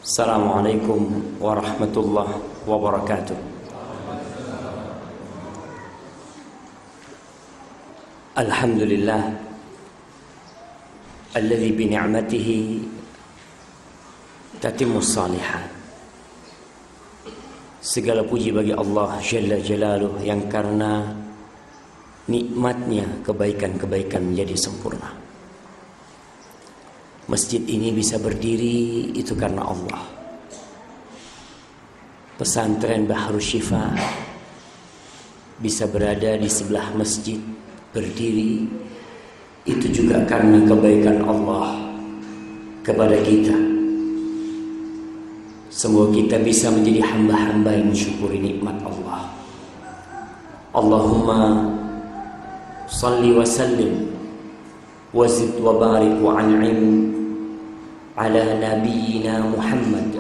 Assalamualaikum warahmatullahi wabarakatuh. Alhamdulillah alladzi bi ni'matihi tatimmus shalihat. Segala puji bagi Allah Jalla Jalaluh yang karena nikmatnya kebaikan-kebaikan menjadi sempurna. Masjid ini bisa berdiri itu karena Allah. Pesantren Bahrus Syifa bisa berada di sebelah masjid berdiri itu juga karena kebaikan Allah kepada kita. Semoga kita bisa menjadi hamba-hamba yang mensyukuri nikmat Allah. Allahumma salli wa sallim wa zid wa barik wa an'im ala nabiyyina Muhammad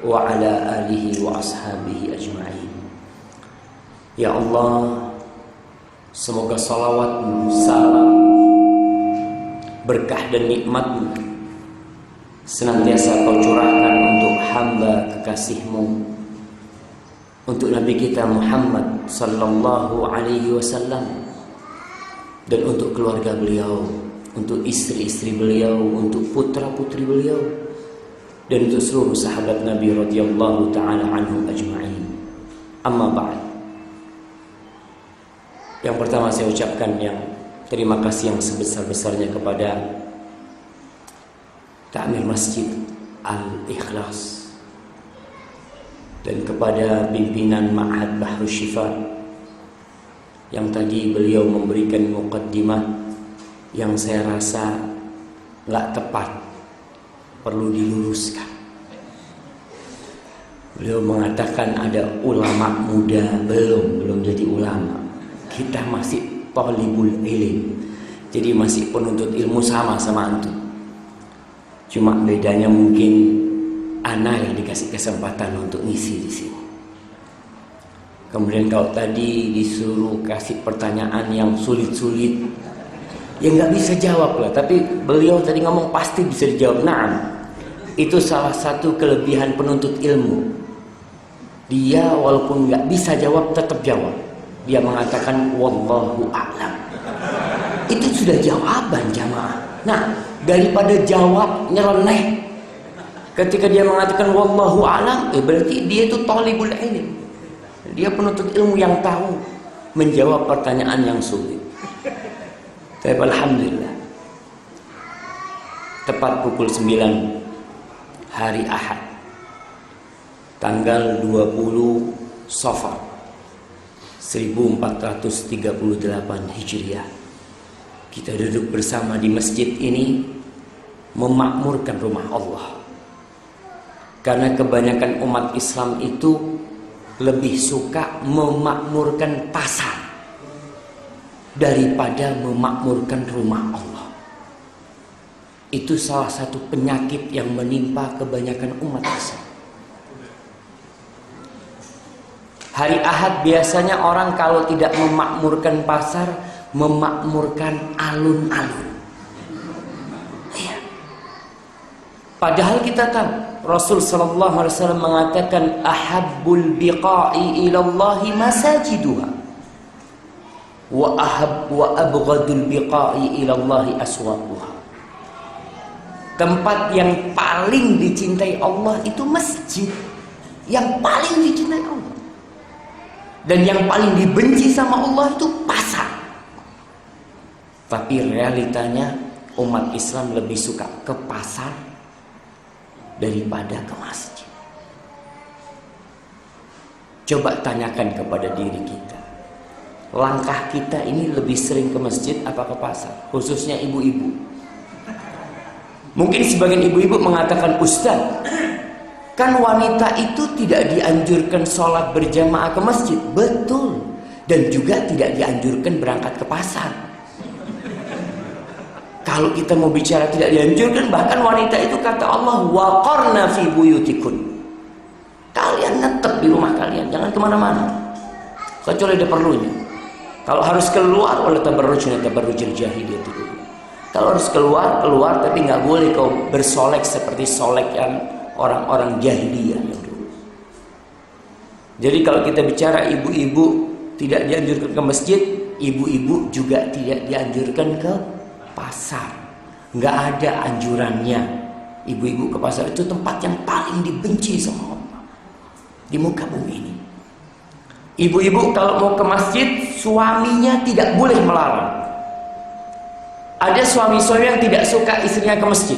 wa ala alihi wa ashabihi ajma'in. Ya Allah, semoga salawatmu, salam, berkah dan nikmatmu senantiasa kau curahkan untuk hamba kekasihmu, untuk Nabi kita Muhammad sallallahu alaihi wasallam, dan untuk keluarga beliau, untuk istri-istri beliau, untuk putra-putri beliau, dan untuk seluruh sahabat Nabi radhiyallahu ta'ala anhum ajma'in. Amma ba'd. Yang pertama saya ucapkan yang terima kasih yang sebesar-besarnya kepada Ta'mir Masjid Al-Ikhlas dan kepada pimpinan Ma'had Bahrus Syifa yang tadi beliau memberikan muqaddimah yang saya rasa nggak tepat, perlu diluruskan. Beliau mengatakan ada ulama muda, belum jadi ulama. Kita masih thalibul ilm, jadi masih penuntut ilmu sama antum. Cuma bedanya mungkin ana yang dikasih kesempatan untuk ngisi di sini. Kemudian kalau tadi disuruh kasih pertanyaan yang sulit-sulit, ya nggak bisa jawab lah. Tapi beliau tadi ngomong pasti bisa dijawab. Nah, itu salah satu kelebihan penuntut ilmu. Dia walaupun nggak bisa jawab tetap jawab. Dia mengatakan wallahu a'lam. Itu sudah jawaban jamaah. Nah, daripada jawab nyeleneh ketika dia mengatakan wallahu a'lam, berarti dia itu thalibul ilm. Dia penuntut ilmu yang tahu menjawab pertanyaan yang sulit. Tapi alhamdulillah, tepat pukul 9 hari Ahad tanggal 20 Safar 1438 Hijriah, kita duduk bersama di masjid ini memakmurkan rumah Allah. Karena kebanyakan umat Islam itu lebih suka memakmurkan pasar daripada memakmurkan rumah Allah. Itu salah satu penyakit yang menimpa kebanyakan umat Islam. Hari Ahad biasanya orang kalau tidak memakmurkan pasar, memakmurkan alun-alun. Ya. Padahal kita tahu Rasul sallallahu alaihi wasallam mengatakan ahabbul biqa'i ilallahi masajiduha wa abghadul biqa'i ilallahi aswaquha. Tempat yang paling dicintai Allah itu masjid, yang paling dicintai Allah. Dan yang paling dibenci sama Allah itu pasar. Tapi realitanya umat Islam lebih suka ke pasar daripada ke masjid. Coba tanyakan kepada diri kita, langkah kita ini lebih sering ke masjid apa ke pasar? Khususnya ibu-ibu. Mungkin sebagian ibu-ibu mengatakan, Ustaz, kan wanita itu tidak dianjurkan sholat berjamaah ke masjid. Betul. Dan juga tidak dianjurkan berangkat ke pasar. Kalau kita mau bicara tidak dianjurkan, bahkan wanita itu kata Allah, waqarna fi buyutikun. Kalian netep di rumah kalian, jangan kemana-mana. Kecuali ada perlunya. Kalau harus keluar, wala tabarrujna tabarrujal jahiliyah dulu. Kalau harus keluar, tapi nggak boleh kau bersolek seperti solek yang orang-orang jahiliyah yang dulu. Jadi kalau kita bicara ibu-ibu tidak dianjurkan ke masjid, ibu-ibu juga tidak dianjurkan ke pasar. Nggak ada anjurannya ibu-ibu ke pasar. Itu tempat yang paling dibenci sama Allah di muka bumi ini. Ibu-ibu kalau mau ke masjid, suaminya tidak boleh melarang. Ada suami-suami yang tidak suka istrinya ke masjid.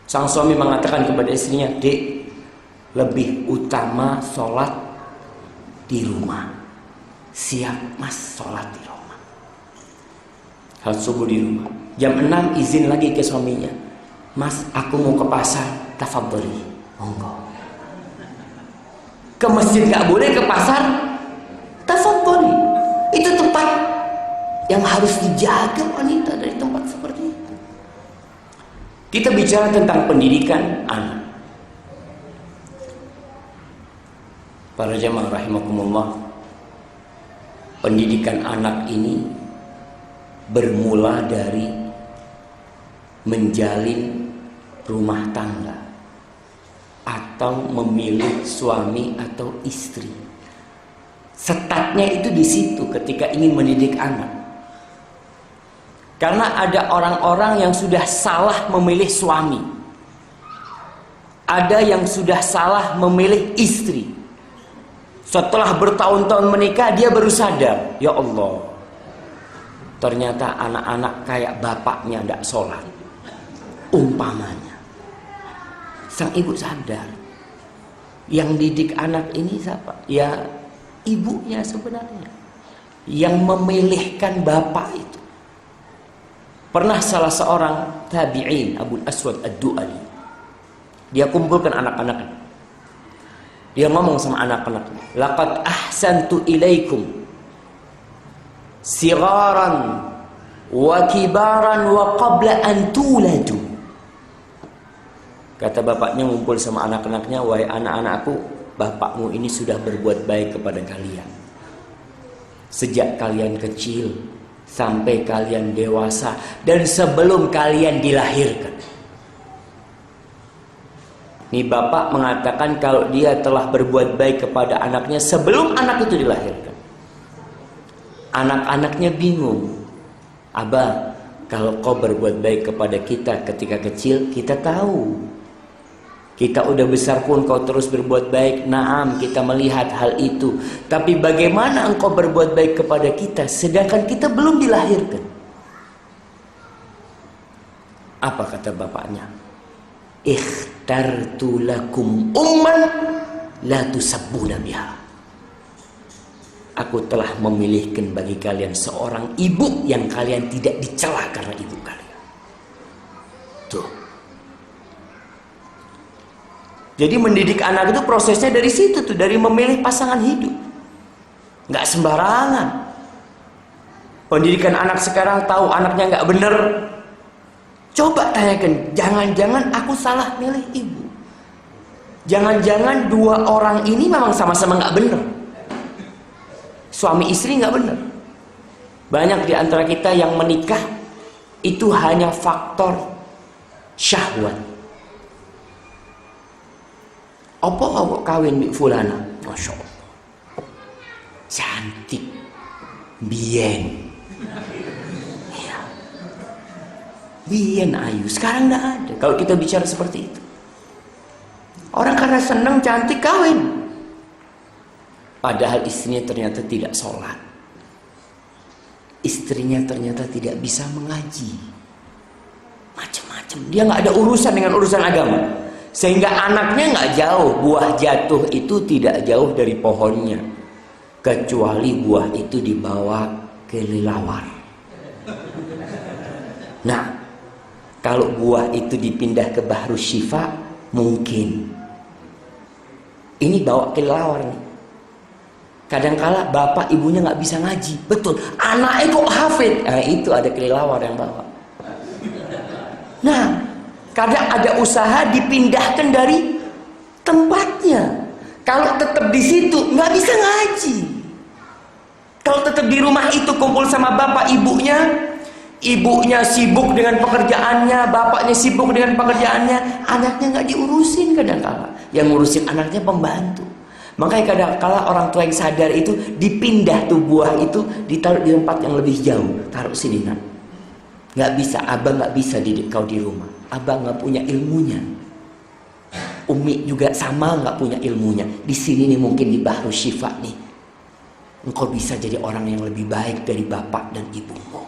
Sang suami mengatakan kepada istrinya, "Dek, lebih utama sholat di rumah." Siap mas, sholat di rumah. Hal subuh di rumah. Jam 6 izin lagi ke suaminya, "Mas, aku mau ke pasar, tafadholi." Monggo. Ke masjid nggak boleh, ke pasar tafadholi. Itu tempat yang harus dijaga wanita dari tempat seperti itu. Kita bicara tentang pendidikan anak. Para jamaah rahimakumullah, pendidikan anak ini bermula dari menjalin rumah tangga atau memilih suami atau istri. Startnya itu di situ ketika ingin mendidik anak. Karena ada orang-orang yang sudah salah memilih suami, ada yang sudah salah memilih istri. Setelah bertahun-tahun menikah, dia baru sadar, ya Allah, ternyata anak-anak kayak bapaknya tidak sholat. Umpamanya, sang ibu sadar, yang didik anak ini siapa? Ya ibunya sebenarnya, yang memilihkan bapak itu. Pernah salah seorang tabi'in, Abu Aswad Ad-Du'ali, dia kumpulkan anak-anaknya. Dia ngomong sama anak-anaknya, "Laqad ahsantu ilaikum sigaran wa kibaran wa qabla an tuladu." Kata bapaknya ngumpul sama anak-anaknya, "Wahai anak-anakku, bapakmu ini sudah berbuat baik kepada kalian. Sejak kalian kecil sampai kalian dewasa dan sebelum kalian dilahirkan." Ini bapak mengatakan kalau dia telah berbuat baik kepada anaknya sebelum anak itu dilahirkan. Anak-anaknya bingung. "Abah, kalau kau berbuat baik kepada kita ketika kecil, kita tahu. Kita udah besar pun kau terus berbuat baik. Naam, kita melihat hal itu. Tapi bagaimana engkau berbuat baik kepada kita sedangkan kita belum dilahirkan?" Apa kata bapaknya? "Ikhtartu lakum umman la tusabbuna biha." Aku telah memilihkan bagi kalian seorang ibu yang kalian tidak dicela karena ibu kalian. Tuh. Jadi mendidik anak itu prosesnya dari situ tuh, dari memilih pasangan hidup. Nggak sembarangan. Pendidikan anak sekarang tahu anaknya nggak bener. Coba tanyakan, jangan-jangan aku salah milih ibu. Jangan-jangan dua orang ini memang sama-sama nggak bener. Suami istri nggak bener. Banyak di antara kita yang menikah itu hanya faktor syahwat. Apa awak kawin di fulana? Masya Allah, cantik, bien, ya, bien ayu. Sekarang tidak ada. Kalau kita bicara seperti itu, orang karena senang cantik kawin, padahal istrinya ternyata tidak sholat, istrinya ternyata tidak bisa mengaji, macam-macam. Dia nggak ada urusan dengan urusan agama. Sehingga anaknya nggak jauh, buah jatuh itu tidak jauh dari pohonnya, kecuali buah itu dibawa ke kelelawar. Nah, kalau buah itu dipindah ke Bahru Syifa, mungkin. Ini bawa ke kelelawar nih. Kadangkala bapak ibunya nggak bisa ngaji, betul. Anaknya kok hafid, nah, itu ada kelelawar yang bawa. Nah, kadang ada usaha dipindahkan dari tempatnya. Kalau tetap di situ nggak bisa ngaji. Kalau tetap di rumah itu kumpul sama bapak ibunya, Ibunya sibuk dengan pekerjaannya, bapaknya sibuk dengan pekerjaannya, anaknya nggak diurusin kadang-kala. Yang ngurusin anaknya pembantu. Makanya kadang-kala orang tua yang sadar itu dipindah tuh buah itu, ditaruh di tempat yang lebih jauh. Taruh sini nak. Nggak bisa, abang nggak bisa didik kau di rumah. Abang nggak punya ilmunya. Umi juga sama nggak punya ilmunya. Di sini nih mungkin di Bahru Syifa nih, engkau bisa jadi orang yang lebih baik dari bapak dan ibumu.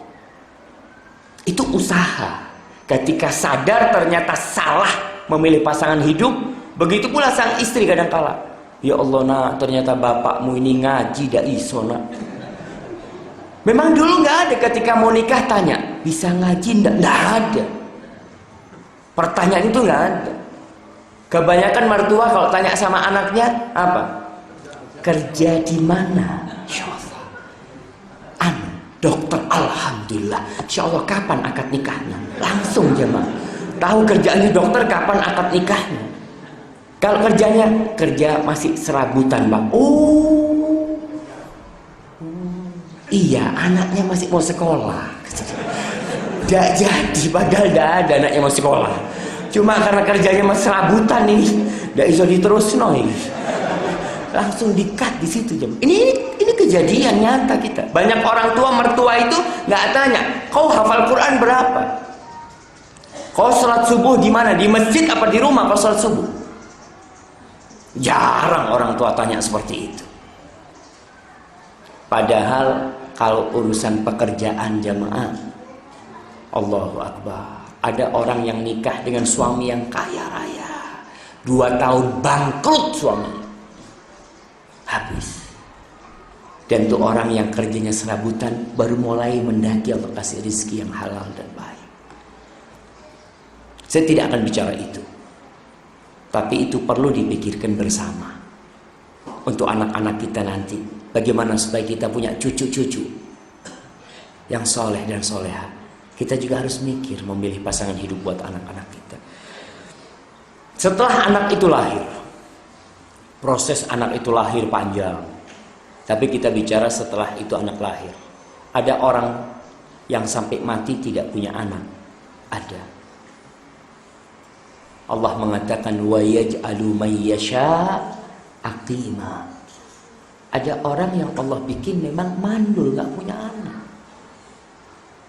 Itu usaha. Ketika sadar ternyata salah memilih pasangan hidup, begitu pula sang istri kadang-kala. Ya Allah nak, ternyata bapakmu ini ngaji dak iso nak. Memang dulu nggak ada ketika mau nikah tanya, bisa ngaji ndak? Nggak ada. Pertanyaan itu nggak ada. Kebanyakan mertua kalau tanya sama anaknya apa? Kerja di mana? Insya Allah. Dokter, alhamdulillah. Insya Allah kapan akad nikahnya? Langsung jemaah. Tahu kerjaannya dokter, kapan akad nikahnya? Kalau kerjanya kerja masih serabutan, Bang. Oh. Iya, anaknya masih mau sekolah. Tidak jadi, padahal tidak ada anaknya mau sekolah. Cuma karena kerjanya masih serabutan ini, tidak bisa diterus ini. Langsung di-cut di situ jam. Ini kejadian nyata kita. Banyak orang tua mertua itu nggak tanya, kau hafal Quran berapa? Kau sholat subuh di mana? Di masjid apa di rumah kau sholat subuh? Jarang orang tua tanya seperti itu. Padahal kalau urusan pekerjaan jamaah, Allahu Akbar. Ada orang yang nikah dengan suami yang kaya raya, 2 tahun bangkrut suaminya, habis. Dan itu orang yang kerjanya serabutan baru mulai mendaki Allah kasih rezeki yang halal dan baik. Saya tidak akan bicara itu, tapi itu perlu dipikirkan bersama untuk anak-anak kita nanti. Bagaimana supaya kita punya cucu-cucu yang soleh dan soleha. Kita juga harus mikir memilih pasangan hidup buat anak-anak kita. Setelah anak itu lahir, proses anak itu lahir panjang. Tapi kita bicara setelah itu anak lahir. Ada orang yang sampai mati tidak punya anak. Ada. Allah mengatakan wa yaj'alu may yasha aqima. Ada orang yang Allah bikin memang mandul, nggak punya anak.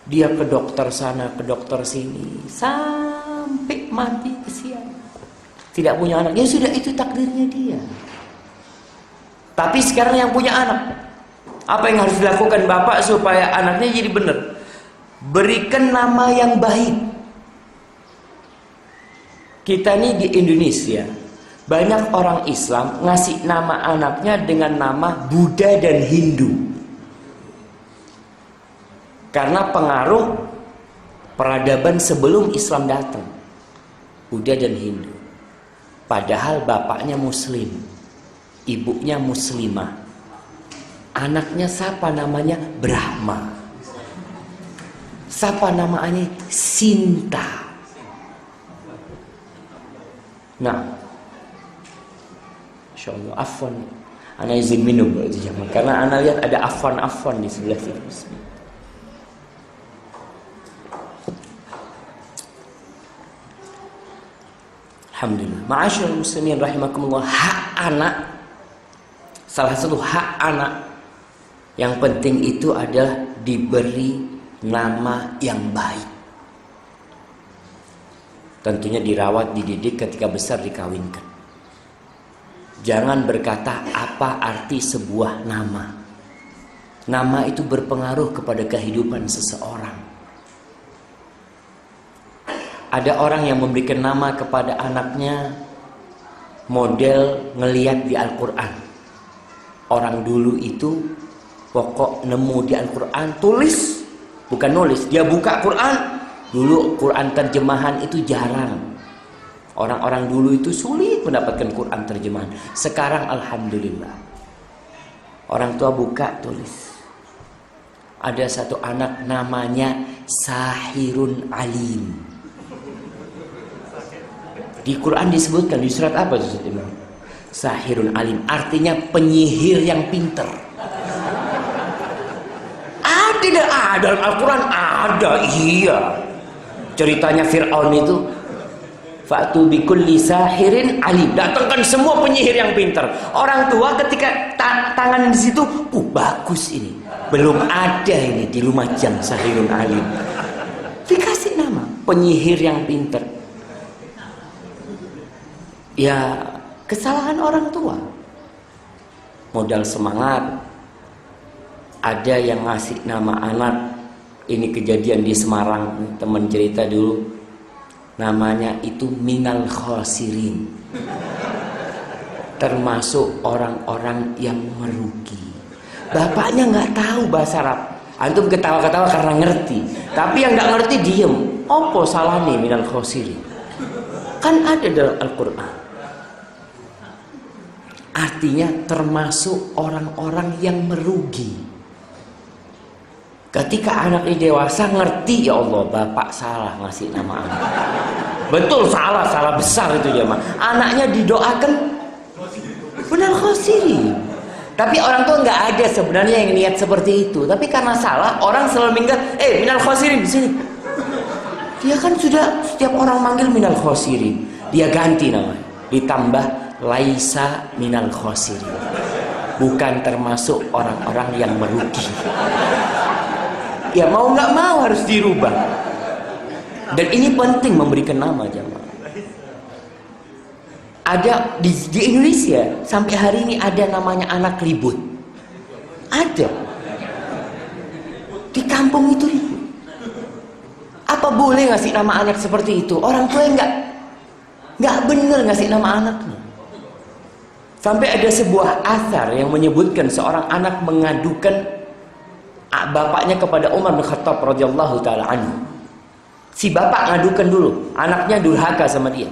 Dia ke dokter sana, ke dokter sini, sampai mati kesian. Tidak punya anak. Ya sudah, itu takdirnya dia. Tapi sekarang yang punya anak, apa yang harus dilakukan bapak supaya anaknya jadi benar? Berikan nama yang baik. Kita nih di Indonesia, banyak orang Islam ngasih nama anaknya dengan nama Buddha dan Hindu. Karena pengaruh peradaban sebelum Islam datang, Buddha dan Hindu. Padahal bapaknya Muslim, ibunya Muslimah. Anaknya siapa namanya? Brahma. Siapa namanya? Sinta. Nah, Insya Allah, afwan. Ana izin minum karena ana lihat ada afwan di sebelah situ. Alhamdulillah. Ma'asyiral muslimin rahimakumullah, hak anak, salah satu hak anak yang penting itu adalah diberi nama yang baik. Tentunya dirawat, dididik, ketika besar dikawinkan. Jangan berkata apa arti sebuah nama. Nama itu berpengaruh kepada kehidupan seseorang. Ada orang yang memberikan nama kepada anaknya model ngeliat di Al-Quran. Orang dulu itu pokok nemu di Al-Quran, tulis, bukan nulis. Dia buka Quran, dulu Quran terjemahan itu jarang. Orang-orang dulu itu sulit mendapatkan Quran terjemahan. Sekarang alhamdulillah, orang tua buka, tulis. Ada satu anak namanya Sahirun Alim. Di Quran disebutkan, di surat apa Ustaz Imam? Sahirun Alim, artinya penyihir yang pinter. Tidak ada dalam Al-Quran, Ada, iya. Ceritanya Fir'aun itu, fa'tu bikulli sahirin alim. Datangkan semua penyihir yang pintar. Orang tua ketika tangan di situ, bagus ini. Belum ada ini di Lumajang sahirun alim. Dikasih nama penyihir yang pintar. Ya, kesalahan orang tua. Modal semangat. Ada yang ngasih nama anak. Ini kejadian di Semarang, teman cerita dulu. Namanya itu minal khosirin, termasuk orang-orang yang merugi. Bapaknya nggak tahu bahasa Arab. Antum ketawa-ketawa karena ngerti. Tapi yang nggak ngerti diem. Apa salah nih minal khosirin? Kan ada dalam Al-Quran. Artinya termasuk orang-orang yang merugi. Ketika anak ini dewasa ngerti, ya Allah, bapak salah ngasih nama anak. Betul, salah besar itu ya, anaknya didoakan minal khosirin. Tapi orang tua nggak ada sebenarnya yang niat seperti itu. Tapi karena salah, orang selalu minggat, minal khosirin di sini. Dia kan sudah setiap orang manggil minal khosirin, dia ganti nama, ditambah laisa minal khosirin, bukan termasuk orang-orang yang merugi. Ya mau nggak mau harus dirubah. Dan ini penting memberikan nama, jamaah. Ada di Indonesia sampai hari ini ada namanya anak ribut. Ada. Di kampung itu ribut. Apa boleh ngasih nama anak seperti itu? Orang tua nggak bener ngasih nama anaknya. Sampai ada sebuah athar yang menyebutkan seorang anak mengadukan bapaknya kepada Umar bin Khattab radhiyallahu taala anhu. Si bapak ngadukan dulu, anaknya durhaka sama dia.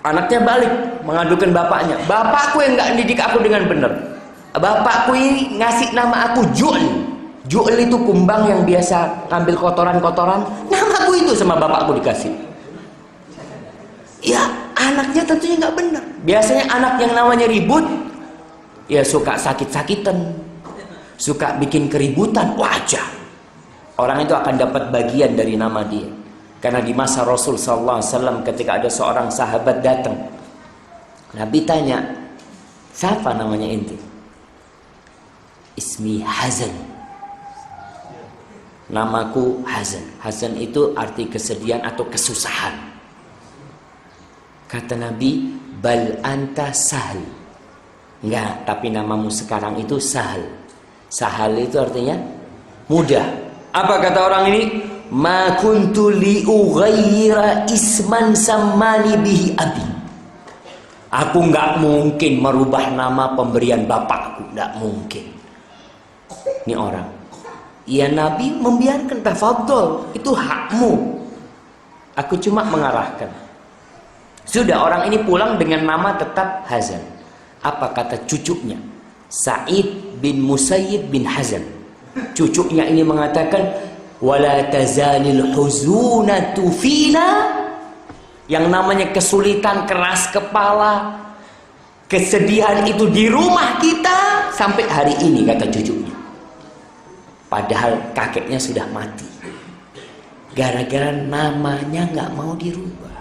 Anaknya balik mengadukan bapaknya. Bapakku yang nggak didik aku dengan benar. Bapakku ini ngasih nama aku Ju'l. Ju'l itu kumbang yang biasa ngambil kotoran-kotoran. Namaku itu sama bapakku dikasih. Ya, anaknya tentunya nggak benar. Biasanya anak yang namanya ribut, ya suka sakit-sakitan, suka bikin keributan, wajar. Orang itu akan dapat bagian dari nama dia. Karena di masa Rasul SAW ketika ada seorang sahabat datang, Nabi tanya, siapa namanya ente? Ismi Hazan. Namaku Hazan. Hazan itu arti kesedihan atau kesusahan. Kata Nabi, bal anta Sahal. Enggak, tapi namamu sekarang itu Sahal. Sahal itu artinya mudah. Apa kata orang ini? Ma kuntu li ughayyira isman sammani bihi abi. Aku enggak mungkin merubah nama pemberian bapakku, enggak mungkin. Ini orang. Ya Nabi membiarkan, tafadhol, itu hakmu. Aku cuma mengarahkan. Sudah, orang ini pulang dengan nama tetap Hazan. Apa kata cucunya? Sa'id bin Musayyib bin Hazan. Cucunya ini mengatakan, wala tazalil huzunatu fina. Yang namanya kesulitan, keras kepala, kesedihan itu di rumah kita sampai hari ini, kata cucunya. Padahal kakeknya sudah mati. Gara-gara namanya nggak mau dirubah.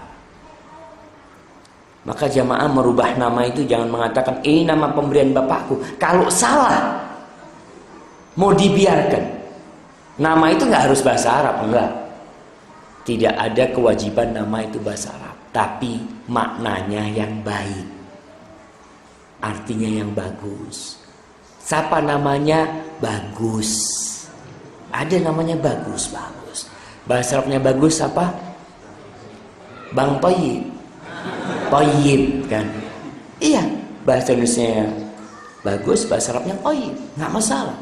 Maka jamaah merubah nama itu jangan mengatakan ini nama pemberian bapakku. Kalau salah mau dibiarkan. Nama itu nggak harus bahasa Arab, enggak. Tidak ada kewajiban nama itu bahasa Arab, tapi maknanya yang baik. Artinya yang bagus. Siapa namanya? Bagus. Ada namanya bagus. Bahasa Arabnya bagus apa? Bang Toyib. Toyib kan? Iya, bahasa Indonesia bagus, bahasa Arabnya toyib, nggak masalah.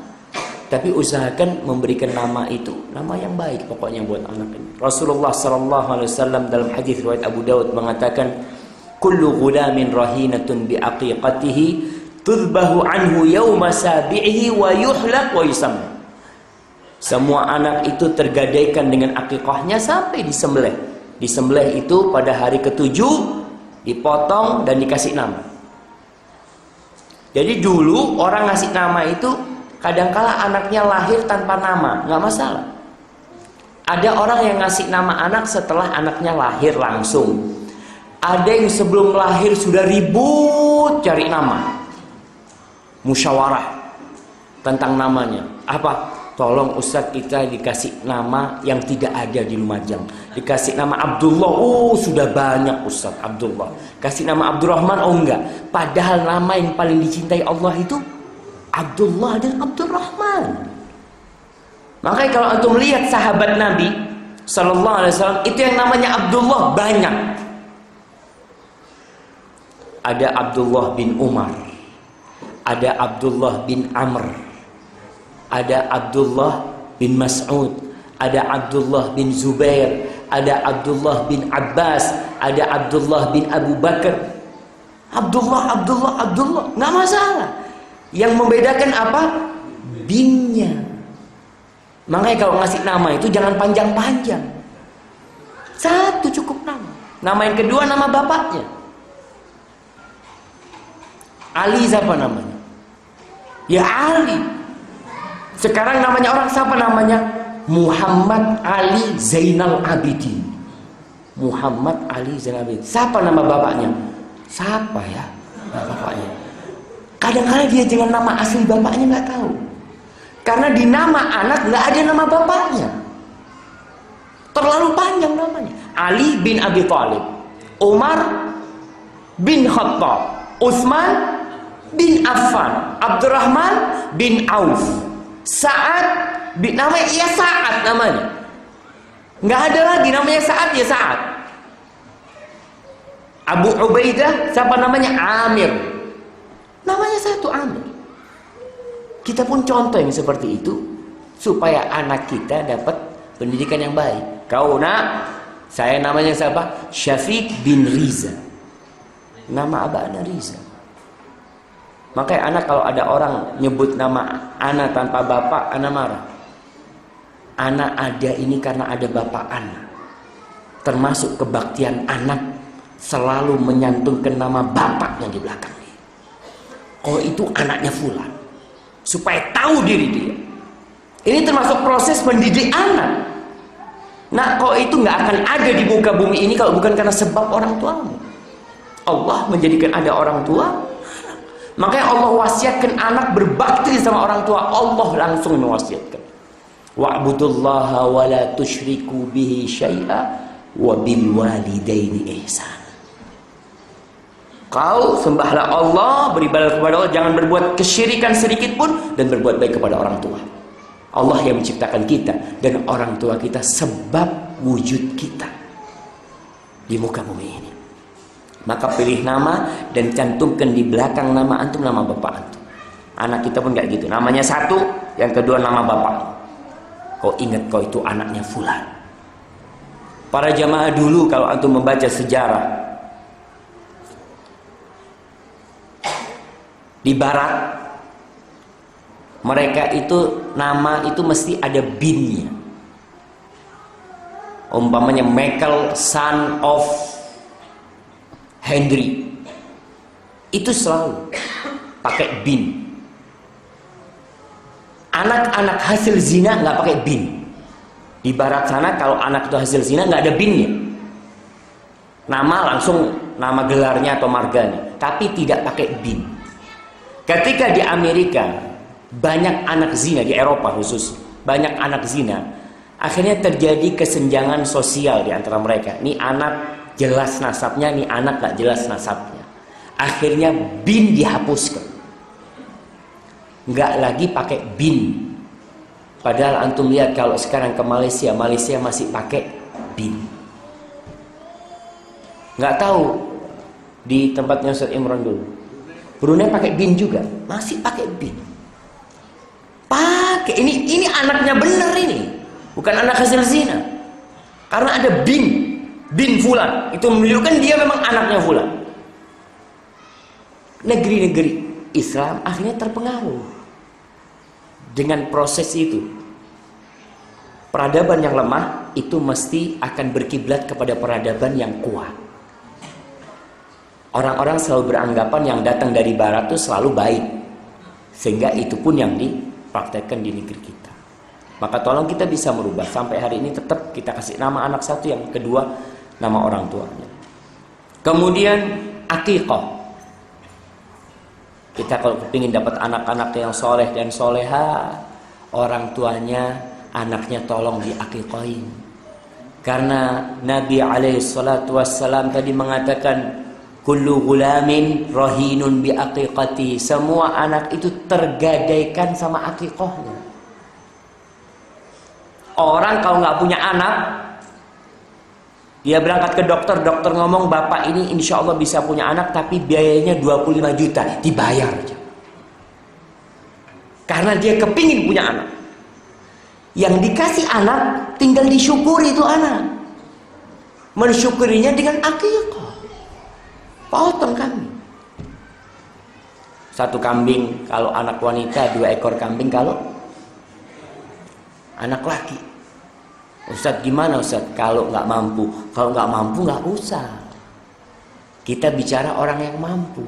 Tapi usahakan memberikan nama itu nama yang baik pokoknya buat anak ini. Rasulullah SAW dalam hadis riwayat Abu Dawud mengatakan, kullu ghulamin rahinatun bi aqiqatihi tudbahu anhu yawma sabi'ihi wa yuhlaq wa yusamma. Semua anak itu tergadaikan dengan akikahnya sampai disembelih. Disembelih itu pada hari ke-7, dipotong dan dikasih nama. Jadi dulu orang ngasih nama itu kadangkala anaknya lahir tanpa nama, nggak masalah. Ada orang yang ngasih nama anak setelah anaknya lahir langsung. Ada yang sebelum lahir sudah ribut cari nama, musyawarah tentang namanya. Apa? Tolong Ustadz, kita dikasih nama yang tidak ada di Lumajang. Dikasih nama Abdullah, oh sudah banyak Ustadz Abdullah. Kasih nama Abdurrahman, oh enggak. Padahal nama yang paling dicintai Allah itu Abdullah dan Abdurrahman. Makanya kalau antum lihat sahabat Nabi Sallallahu Alaihi Wasallam, itu yang namanya Abdullah banyak. Ada Abdullah bin Umar, ada Abdullah bin Amr, ada Abdullah bin Mas'ud, ada Abdullah bin Zubair, ada Abdullah bin Abbas, ada Abdullah bin Abu Bakar. Abdullah, nggak masalah. Yang membedakan apa? Binnya. Makanya kalau ngasih nama itu jangan panjang-panjang. Satu cukup nama. Nama yang kedua nama bapaknya. Ali siapa namanya? Ya Ali. Sekarang namanya orang siapa namanya? Muhammad Ali Zainal Abidin. Muhammad Ali Zainal Abidin. Siapa nama bapaknya? Siapa ya bapaknya? Kadang-kadang dia dengan nama asli bapaknya nggak tahu. Karena di nama anak nggak ada nama bapaknya. Terlalu panjang namanya. Ali bin Abi Thalib, Umar bin Khattab, Utsman bin Affan, Abdurrahman bin Auf, Sa'ad bin, namanya ya Sa'ad namanya. Nggak ada lagi namanya Sa'ad, ya Sa'ad. Abu Ubaidah siapa namanya? Amir. Namanya satu, Amir. Kita pun contoh yang seperti itu supaya anak kita dapat pendidikan yang baik. Kau nak, saya namanya siapa? Syafiq bin Riza. Nama abah anak Riza. Makanya anak kalau ada orang nyebut nama anak tanpa bapak, anak marah. Anak ada ini karena ada bapak anak. Termasuk kebaktian anak selalu menyantumkan nama bapaknya di belakang dia. Oh itu anaknya fulan, supaya tahu diri dia. Ini termasuk proses mendidik anak. Nah, kok itu nggak akan ada di muka bumi ini kalau bukan karena sebab orang tuamu. Allah menjadikan ada orang tua. Makanya Allah wasiatkan anak berbakti sama orang tua. Allah langsung mewasiatkan. Wa'budullaha wa la tusyriku bihi syai'a wa bil walidaini ihsan. Kau sembahlah Allah, beribadah kepada Allah, jangan berbuat kesyirikan sedikit pun, dan berbuat baik kepada orang tua. Allah yang menciptakan kita, dan orang tua kita sebab wujud kita di muka bumi ini. Maka pilih nama dan cantumkan di belakang nama antum nama bapak antum. Anak kita pun gak gitu. Namanya satu, yang kedua nama bapak. Kau ingat kau itu anaknya fulan. Para jamaah dulu kalau antum membaca sejarah di barat, mereka itu nama itu mesti ada binnya. Umpamanya Michael son of Henry, itu selalu pakai bin. Anak-anak hasil zina nggak pakai bin. Di barat sana kalau anak itu hasil zina nggak ada binnya. Nama langsung nama gelarnya atau marganya, tapi tidak pakai bin. Ketika di Amerika banyak anak zina, di Eropa khusus banyak anak zina, akhirnya terjadi kesenjangan sosial di antara mereka. Nih anak jelas nasabnya, nih anak gak jelas nasabnya. Akhirnya bin dihapuskan, nggak lagi pakai bin. Padahal antum lihat kalau sekarang ke Malaysia, Malaysia masih pakai bin. Nggak tahu di tempatnya Ustaz Imran dulu, Brunei pakai bin juga, masih pakai bin. Pakai ini anaknya bener ini, bukan anak hasil zina. Karena ada bin fulan, itu menunjukkan dia memang anaknya fulan. Negeri-negeri Islam akhirnya terpengaruh dengan proses itu. Peradaban yang lemah itu mesti akan berkiblat kepada peradaban yang kuat. Orang-orang selalu beranggapan yang datang dari barat itu selalu baik, sehingga itu pun yang dipraktekkan di negeri kita. Maka tolong kita bisa merubah. Sampai hari ini tetap kita kasih nama anak satu, yang kedua nama orang tuanya. Kemudian akikah. Kita kalau ingin dapat anak-anak yang soleh dan soleha, orang tuanya, anaknya tolong diakikahin. Karena Nabi SAW tadi mengatakan, kullu gulamin rahinun bi aqiqati. Semua anak itu tergadaikan sama akikahnya. Orang kalau nggak punya anak, dia berangkat ke dokter, dokter ngomong bapak ini insya Allah bisa punya anak, tapi biayanya 25 juta, dibayar aja. Karena dia kepingin punya anak. Yang dikasih anak tinggal disyukuri itu anak. Mensyukurinya dengan akikah. Potong kambing. Satu kambing kalau anak wanita, 2 ekor kambing kalau anak laki. Ustadz gimana Ustadz? Kalau nggak mampu. Kalau nggak mampu nggak usah. Kita bicara orang yang mampu.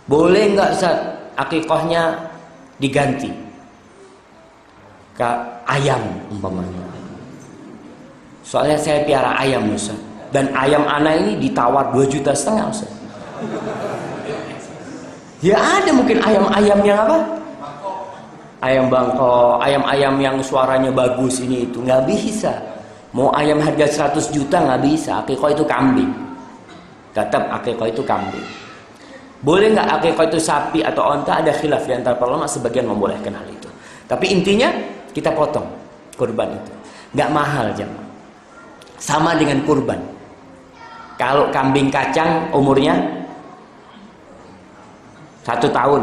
Boleh nggak Ustadz akikahnya diganti ke ayam umpamanya? Soalnya saya piara ayam Ustadz. Dan ayam anak ini ditawar 2,5 juta Ustadz. Ya ada mungkin ayam-ayam yang apa? Ayam Bangkok, ayam-ayam yang suaranya bagus ini itu, nggak bisa. Mau ayam harga 100 juta nggak bisa. Akikah itu kambing. Tetap akikah itu kambing. Boleh nggak akikah itu sapi atau onta? Ada khilaf di antara para ulama, sebagian membolehkan hal itu. Tapi intinya kita potong kurban itu. Nggak mahal jemaah. Sama dengan kurban. Kalau kambing kacang umurnya 1 tahun.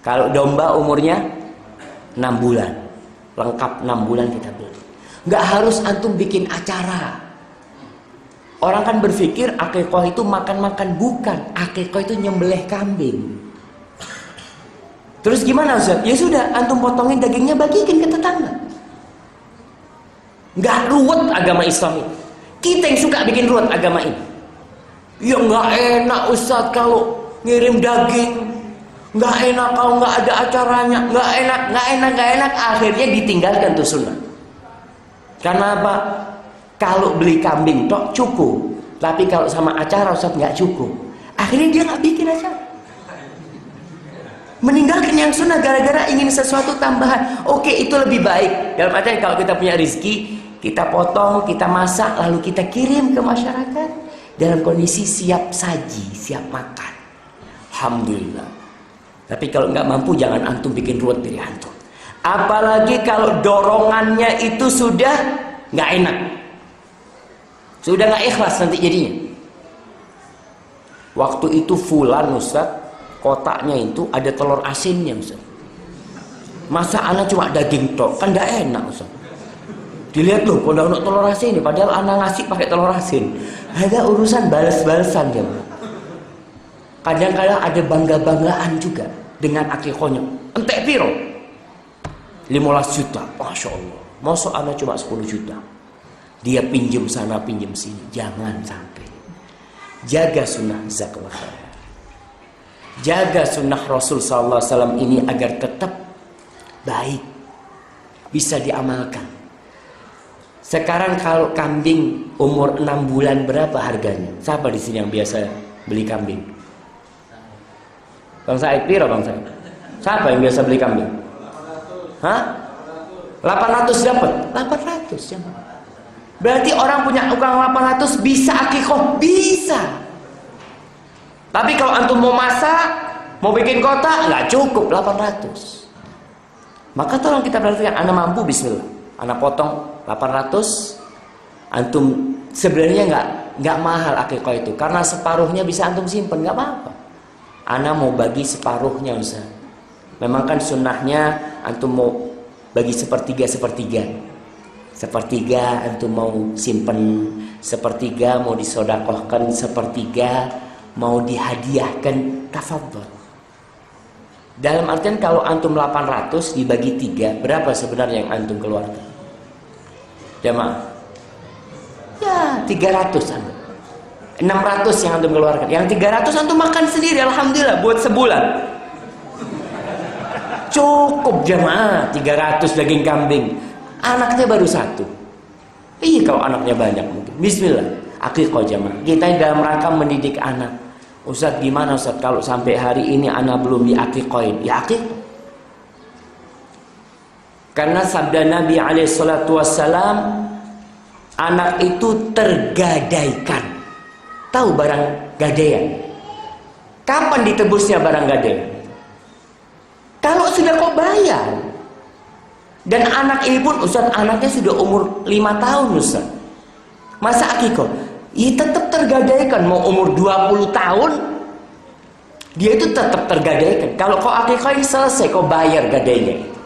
Kalau domba umurnya 6 bulan. Lengkap 6 bulan kita beli. Nggak harus antum bikin acara. Orang kan berpikir akikah itu makan-makan. Bukan. Akikah itu nyembelih kambing. Terus gimana Ustaz? Ya sudah, antum potongin dagingnya, bagikan ke tetangga. Nggak ruwet agama Islam ini. Kita yang suka bikin ruwet agama ini. Ya nggak enak Ustaz kalau ngirim daging. Nggak enak kalau nggak ada acaranya, nggak enak. Akhirnya ditinggalkan tuh sunnah. Karena apa? Kalau beli kambing tok cukup, tapi kalau sama acara Ustaz nggak cukup. Akhirnya dia nggak bikin acara. Meninggalkan yang sunnah gara-gara ingin sesuatu tambahan. Oke, itu lebih baik. Dalam artian kalau kita punya rezeki, kita potong, kita masak, lalu kita kirim ke masyarakat dalam kondisi siap saji, siap makan. Alhamdulillah. Tapi kalau nggak mampu, jangan antum bikin ruwet diri antum. Apalagi kalau dorongannya itu sudah nggak enak, sudah nggak ikhlas nanti jadinya. Waktu itu fulan Ustaz, kotaknya itu ada telur asinnya Ustaz. Masa anak cuma daging tok, kan nggak enak Ustaz. Dilihat loh, kalau untuk telur asin ini, padahal anak ngasih pakai telur asin. Ada urusan balas-balasan ya. Kadang-kadang ada bangga-banggaan juga dengan akikahnya. Entek piro? 15 juta. Masya Allah. Masa anak cuma 10 juta? Dia pinjem sana, pinjem sini. Jangan sampai. Jaga sunnah zakat. Jaga sunnah Rasul SAW ini agar tetap baik. Bisa diamalkan. Sekarang kalau kambing umur 6 bulan berapa harganya? Siapa di sini yang biasa beli kambing? Bang Said, piro Bang Said? Siapa yang biasa beli kambing? 800. Hah? 800 dapat? 800 ya. Berarti orang punya uang 800 bisa akikah? Bisa. Tapi kalau antum mau masak, mau bikin kotak, nggak cukup 800. Maka tolong kita perhatikan, anak mampu bismillah. Anak potong 800. Antum sebenarnya nggak mahal akikah itu, karena separuhnya bisa antum simpen, nggak apa-apa. Ana mau bagi separuhnya Ustaz. Memang kan sunnahnya antum mau bagi sepertiga. Sepertiga antum mau simpen, sepertiga mau disodakohkan, sepertiga mau dihadiahkan. Tafadhol. Dalam artian kalau antum 800 dibagi 3, berapa sebenarnya yang antum keluarkan? Jamaah. Ya 300 antum. 600 yang antum keluarkan. Yang 300 antum makan sendiri, alhamdulillah, buat sebulan. Cukup jemaah 300 daging kambing. Anaknya baru 1. Iya kalau anaknya banyak mungkin. Bismillah. Akikah jemaah. Kita dalam rangka mendidik anak. Ustaz gimana Ustaz kalau sampai hari ini anak belum diakikahin? Ya akikah. Karena sabda Nabi SAW, anak itu tergadaikan. Tahu barang gadaian? Kapan ditebusnya barang gadaian? Kalau sudah kau bayar. Dan anak ini pun, Ustaz, anaknya sudah umur 5 tahun Ustaz. Masa akikah? Ya tetap tergadaikan. Mau umur 20 tahun, dia itu tetap tergadaikan. Kalau kau akikahin selesai, kau bayar gadainya.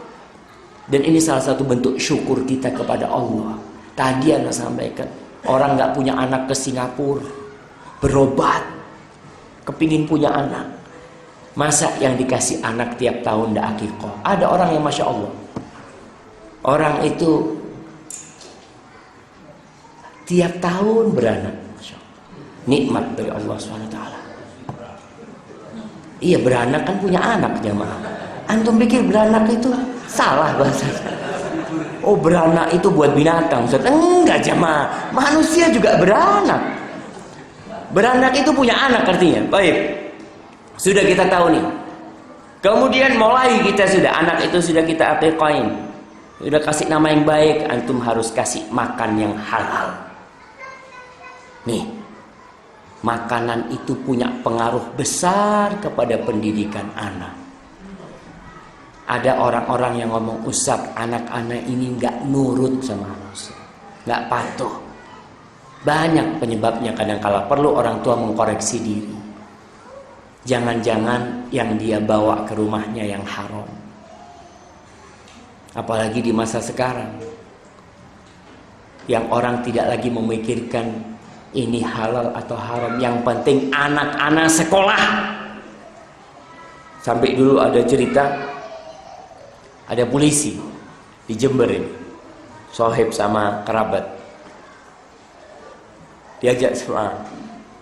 Dan ini salah satu bentuk syukur kita kepada Allah. Tadi Anda sampaikan, orang nggak punya anak ke Singapura, berobat, kepingin punya anak. Masa yang dikasih anak tiap tahun ndak akikah? Ada orang yang Masya Allah, orang itu tiap tahun beranak. Masya Allah. Nikmat dari Allah SWT. Iya, beranak kan punya anak jamaah. Antum pikir beranak itu salah bahasanya? Oh, beranak itu buat binatang Ustaz. Enggak jamaah, manusia juga beranak. Beranak itu punya anak artinya. Baik, sudah kita tahu nih. Kemudian mulai kita sudah, anak itu sudah kita akikahin, sudah kasih nama yang baik. Antum harus kasih makan yang halal. Nih, makanan itu punya pengaruh besar kepada pendidikan anak. Ada orang-orang yang ngomong, Ustaz, anak-anak ini nggak nurut sama Ustaz, nggak patuh. Banyak penyebabnya, kadang-kala perlu orang tua mengkoreksi diri. Jangan-jangan yang dia bawa ke rumahnya yang haram. Apalagi di masa sekarang, yang orang tidak lagi memikirkan ini halal atau haram. Yang penting anak-anak sekolah. Sampai dulu ada cerita, ada polisi di Jember ini, sohib sama kerabat, diajak sama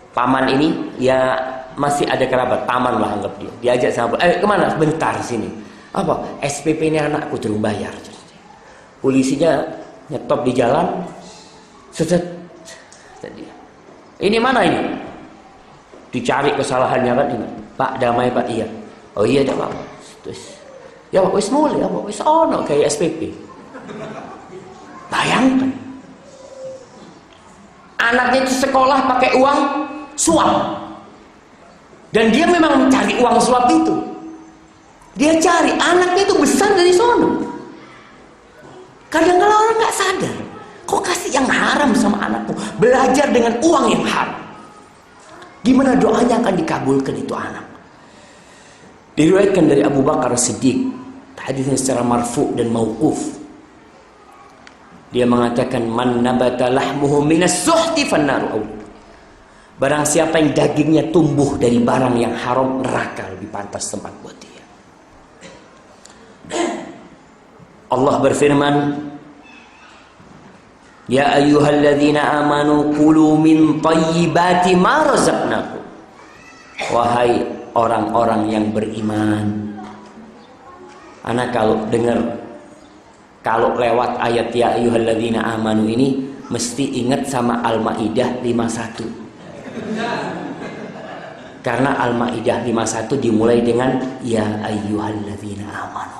paman ini, ya masih ada kerabat, paman lah anggap dia. Diajak sama, kemana? Bentar sini. Apa? SPP ini anakku turun bayar. Polisinya nyetop di jalan, seset. Ini mana ini? Dicari kesalahannya kan ini. Pak, damai Pak, iya. Oh iya dah Pak. Terus, ya Pak, wis mulai, Pak, wis ono kayak SPP. Bayangkan, anaknya itu sekolah pakai uang suap, dan dia memang mencari uang suap itu. Dia cari, anaknya itu besar dari sono. Kadang-kadang orang nggak sadar, kok kasih yang haram sama anakku, belajar dengan uang yang haram. Gimana doanya akan dikabulkan itu anak? Diriwayatkan dari Abu Bakar Siddiq, hadisnya secara marfu dan mauquf. Dia mengatakan, man nabata lahmuhu minas suhti fannaru. Barang siapa yang dagingnya tumbuh dari barang yang haram, neraka lebih pantas tempat buat dia. Allah berfirman, ya ayyuhalladzina amanu kulu min thayyibati ma razaqnakum. Wahai orang-orang yang beriman, anak kalau dengar, kalau lewat ayat ya ayyuhalladzina amanu ini mesti ingat sama Al-Maidah 51. Karena Al-Maidah 51 dimulai dengan ya ayyuhalladzina amanu.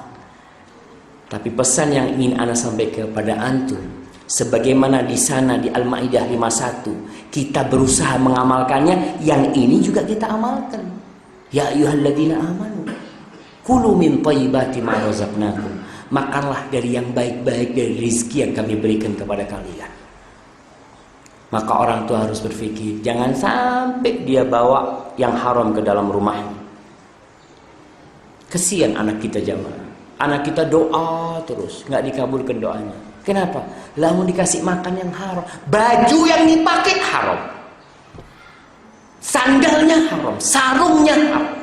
Tapi pesan yang ingin ana sampaikan kepada antum, sebagaimana di sana di Al-Maidah 51 kita berusaha mengamalkannya, yang ini juga kita amalkan. Ya ayyuhalladzina amanu kulu min thayyibati ma razaqnakum. Makanlah dari yang baik-baik dari rezeki yang kami berikan kepada kalian. Maka orang tua harus berpikir, jangan sampai dia bawa yang haram ke dalam rumahnya. Kesian anak kita jamaah. Anak kita doa terus, nggak dikabulkan doanya. Kenapa? Lah mau dikasih makan yang haram, baju yang dipakai haram, sandalnya haram, sarungnya haram.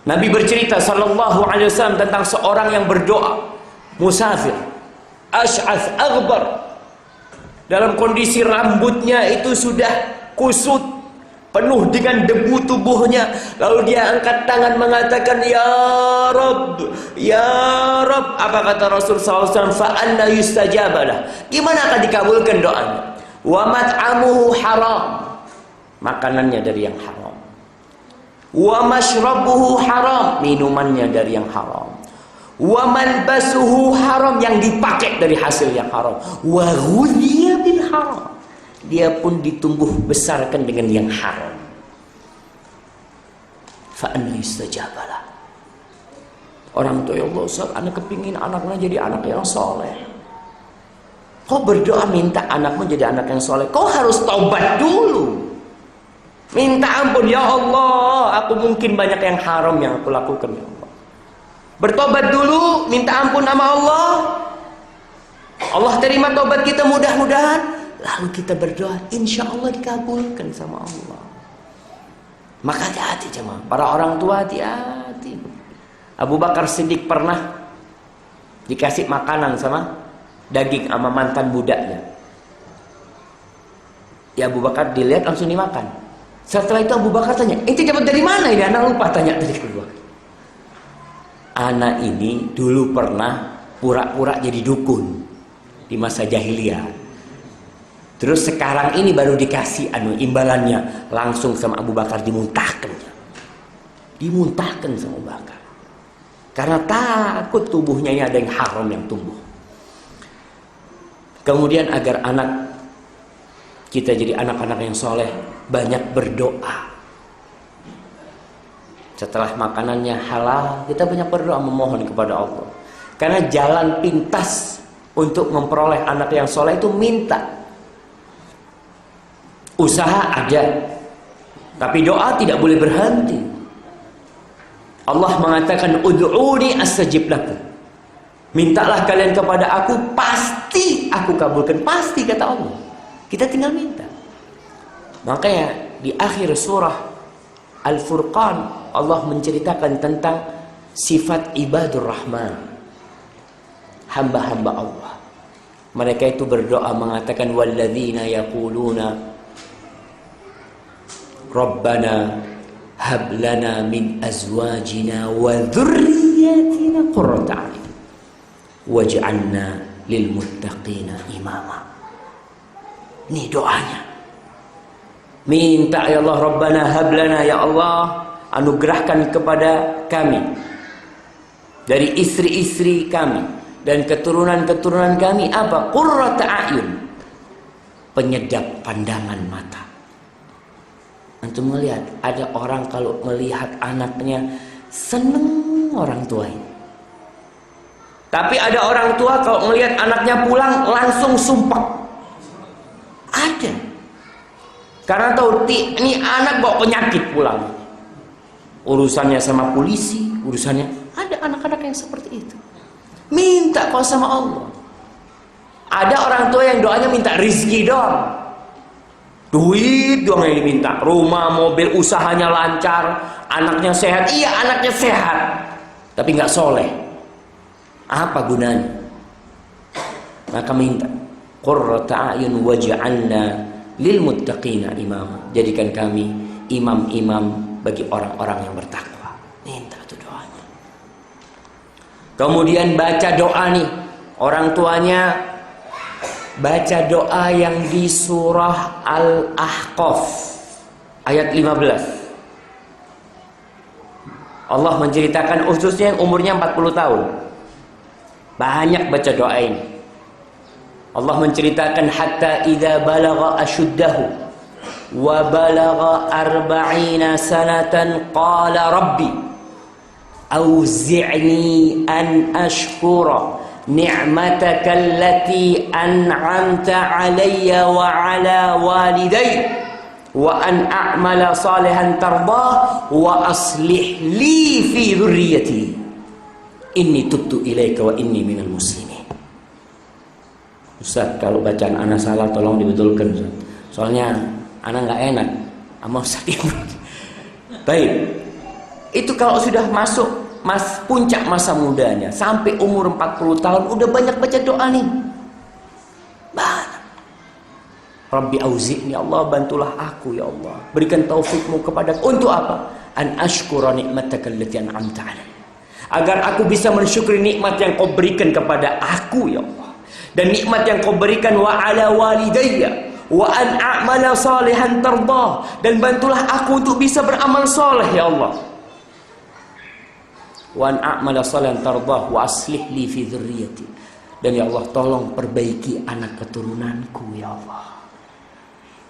Nabi bercerita sallallahu alaihi wasallam tentang seorang yang berdoa, musafir, ash'ath aghbar, dalam kondisi rambutnya itu sudah kusut, penuh dengan debu tubuhnya, lalu dia angkat tangan mengatakan, ya Rabb, ya Rabb. Apa kata Rasul SAW? Fa anna yustajabalah. Gimana akan dikabulkan doanya? Wa mat'amuhu haram, makanannya dari yang haram. Wa mashrabuhu haram, minumannya dari yang haram. Wa malbasuhu haram, yang dipakai dari hasil yang haram. Wa ghudhiya bil haram, dia pun ditumbuh besarkan dengan yang haram. Fa anna yustajabalah. Orang tua, ya Allah Ustaz, anak kepingin anaknya jadi anak yang soleh. Kau berdoa minta anakmu jadi anak yang soleh, kau harus taubat dulu. Minta ampun, ya Allah, aku mungkin banyak yang haram yang aku lakukan, ya Allah. Bertobat dulu, minta ampun sama Allah. Allah terima taubat kita mudah-mudahan. Lalu kita berdoa, insya Allah dikabulkan sama Allah. Maka hati-hati jemaah, para orang tua hati-hati. Abu Bakar Siddiq pernah dikasih makanan sama daging sama mantan budaknya. Ya Abu Bakar dilihat langsung dimakan. Setelah itu Abu Bakar tanya, ente dapat dari mana ini? Anak lupa tanya tadi kedua. Anak ini dulu pernah pura-pura jadi dukun di masa jahiliyah. Terus sekarang ini baru dikasih imbalannya, langsung sama Abu Bakar dimuntahkan. Dimuntahkan sama Abu Bakar. Karena takut tubuhnya ini ada yang haram yang tumbuh. Kemudian agar anak kita jadi anak-anak yang soleh, banyak berdoa. Setelah makanannya halal, kita banyak berdoa memohon kepada Allah. Karena jalan pintas untuk memperoleh anak yang soleh itu minta. Usaha ada, tapi doa tidak boleh berhenti. Allah mengatakan, ud'uni astajib lakum. Mintalah kalian kepada aku, pasti aku kabulkan. Pasti, kata Allah. Kita tinggal minta. Makanya di akhir surah Al-Furqan, Allah menceritakan tentang sifat ibadur rahman, hamba-hamba Allah. Mereka itu berdoa mengatakan, walladzina yaquluna Rabbana hab lana min azwajina wa dhurriyyatina qurrata a'yun waj'alna lil muttaqina imama. Ini doanya. Minta, ya Allah, Rabbana hab lana, ya Allah, anugerahkan kepada kami dari istri-istri kami dan keturunan-keturunan kami apa? Qurrata a'yun, penyedap pandangan mata. Antum melihat ada orang kalau melihat anaknya seneng orang tuanya. Tapi ada orang tua kalau melihat anaknya pulang langsung sumpah. Ada. Karena tahu ini anak bawa penyakit pulang. Urusannya sama polisi, urusannya. Ada anak-anak yang seperti itu. Minta kau sama Allah. Ada orang tua yang doanya minta rizki doang. Duit doang yang diminta, rumah, mobil, usahanya lancar, anaknya sehat. Iya, anaknya sehat, tapi nggak soleh. Apa gunanya? Maka minta, qurrata a'yun waj'alna lil muttaqina imama. Jadikan kami imam-imam bagi orang-orang yang bertakwa. Minta itu doanya. Kemudian baca doa nih, orang tuanya baca doa yang di surah Al-Ahqaf ayat 15. Allah menceritakan khususnya yang umurnya 40 tahun. Banyak baca doa ini. Allah menceritakan hatta idza balagha ashuddahu wa balagha 40 sanatan qala rabbi auzi'ni an ashkura ni'mataka allati an'amta 'alayya wa 'ala walidayya wa an a'mala salihan tardah wa aslih li fi dhurriyyati inni tubtu ilaika wa inni minal muslimin. Ustaz, kalau bacaan anak salah tolong dibetulkan, Ustaz. Soalnya anak nggak enak sama Ustaz Ibrahim. Baik. Itu kalau sudah masuk puncak masa mudanya sampai umur 40 tahun udah banyak baca doa nih. Banyak. Rabbi auzi'ni, Allah bantulah aku ya Allah, berikan taufikmu kepada untuk apa? An ashkura ni'mataka allati an'amta 'alayya, agar aku bisa mensyukuri nikmat yang kau berikan kepada aku ya Allah, dan nikmat yang kau berikan wa ala walidayya wa an a'mala salihan tardah, dan bantulah aku untuk bisa beramal soleh ya Allah, wa an a'mala salihan tardah wa aslih li fi dzurriyyati, dan ya Allah tolong perbaiki anak keturunanku ya Allah.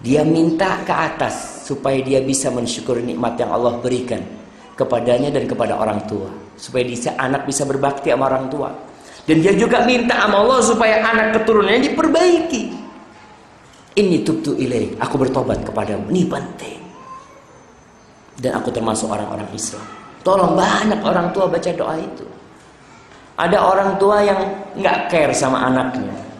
Dia minta ke atas supaya dia bisa mensyukuri nikmat yang Allah berikan kepadanya dan kepada orang tua, supaya anak bisa berbakti sama orang tua. Dan dia juga minta sama Allah supaya anak keturunannya diperbaiki. Inni tubtu ilaik, aku bertobat kepadamu. Ini penting. Dan aku termasuk orang-orang Islam. Tolong banyak orang tua baca doa itu. Ada orang tua yang nggak care sama anaknya.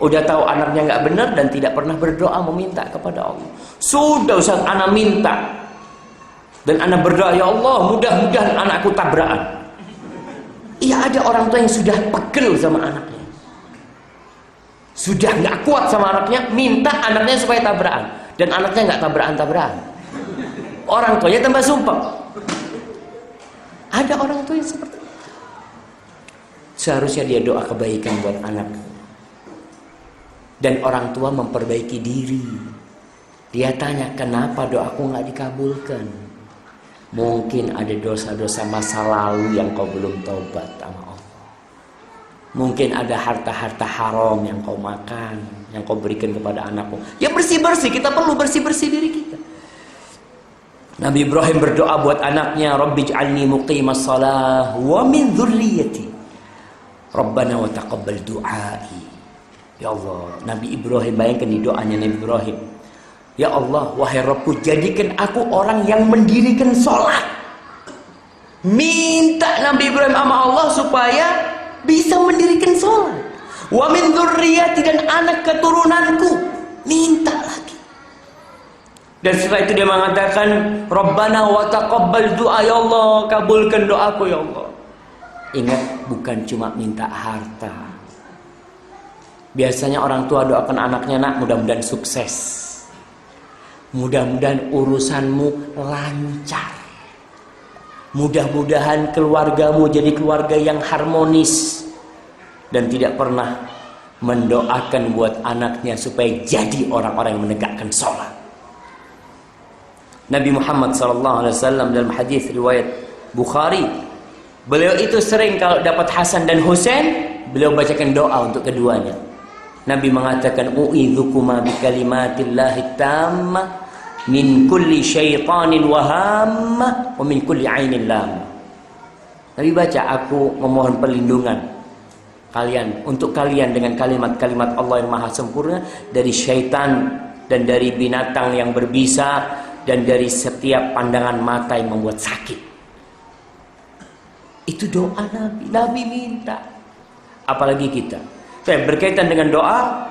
Udah tahu anaknya nggak benar dan tidak pernah berdoa meminta kepada Allah. Sudah Ustaz, anak minta dan anak berdoa, ya Allah mudah-mudahan anakku tabrakan. Iya, ada orang tua yang sudah pegel sama anaknya, sudah nggak kuat sama anaknya, minta anaknya supaya tabrakan, dan anaknya nggak tabrakan. Orang tuanya tambah sumpah. Ada orang tua yang seperti itu. Seharusnya dia doa kebaikan buat anaknya. Dan orang tua memperbaiki diri. Dia tanya, kenapa doaku nggak dikabulkan? Mungkin ada dosa-dosa masa lalu yang kau belum taubat sama Allah. Mungkin ada harta-harta haram yang kau makan, yang kau berikan kepada anakmu. Ya bersih-bersih, kita perlu bersih-bersih diri kita. Nabi Ibrahim berdoa buat anaknya, Rabbi ij'alni muqimas shalah wa min dzurriyyati. Rabbana wa taqabbal du'ai. Ya Allah, Nabi Ibrahim, bayangkan di doanya Nabi Ibrahim. Ya Allah, wahai Rabbku, jadikan aku orang yang mendirikan sholat. Minta Nabi Ibrahim sama Allah supaya bisa mendirikan sholat. Wa min dzurriyyati, dan anak keturunanku. Minta lagi. Dan setelah itu dia mengatakan, Rabbana wa taqabbal du'a, ya Allah, kabulkan doaku ya Allah. Ingat, bukan cuma minta harta. Biasanya orang tua doakan anaknya, nak mudah-mudahan sukses, mudah-mudahan urusanmu lancar, mudah-mudahan keluargamu jadi keluarga yang harmonis, dan tidak pernah mendoakan buat anaknya supaya jadi orang-orang yang menegakkan sholat. Nabi Muhammad SAW dalam hadis riwayat Bukhari, beliau itu sering kalau dapat Hasan dan Husain, beliau bacakan doa untuk keduanya. Nabi mengatakan, u'idzukuma bikalimatillahi tammah min kulli syaitanin wa hammah wa min kulli ainin lam. Nabi baca, aku memohon perlindungan kalian, untuk kalian dengan kalimat-kalimat Allah yang maha sempurna dari syaitan dan dari binatang yang berbisa dan dari setiap pandangan mata yang membuat sakit. Itu doa Nabi. Nabi minta. Apalagi kita. Berkaitan dengan doa,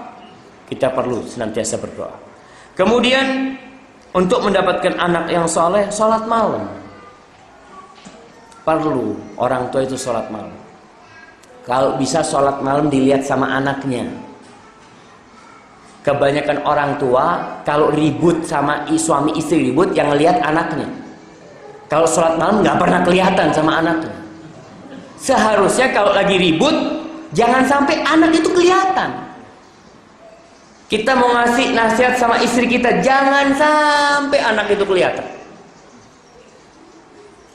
kita perlu senantiasa berdoa. Kemudian untuk mendapatkan anak yang soleh, sholat malam. Perlu orang tua itu sholat malam. Kalau bisa sholat malam dilihat sama anaknya. Kebanyakan orang tua kalau ribut sama suami istri ribut, yang ngelihat anaknya. Kalau sholat malam nggak pernah kelihatan sama anaknya. Seharusnya kalau lagi ribut, jangan sampai anak itu kelihatan. Kita mau ngasih nasihat sama istri kita, jangan sampai anak itu kelihatan.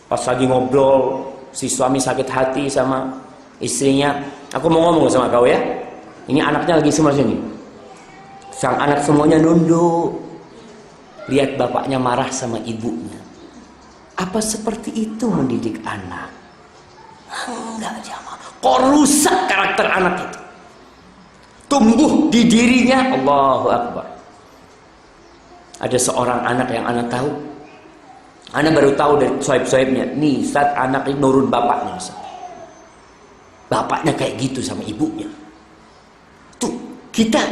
Pas lagi ngobrol, si suami sakit hati sama istrinya, aku mau ngomong sama kau ya, ini anaknya lagi semua sini. Sang anak semuanya nunduk, lihat bapaknya marah sama ibunya. Apa seperti itu mendidik anak? Enggak, jamaah. Kok rusak karakter anak itu? Tumbuh di dirinya, Allahu Akbar. Ada seorang anak yang anak tahu, anak baru tahu dari soib-soibnya, nih saat anak ini nurun bapaknya, bapaknya kayak gitu sama ibunya. Tuh, kita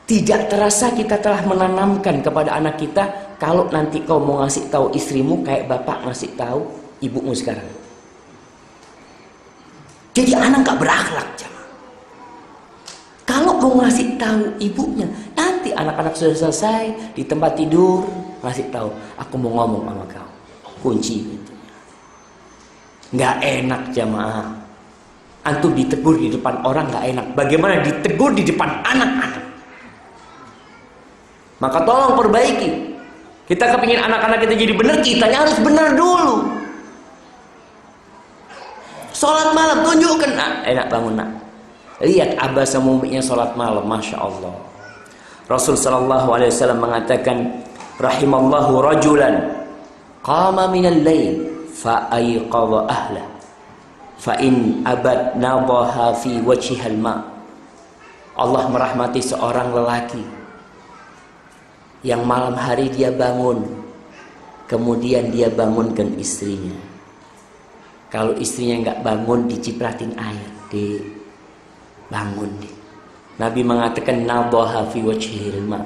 tidak terasa kita telah menanamkan kepada anak kita, kalau nanti kau mau ngasih tahu istrimu kayak bapak ngasih tahu ibumu sekarang. Jadi anak gak berakhlak, jamaah. Kalau mau ngasih tahu ibunya. Nanti anak-anak sudah selesai di tempat tidur, ngasih tahu, aku mau ngomong sama kau. Kunci gitu. Nggak enak jamaah. Antum ditegur di depan orang nggak enak. Bagaimana ditegur di depan anak-anak? Maka tolong perbaiki. Kita kepingin anak-anak kita jadi benar, kitanya harus benar dulu. Sholat malam, tunjukkan. Nah, enak bangun nak. Lihat abah sama uminya sholat malam, masya Allah. Rasul sallallahu alaihi wasallam mengatakan, rahimallahu rajulan qama minal lail fa ayqadha ahla fa in abad nadaha fi wajhihal ma. Allah merahmati seorang lelaki yang malam hari dia bangun, kemudian dia bangunkan istrinya. Kalau istrinya nggak bangun, dicipratin air, bangun deh. Nabi mengatakan nadaha fi wajhihil ma.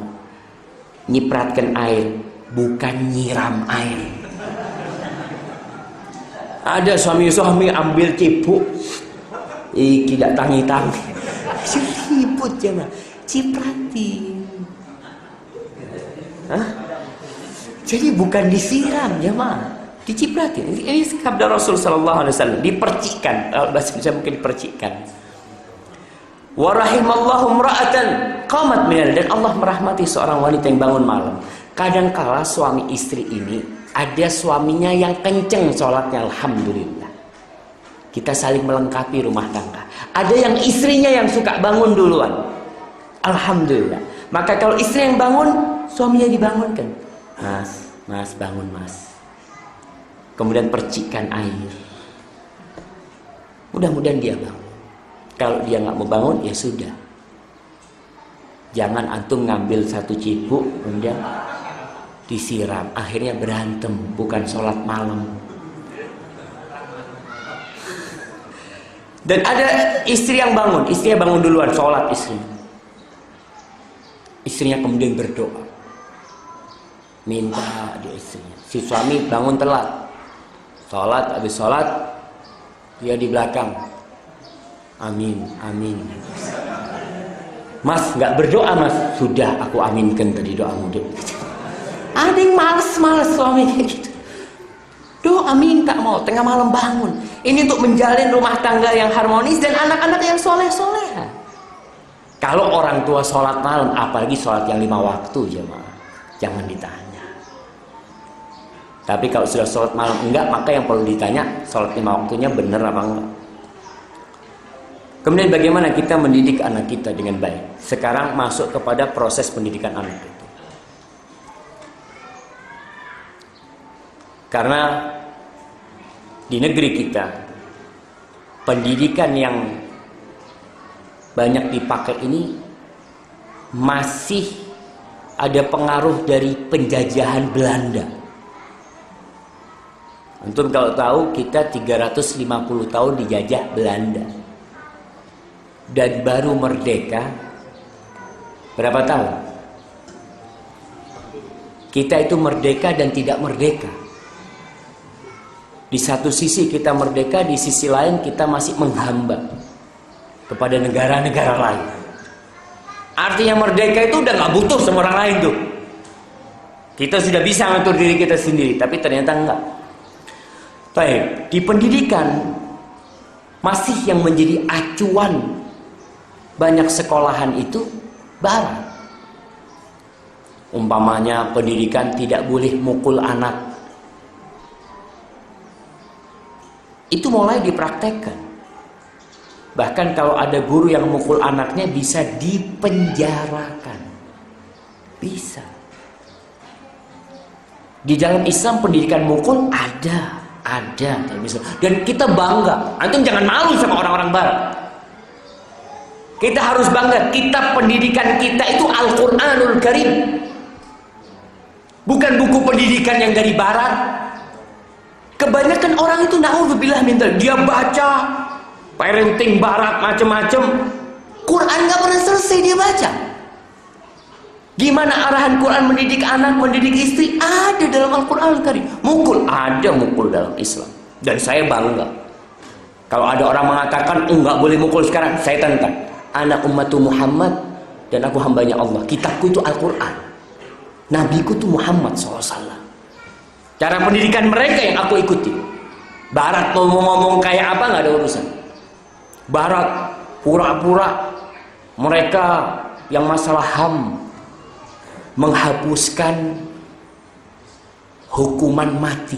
Nyipratkan air, bukan nyiram air. Ada suami-suami ambil cipuk, tidak tangi-tangi, ribut jemaah, cipratin. Hah? Jadi bukan disiram jemaah, dicipratin. Ini sabda Rasul sallallahu alaihi wasallam, dipercikkan. Bahasa Indonesia mungkin dipercikkan. Wa rahimallahu imra'atan qamat minal, dan Allah merahmati seorang wanita yang bangun malam. Kadangkala suami istri ini ada suaminya yang kenceng sholatnya, alhamdulillah. Kita saling melengkapi rumah tangga. Ada yang istrinya yang suka bangun duluan, alhamdulillah. Maka kalau istri yang bangun, suaminya dibangunkan. Mas bangun mas. Kemudian percikan air. Mudah-mudahan dia bangun. Kalau dia nggak mau bangun, ya sudah. Jangan antum ngambil satu cipuk kemudian disiram, akhirnya berantem, bukan sholat malam. Dan ada istri yang bangun, istrinya bangun duluan, sholat istrinya. Istrinya kemudian berdoa, minta dia istrinya. Si suami bangun telat, sholat, habis sholat dia di belakang, amin, amin. Mas nggak berdoa mas, sudah aku aminkan tadi doamu. Ada yang males suaminya gitu. Doa minta mau tengah malam bangun. Ini untuk menjalin rumah tangga yang harmonis dan anak-anak yang soleh-soleha. Kalau orang tua sholat malam, apalagi sholat yang 5 waktu jemaah, jangan ditanya. Tapi kalau sudah sholat malam enggak, maka yang perlu ditanya, sholat 5 waktunya benar apa enggak. Kemudian bagaimana kita mendidik anak kita dengan baik. Sekarang masuk kepada proses pendidikan anak itu. Karena di negeri kita, pendidikan yang banyak dipakai ini masih ada pengaruh dari penjajahan Belanda. Antum kalau tahu kita 350 tahun dijajah Belanda. Dan baru merdeka berapa tahun? Kita itu merdeka dan tidak merdeka. Di satu sisi kita merdeka, di sisi lain kita masih menghamba kepada negara-negara lain. Artinya merdeka itu udah gak butuh sama orang lain tuh. Kita sudah bisa ngatur diri kita sendiri, tapi ternyata enggak. Baik, di pendidikan masih yang menjadi acuan banyak sekolahan itu barat. Umpamanya pendidikan tidak boleh mukul anak. Itu mulai dipraktekkan. Bahkan kalau ada guru yang mukul anaknya bisa dipenjarakan. Bisa. Di dalam Islam pendidikan mukul ada dalam Islam. Dan kita bangga. Antum jangan malu sama orang-orang barat. Kita harus bangga, kita pendidikan kita itu Al-Quranul Karim. Bukan buku pendidikan yang dari barat. Kebanyakan orang itu na'udzubillah min dzalik, dia baca parenting barat macam-macam. Quran gak pernah selesai dia baca. Gimana arahan Quran mendidik anak, mendidik istri? Ada dalam Al-Quranul Karim. Mukul, ada mukul dalam Islam. Dan saya bangga. Kalau ada orang mengatakan enggak boleh mukul sekarang, saya tantang. Ana ummatu Muhammad dan aku hambanya Allah. Kitabku itu Al-Quran. Nabiku itu Muhammad SAW. Cara pendidikan mereka yang aku ikuti. Barat mau ngomong kayak apa nggak ada urusan. Barat pura-pura mereka yang masalah HAM menghapuskan hukuman mati.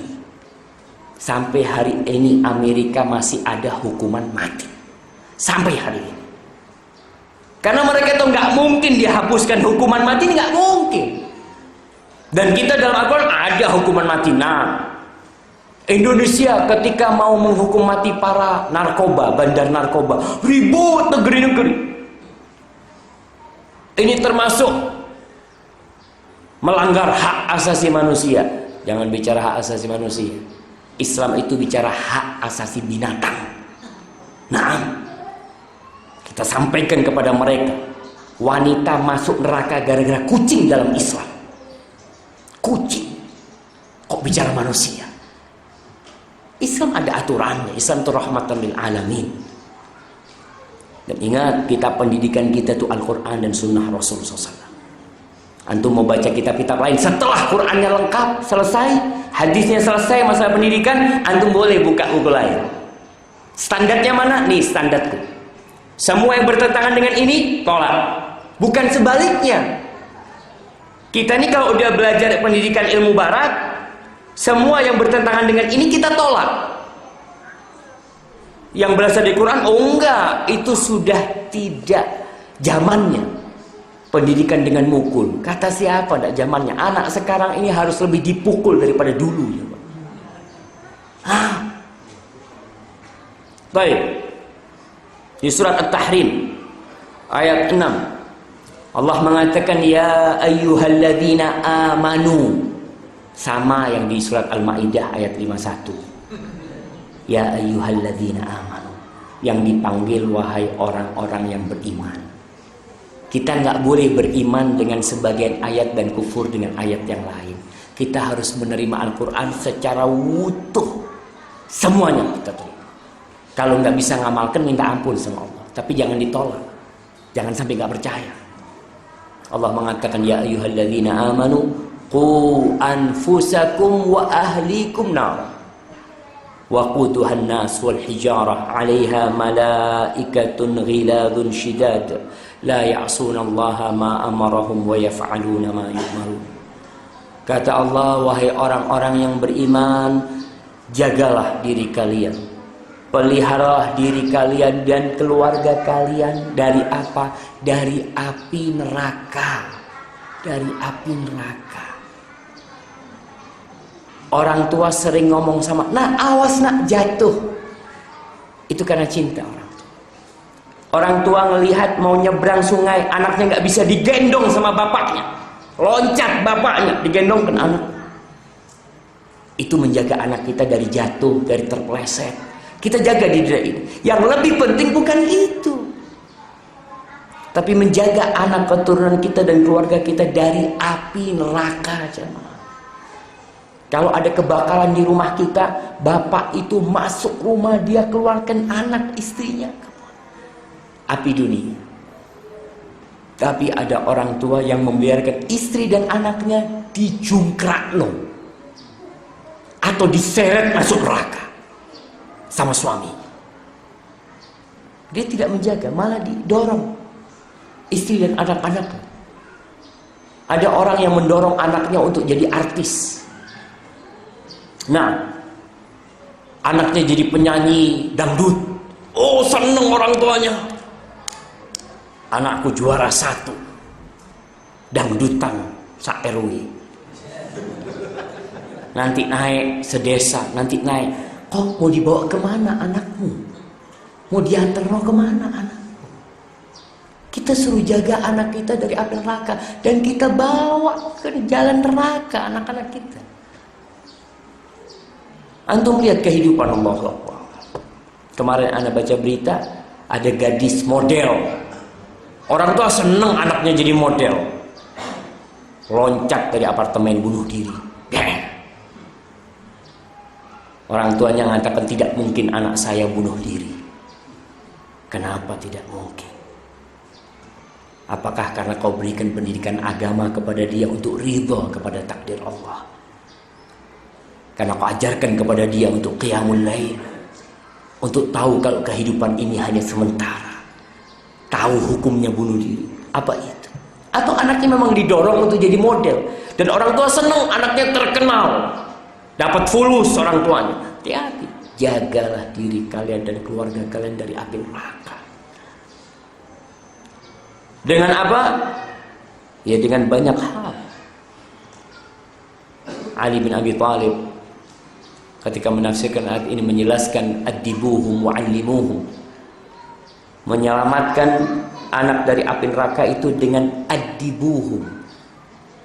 Sampai hari ini Amerika masih ada hukuman mati. Sampai hari ini. Karena mereka itu nggak mungkin dihapuskan hukuman mati, nggak mungkin. Dan kita dalam Al-Quran ada hukuman mati. Nah, Indonesia ketika mau menghukum mati para narkoba, bandar narkoba, ribut negeri-negeri. Ini termasuk melanggar hak asasi manusia. Jangan bicara hak asasi manusia. Islam itu bicara hak asasi binatang. Nah, kita sampaikan kepada mereka, wanita masuk neraka gara-gara kucing dalam Islam. Kucing. Kok bicara manusia? Islam ada aturannya. Islam itu rahmatan lil alamin. Dan ingat, kitab pendidikan kita itu Al-Quran dan Sunnah Rasul SAW. Antum mau baca kitab-kitab lain setelah Qurannya lengkap, selesai, hadisnya selesai, masalah pendidikan, antum boleh buka buku lain. Standarnya mana? Nih standarku. Semua yang bertentangan dengan ini, tolak. Bukan sebaliknya. Kita ini kalau udah belajar pendidikan ilmu barat, semua yang bertentangan dengan ini kita tolak. Yang berasal dari Quran, oh enggak, itu sudah tidak zamannya. Pendidikan dengan mukul, kata siapa tidak zamannya? Anak sekarang ini harus lebih dipukul daripada dulu ya, Pak. Baik. Di surat At-Tahrim ayat 6 Allah mengatakan ya ayyuhalladzina amanu, sama yang di surat Al-Maidah ayat 51. Ya ayyuhalladzina amanu, yang dipanggil wahai orang-orang yang beriman. Kita nggak boleh beriman dengan sebagian ayat dan kufur dengan ayat yang lain. Kita harus menerima Al-Quran secara utuh, semuanya kita terima. Kalau nggak bisa ngamalkan, minta ampun sama Allah. Tapi jangan ditolak, jangan sampai nggak percaya. Allah mengatakan ya ayyuhalladzina amanu qu anfusakum wa ahlikum nar waquduhan nas wal hijarah 'alaiha malaikatun ghiladun shidad la ya'sunallaha ma amarahum wa yaf'aluna ma yu'marun. Kata Allah, wahai orang-orang yang beriman, jagalah diri kalian, peliharalah diri kalian dan keluarga kalian dari apa? Dari api neraka. Dari api neraka. Orang tua sering ngomong sama, nah awas nak jatuh. Itu karena cinta orang tua. Orang tua ngelihat mau nyebrang sungai, anaknya nggak bisa digendong sama bapaknya. Loncat bapaknya, digendongkan anak. Itu menjaga anak kita dari jatuh, dari terpeleset. Kita jaga diri ini. Yang lebih penting bukan itu, tapi menjaga anak keturunan kita dan keluarga kita dari api neraka. Kalau ada kebakaran di rumah kita, bapak itu masuk rumah, dia keluarkan anak istrinya, api dunia. Tapi ada orang tua yang membiarkan istri dan anaknya dijungkrakno atau diseret masuk neraka sama suami. Dia tidak menjaga, malah didorong istri dan anak-anaknya. Ada orang yang mendorong anaknya untuk jadi artis. Nah, anaknya jadi penyanyi dangdut. Oh, seneng orang tuanya. Anakku juara 1 dangdutan sa-RW. Nanti naik sedesa, nanti naik. Kok mau dibawa kemana anakmu? Mau diantar kemana anakmu? Kita suruh jaga anak kita dari api neraka, dan kita bawa ke jalan neraka anak-anak kita. Antum lihat kehidupan Allah. Kemarin Anda baca berita, ada gadis model. Orang tua seneng anaknya jadi model. Loncat dari apartemen, bunuh diri. Orang tuanya mengatakan tidak mungkin anak saya bunuh diri. Kenapa tidak mungkin? Apakah karena kau berikan pendidikan agama kepada dia untuk ridha kepada takdir Allah? Karena kau ajarkan kepada dia untuk qiyamul lail, untuk tahu kalau kehidupan ini hanya sementara, tahu hukumnya bunuh diri. Apa itu? Atau anaknya memang didorong untuk jadi model, dan orang tua senang anaknya terkenal, dapat fulus orang tuanya. Hati-hati, jagalah diri kalian dan keluarga kalian dari api neraka. Dengan apa? Ya dengan banyak hal. Ali bin Abi Thalib ketika menafsirkan ayat ini menjelaskan adibuhum wa'allimuhum, menyelamatkan anak dari api neraka itu dengan adibuhum,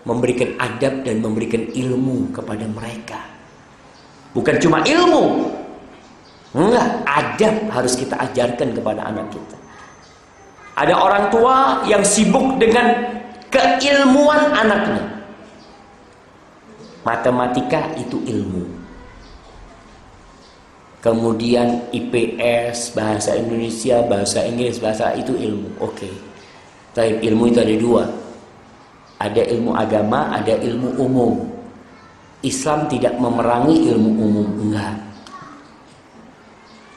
memberikan adab dan memberikan ilmu kepada mereka. Bukan cuma ilmu, enggak, adab harus kita ajarkan kepada anak kita. Ada orang tua yang sibuk dengan keilmuan anaknya. Matematika itu ilmu. Kemudian IPS, bahasa Indonesia, bahasa Inggris, bahasa itu ilmu. Oke. Tapi ilmu itu ada dua. Ada ilmu agama, ada ilmu umum. Islam tidak memerangi ilmu umum, enggak.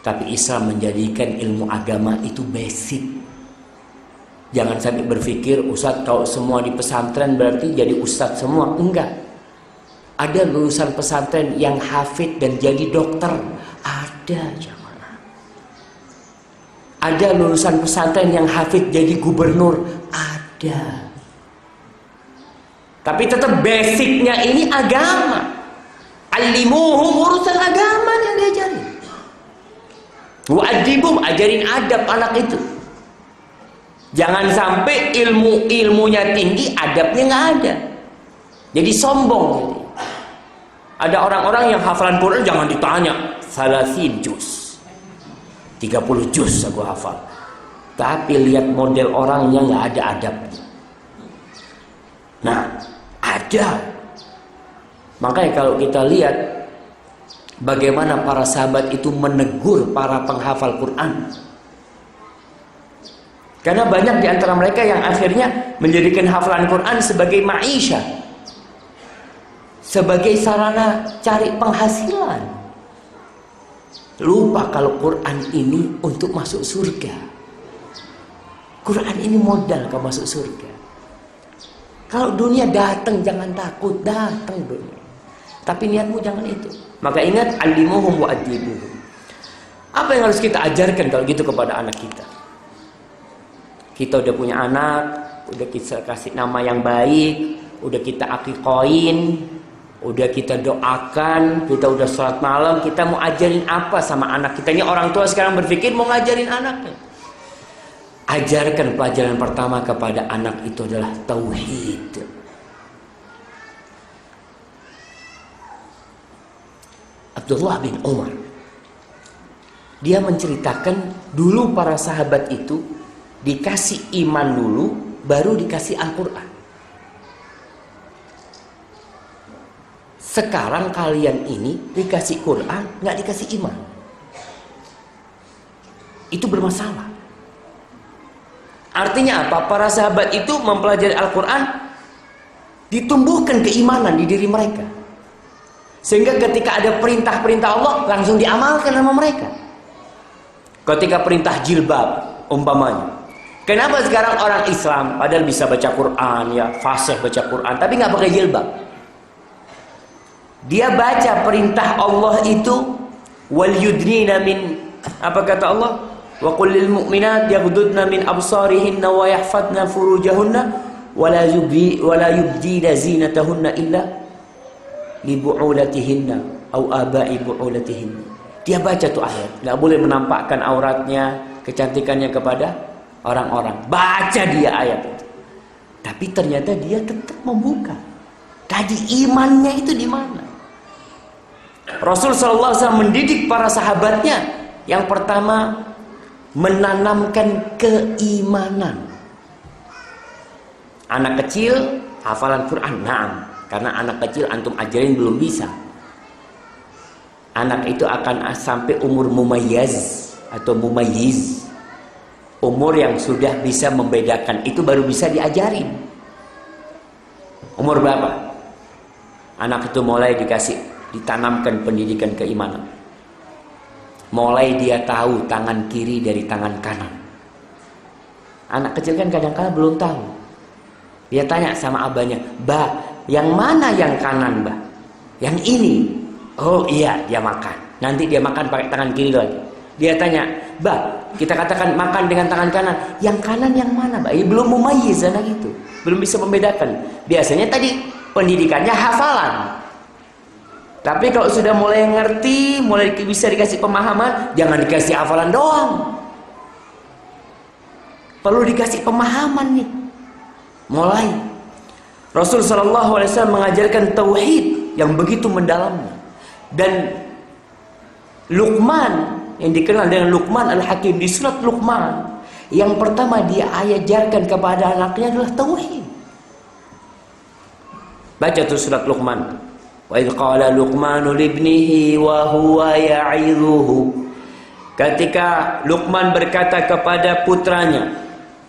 Tapi Islam menjadikan ilmu agama itu basic. Jangan sampai berpikir Ustadz kalau semua di pesantren berarti jadi Ustadz semua. Enggak. Ada lulusan pesantren yang hafid dan jadi dokter. Ada, jamaah. Ada lulusan pesantren yang hafid jadi gubernur. Ada. Tapi tetap basicnya ini agama. Alimuhum, urusan agama yang diajarin. Wa'adibum, ajarin adab anak itu. Jangan sampai ilmunya tinggi, adabnya nggak ada. Jadi sombong. Jadi. Ada orang-orang yang hafalan Quran jangan ditanya. 30 juz. 30 juz aku hafal. Tapi lihat model orangnya nggak ada adabnya. Nah, ada. Makanya kalau kita lihat bagaimana para sahabat itu menegur para penghafal Quran. Karena banyak di antara mereka yang akhirnya menjadikan hafalan Quran sebagai ma'isyah, sebagai sarana cari penghasilan. Lupa kalau Quran ini untuk masuk surga. Quran ini modal kau masuk surga. Kalau dunia datang jangan takut, datang dunia. Tapi niatmu jangan itu. Maka ingat, alimuhum wa adibuhum. Apa yang harus kita ajarkan kalau gitu kepada anak kita? Kita udah punya anak, udah kita kasih nama yang baik, udah kita akikoin, udah kita doakan, kita udah sholat malam, kita mau ajarin apa sama anak kita? Ini orang tua sekarang berpikir mau ngajarin anaknya. Ajarkan pelajaran pertama kepada anak itu adalah tauhid. Abdullah bin Umar, dia menceritakan dulu para sahabat itu dikasih iman dulu, baru dikasih Al-Quran. Sekarang kalian ini dikasih Quran, nggak dikasih iman. Itu bermasalah. Artinya apa? Para sahabat itu mempelajari Al-Quran, ditumbuhkan keimanan di diri mereka. Sehingga ketika ada perintah-perintah Allah, langsung diamalkan sama mereka. Ketika perintah jilbab, umpamanya. Kenapa sekarang orang Islam padahal bisa baca Quran, ya fasih baca Quran, tapi nggak pakai jilbab? Dia baca perintah Allah itu wal yudnina min, apa kata Allah? Wa qul lil mu'minat yaghuddna min absarihinna wa yahfadna furujahunna wa la yubdina zinatahunna illa li bu'ulatihinna au aba'i bu'ulatihinna. Dia baca tuh ayat, nggak boleh menampakkan auratnya, kecantikannya kepada orang-orang. Baca dia ayat itu. Tapi ternyata dia tetap membuka. Tadi imannya itu di mana? Rasul SAW mendidik para sahabatnya. Yang pertama, menanamkan keimanan. Anak kecil hafalan Quran, naam. Karena anak kecil antum ajarin belum bisa. Anak itu akan sampai umur mumayyiz atau mumayyiz. Umur yang sudah bisa membedakan itu baru bisa diajarin. Umur berapa? Anak itu mulai ditanamkan pendidikan keimanan. Mulai dia tahu tangan kiri dari tangan kanan. Anak kecil kan kadang-kadang belum tahu. Dia tanya sama abahnya, "Bah, yang mana yang kanan, bah?" "Yang ini." "Oh iya," dia makan. Nanti dia makan pakai tangan kiri lagi. Dia tanya, "Bah, kita katakan makan dengan tangan kanan. Yang kanan yang mana, bah?" Belum mumayyiz anak itu. Belum bisa membedakan. Biasanya tadi pendidikannya hafalan. Tapi kalau sudah mulai ngerti, mulai bisa dikasih pemahaman, jangan dikasih hafalan doang. Perlu dikasih pemahaman nih. Mulai. Rasul sallallahu alaihi wasallam mengajarkan tauhid yang begitu mendalamnya. Dan Luqman yang dikenal dengan Luqman Al-Hakim di surat Luqman, yang pertama dia ajarkan kepada anaknya adalah tauhid. Baca tuh surat Luqman. Wa idz qala Luqmanu libnihi wa huwa ya'idhuhu. Ketika Luqman berkata kepada putranya,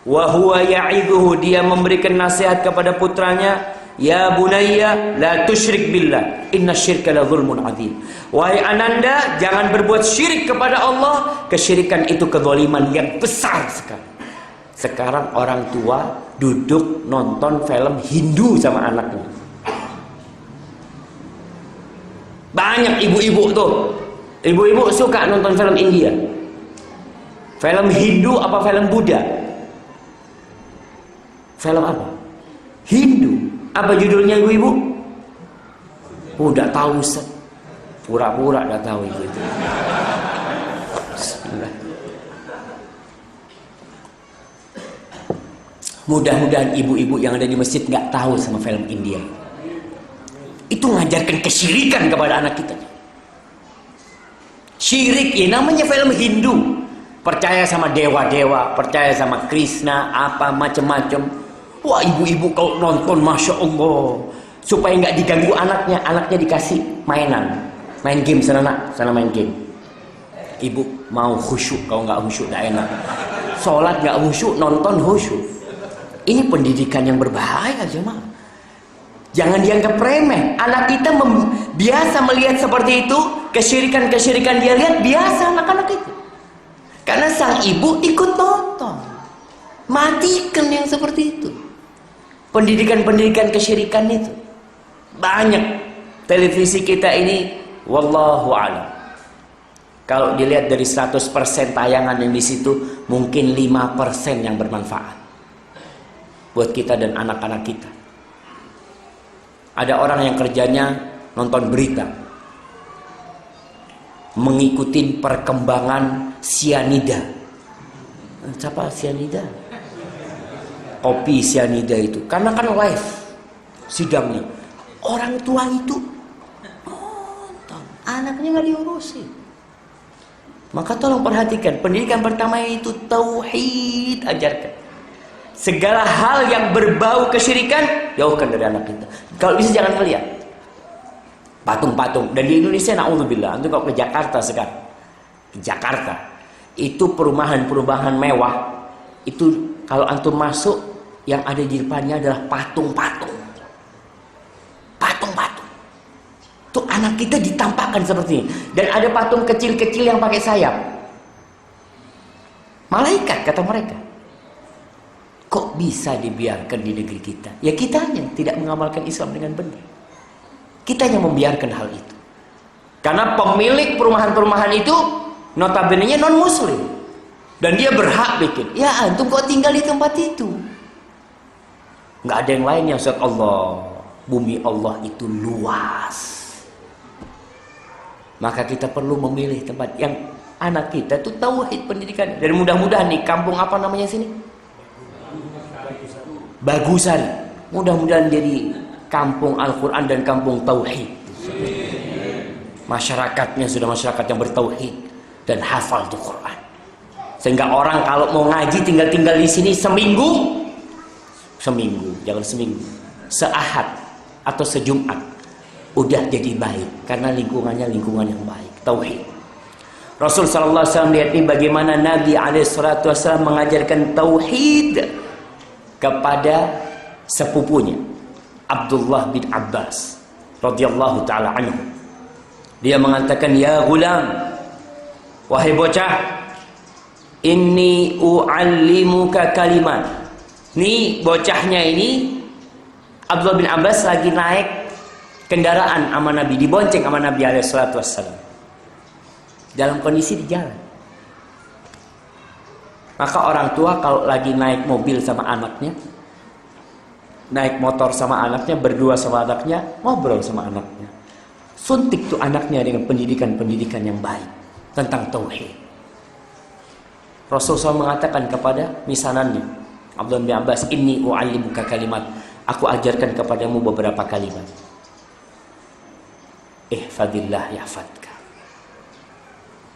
wa huwa ya'idhuhu, dia memberikan nasihat kepada putranya, "Ya bunayya la tusyrik billah, innasyirka la zulmun adzim." Wahai ananda, jangan berbuat syirik kepada Allah. Kesyirikan itu kezaliman yang besar sekali. Sekarang orang tua duduk nonton film Hindu sama anaknya. Banyak ibu-ibu tuh. Ibu-ibu suka nonton film India. Film Hindu apa film Buddha? Film apa? Hindu. Apa judulnya ibu-ibu? Udah tahu, Ustaz. Pura-pura dah tahu itu. Bismillah. Mudah-mudahan ibu-ibu yang ada di masjid nggak tahu sama film India. Itu ngajarkan kesyirikan kepada anak kita. Syirik, ya namanya film Hindu. Percaya sama dewa-dewa, percaya sama Krishna, apa macam-macam. Wah, ibu-ibu kalau nonton, Masya Allah, supaya nggak diganggu anaknya, anaknya dikasih mainan, main game sana main game. Ibu mau khusyuk, kalau nggak khusyuk nggak enak. Sholat nggak khusyuk, nonton khusyuk. Ini pendidikan yang berbahaya, jemaah. Jangan dianggap remeh. Anak kita biasa melihat seperti itu, kesyirikan dia lihat biasa anak-anak itu. Karena sang ibu ikut nonton. Matikan yang seperti itu. Pendidikan-pendidikan kesyirikan itu banyak. Televisi kita ini wallahu a'lam, kalau dilihat dari 100% tayangan yang di situ, mungkin 5% yang bermanfaat buat kita dan anak-anak kita. Ada orang yang kerjanya nonton berita, mengikuti perkembangan sianida. Siapa sianida? Kopi sianida itu. Karena kan live sidangnya. Orang tua itu nonton, anaknya nggak diurusi. Maka tolong perhatikan, pendidikan pertama itu tauhid, ajarkan. Segala hal yang berbau kesyirikan, jauhkan dari anak kita. Kalau bisa jangan melihat patung-patung. Dan di Indonesia, na'udzubillah, antum kalau ke Jakarta sekarang, ke Jakarta, itu perumahan-perumahan mewah, itu kalau antum masuk, yang ada di depannya adalah patung-patung. Patung-patung. Tuh anak kita ditampakkan seperti ini. Dan ada patung kecil-kecil yang pakai sayap. Malaikat, kata mereka. Kok bisa dibiarkan di negeri kita? Ya kitanya tidak mengamalkan Islam dengan benar. Kitanya membiarkan hal itu. Karena pemilik perumahan-perumahan itu notabene-nya non-muslim. Dan dia berhak bikin. Ya antum kok tinggal di tempat itu? Nggak ada yang lainnya. Ustaz, Allah, bumi Allah itu luas. Maka kita perlu memilih tempat yang anak kita itu tauhid pendidikan. Dan mudah-mudahan nih, kampung apa namanya sini? Bagusan. Mudah-mudahan jadi kampung Al-Quran dan kampung tauhid. Masyarakatnya sudah masyarakat yang bertauhid dan hafal tuh Quran. Sehingga orang kalau mau ngaji tinggal di sini seminggu, jangan seminggu, seahad atau sejumat, udah jadi baik karena lingkungannya lingkungan yang baik, tauhid. Rasul sallallahu alaihi wasallam lihat nih bagaimana Nabi alaihi salatu wasallam mengajarkan tauhid kepada sepupunya Abdullah bin Abbas radhiyallahu taala anhu. Dia mengatakan, "Ya gulam, wahai bocah, inni u'allimuka kalimat." Nih bocahnya ini Abdullah bin Abbas lagi naik kendaraan sama Nabi, dibonceng sama Nabi alaihi salatu wassalam. Dalam kondisi di jalan. Maka orang tua kalau lagi naik mobil sama anaknya, naik motor sama anaknya, berdua sama anaknya, ngobrol sama anaknya, suntik tuh anaknya dengan pendidikan-pendidikan yang baik tentang tauhid. Rasulullah mengatakan kepada misanannya Abdullah bin Abbas, "Inni u'allimuka kalimat." Aku ajarkan kepadamu beberapa kalimat. Ihfadillah yahfadka.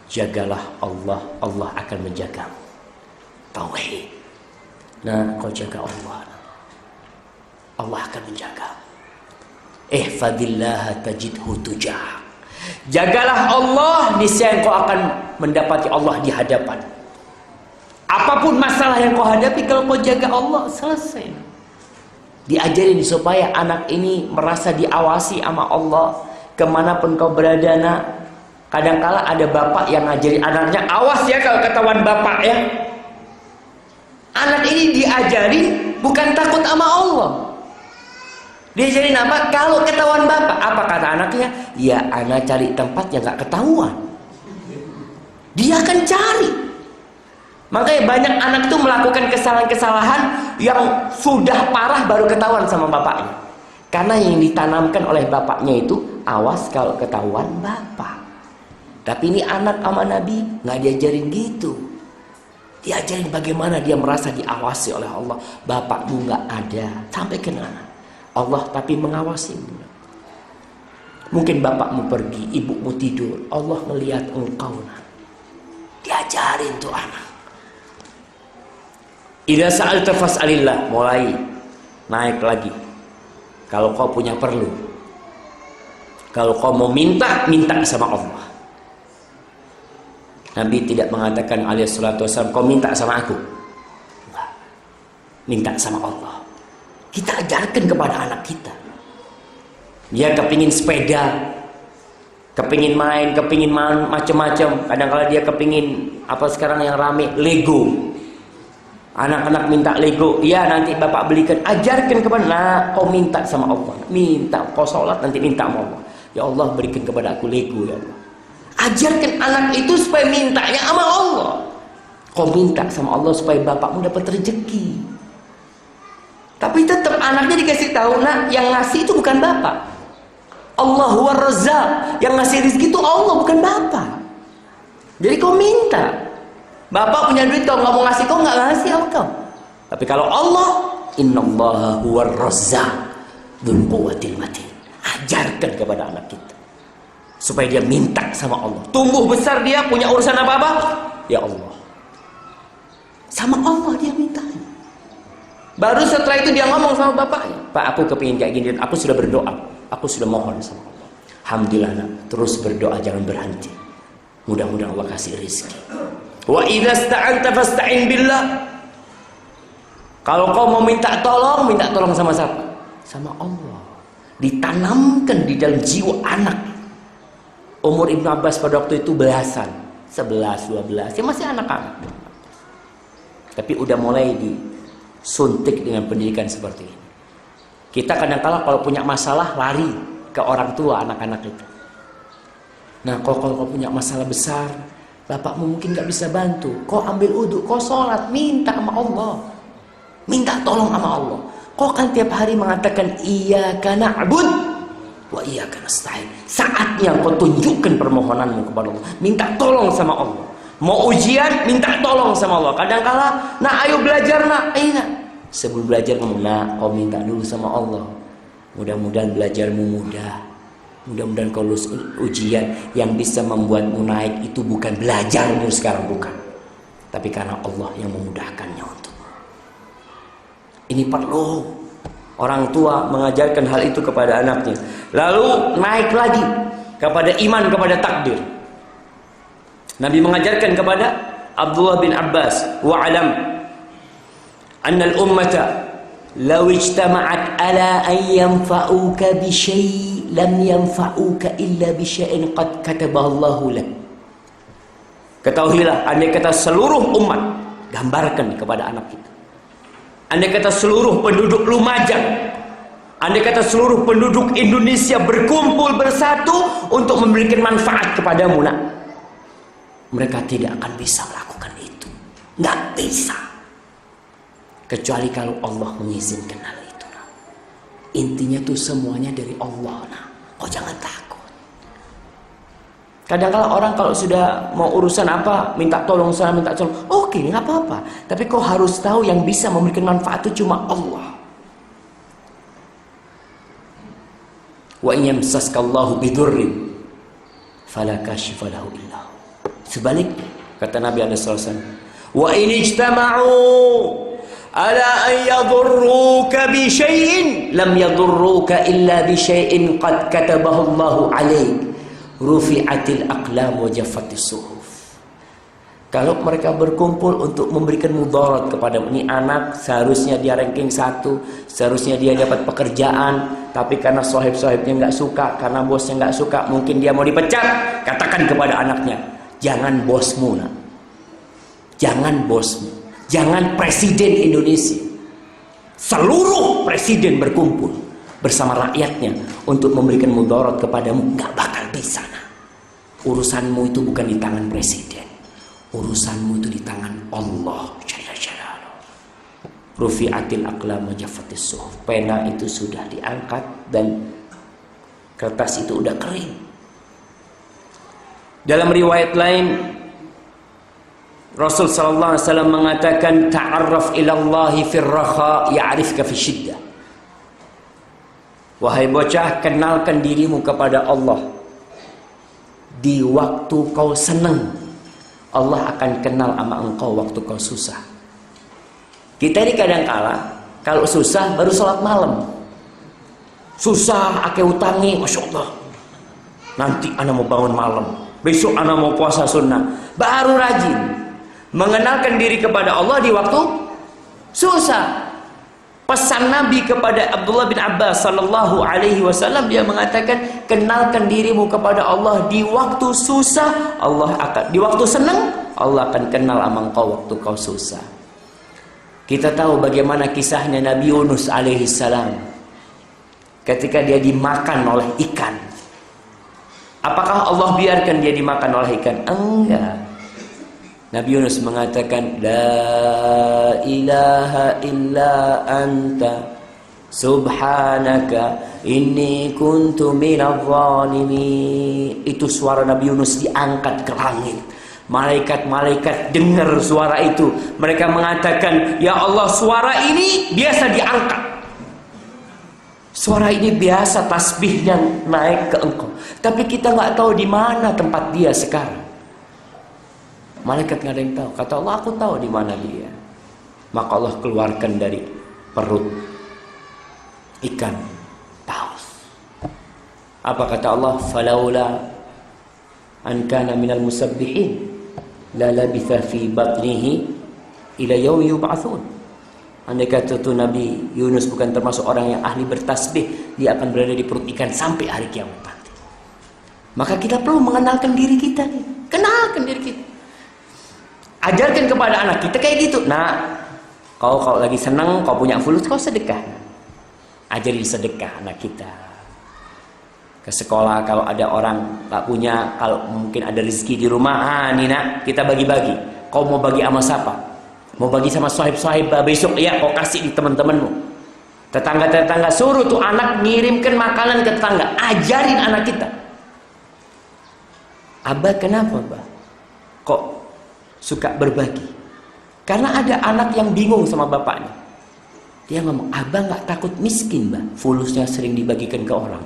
Jagalah Allah, Allah akan menjagamu. Tauhid. Nah, kau jaga Allah, Allah akan menjagamu. Ihfadillah tajidhu tujah. Jagalah Allah, niscaya kau akan mendapati Allah di hadapan. Apapun masalah yang kau hadapi, kalau kau jaga Allah, selesai. Diajarin supaya anak ini merasa diawasi sama Allah. Kemanapun kau berada, nak. Kadangkala ada bapak yang ngajarin anaknya, awas ya kalau ketahuan bapak ya. Anak ini diajarin bukan takut sama Allah. Diajarin apa? Kalau ketahuan bapak, apa kata anaknya? Ya, anak cari tempat yang gak ketahuan. Dia akan cari. Makanya banyak anak itu melakukan kesalahan-kesalahan yang sudah parah baru ketahuan sama bapaknya. Karena yang ditanamkan oleh bapaknya itu, awas kalau ketahuan bapak. Tapi ini anak sama Nabi nggak diajarin gitu. Diajarin bagaimana dia merasa diawasi oleh Allah. Bapakmu nggak ada, sampai ke anak. Allah tapi mengawasimu. Mungkin bapakmu pergi, ibumu tidur, Allah melihat engkau. Diajarin tuh anak. Idza sa'alta fas'alillah, mulai naik lagi. Kalau kau punya perlu, kalau kau mau minta, minta sama Allah. Nabi tidak mengatakan alaihi salatu wasallam, kau minta sama aku. Enggak. Minta sama Allah. Kita ajarkan kepada anak kita. Dia kepingin sepeda, kepingin main macam-macam. Kadang-kadang dia kepingin apa sekarang yang rame, Lego. Anak-anak minta Lego, ya nanti bapak belikan. Ajarkan kepada, nah kau minta sama Allah. Minta, kau sholat nanti minta sama Allah. Ya Allah berikan kepada aku Lego ya Allah. Ajarkan anak itu supaya mintanya sama Allah. Kau minta sama Allah supaya bapakmu dapat rezeki. Tapi tetap anaknya dikasih tahu, nak yang ngasih itu bukan bapak. Allah huwa Razzaq, yang ngasih rezeki itu Allah bukan bapak. Jadi kau minta. Bapak punya duit, kau nggak mau ngasih, kau nggak ngasih sama kau. Tapi kalau Allah, innallaha huwa Razzaq dzul quwwatil matin. Ajarkan kepada anak kita supaya dia minta sama Allah. Tumbuh besar dia punya urusan apa-apa, ya Allah. Sama Allah dia minta. Baru setelah itu dia ngomong sama bapaknya, Pak aku kepingin kayak gini, aku sudah berdoa, aku sudah mohon sama Allah. Alhamdulillah nak, terus berdoa jangan berhenti. Mudah-mudahan Allah kasih rezeki. Wa idza sta'anta fasta'in billah. Kalau kau mau minta tolong sama siapa? Sama Allah. Ditanamkan di dalam jiwa anak. Umur Ibnu Abbas pada waktu itu belasan, 11, 12, ya masih anak-anak. Tapi udah mulai disuntik dengan pendidikan seperti ini. Kita kadang-kala kalau punya masalah lari ke orang tua anak-anak itu. Nah kalau punya masalah besar, bapakmu mungkin gak bisa bantu, kau ambil uduk, kau sholat, minta sama Allah, minta tolong sama Allah. Kau kan tiap hari mengatakan iyyaka na'bud wa iyyaka nasta'in. Saatnya kau tunjukkan permohonanmu kepada Allah, minta tolong sama Allah. Mau ujian, minta tolong sama Allah. Kadang-kala, nah ayo belajar nak, ayo. Sebelum belajar ngomong, nah kau minta dulu sama Allah. Mudah-mudahan belajarmu mudah. Mudah-mudahan kau lulus ujian. Yang bisa membuatmu naik itu bukan belajarmu sekarang, bukan. Tapi karena Allah yang memudahkannya untukmu. Ini perlu orang tua mengajarkan hal itu kepada anaknya. Lalu naik lagi kepada iman kepada takdir. Nabi mengajarkan kepada Abdullah bin Abbas, wa'alam anna al-ummata law ijtama'at ala an yanfa'uka bi syai' lam yanfa'uka illa bi syai'in qad katabahu Allahu lak. Ketahuilah, andai kata seluruh umat, gambarkan kepada anak kita, andai kata seluruh penduduk Lumajang, andai kata seluruh penduduk Indonesia berkumpul bersatu untuk memberikan manfaat kepadamu, nak, mereka tidak akan bisa melakukan itu. Nggak bisa. Kecuali kalau Allah mengizinkan hal itu. Nah. Intinya tuh semuanya dari Allah. Nah. Kau jangan takut. Kadang-kadang orang kalau sudah mau urusan apa, minta tolong sana, minta tolong. Oke, nggak apa-apa. Tapi kau harus tahu yang bisa memberikan manfaat itu cuma Allah. Wa in yamsaskallahu bidurrin fala kashifa lahu illa hu. Sebaliknya, kata Nabi SAW, wa in ijtama'u ala an yadurruka bi syai'in lam yadurruka illa bi syai'in qad katabahu Allahu 'alaik rufi'atil aqlam wa jaffatis suhuf. Kalau mereka berkumpul untuk memberikan mudarat kepada ini anak, seharusnya dia ranking 1, seharusnya dia dapat pekerjaan, tapi karena sahib-sahibnya nggak suka, karena bosnya nggak suka, mungkin dia mau dipecat. Katakan kepada anaknya, jangan bosmu, nak. Jangan bosmu. Jangan presiden Indonesia. Seluruh presiden berkumpul bersama rakyatnya untuk memberikan mudarat kepadamu. Gak bakal bisa, nak. Urusanmu itu bukan di tangan presiden. Urusanmu itu di tangan Allah. Rufi'atil aqlam wa jaffatis suhuf. Pena itu sudah diangkat dan kertas itu udah kering. Dalam riwayat lain, Rasul sallallahu alaihi wasallam mengatakan, ta'arraf ila Allah fir raha ya'rifka fi syiddah. Wahai bocah, kenalkan dirimu kepada Allah di waktu kau senang. Allah akan kenal sama engkau waktu kau susah. Kita ini kadang-kala kalau susah baru sholat malam. Susah, ake utangi, Masya Allah. Nanti anak mau bangun malam, besok anak mau puasa sunnah. Baru rajin mengenalkan diri kepada Allah di waktu susah. Pesan Nabi kepada Abdullah bin Abbas sallallahu alaihi wasallam, dia mengatakan, kenalkan dirimu kepada Allah di waktu susah, Allah akan, di waktu senang Allah akan kenal sama engkau waktu kau susah. Kita tahu bagaimana kisahnya Nabi Yunus alaihi salam ketika dia dimakan oleh ikan. Apakah Allah biarkan dia dimakan oleh ikan? Enggak. Nabi Yunus mengatakan, la ilaha illa anta subhanaka inni kuntu minadh dhalimin. Itu suara Nabi Yunus diangkat ke langit. Malaikat-malaikat dengar suara itu. Mereka mengatakan, ya Allah, suara ini biasa diangkat. Suara ini biasa tasbihnya naik ke engkau. Tapi kita nggak tahu di mana tempat dia sekarang. Malaikat nggak ada yang tahu. Kata Allah, aku tahu di mana dia. Maka Allah keluarkan dari perut ikan paus. Apa kata Allah? Falaula an kana minal musabbihin la labitha fi batnihi ila yaumi yub'atsun. Andai kata itu Nabi Yunus bukan termasuk orang yang ahli bertasbih, dia akan berada di perut ikan sampai hari kiamat nanti. Maka kita perlu mengenalkan diri kita nih. Kenalkan diri kita. Ajarkan kepada anak kita kayak gitu. Nah, kau kalau lagi senang, kau punya fulus, kau sedekah. Ajarin sedekah anak kita. Ke sekolah kalau ada orang tak punya, kalau mungkin ada rezeki di rumah, nih nak, kita bagi-bagi. Kau mau bagi sama siapa? Mau bagi sama sahib-sahib besok, ya kau kasih di teman-temanmu. Tetangga-tetangga, suruh tuh anak ngirimkan makanan ke tetangga. Ajarin anak kita. Abah kenapa, Abah? Kok suka berbagi? Karena ada anak yang bingung sama bapaknya. Dia ngomong, Abah nggak takut miskin, Mbak? Fulusnya sering dibagikan ke orang.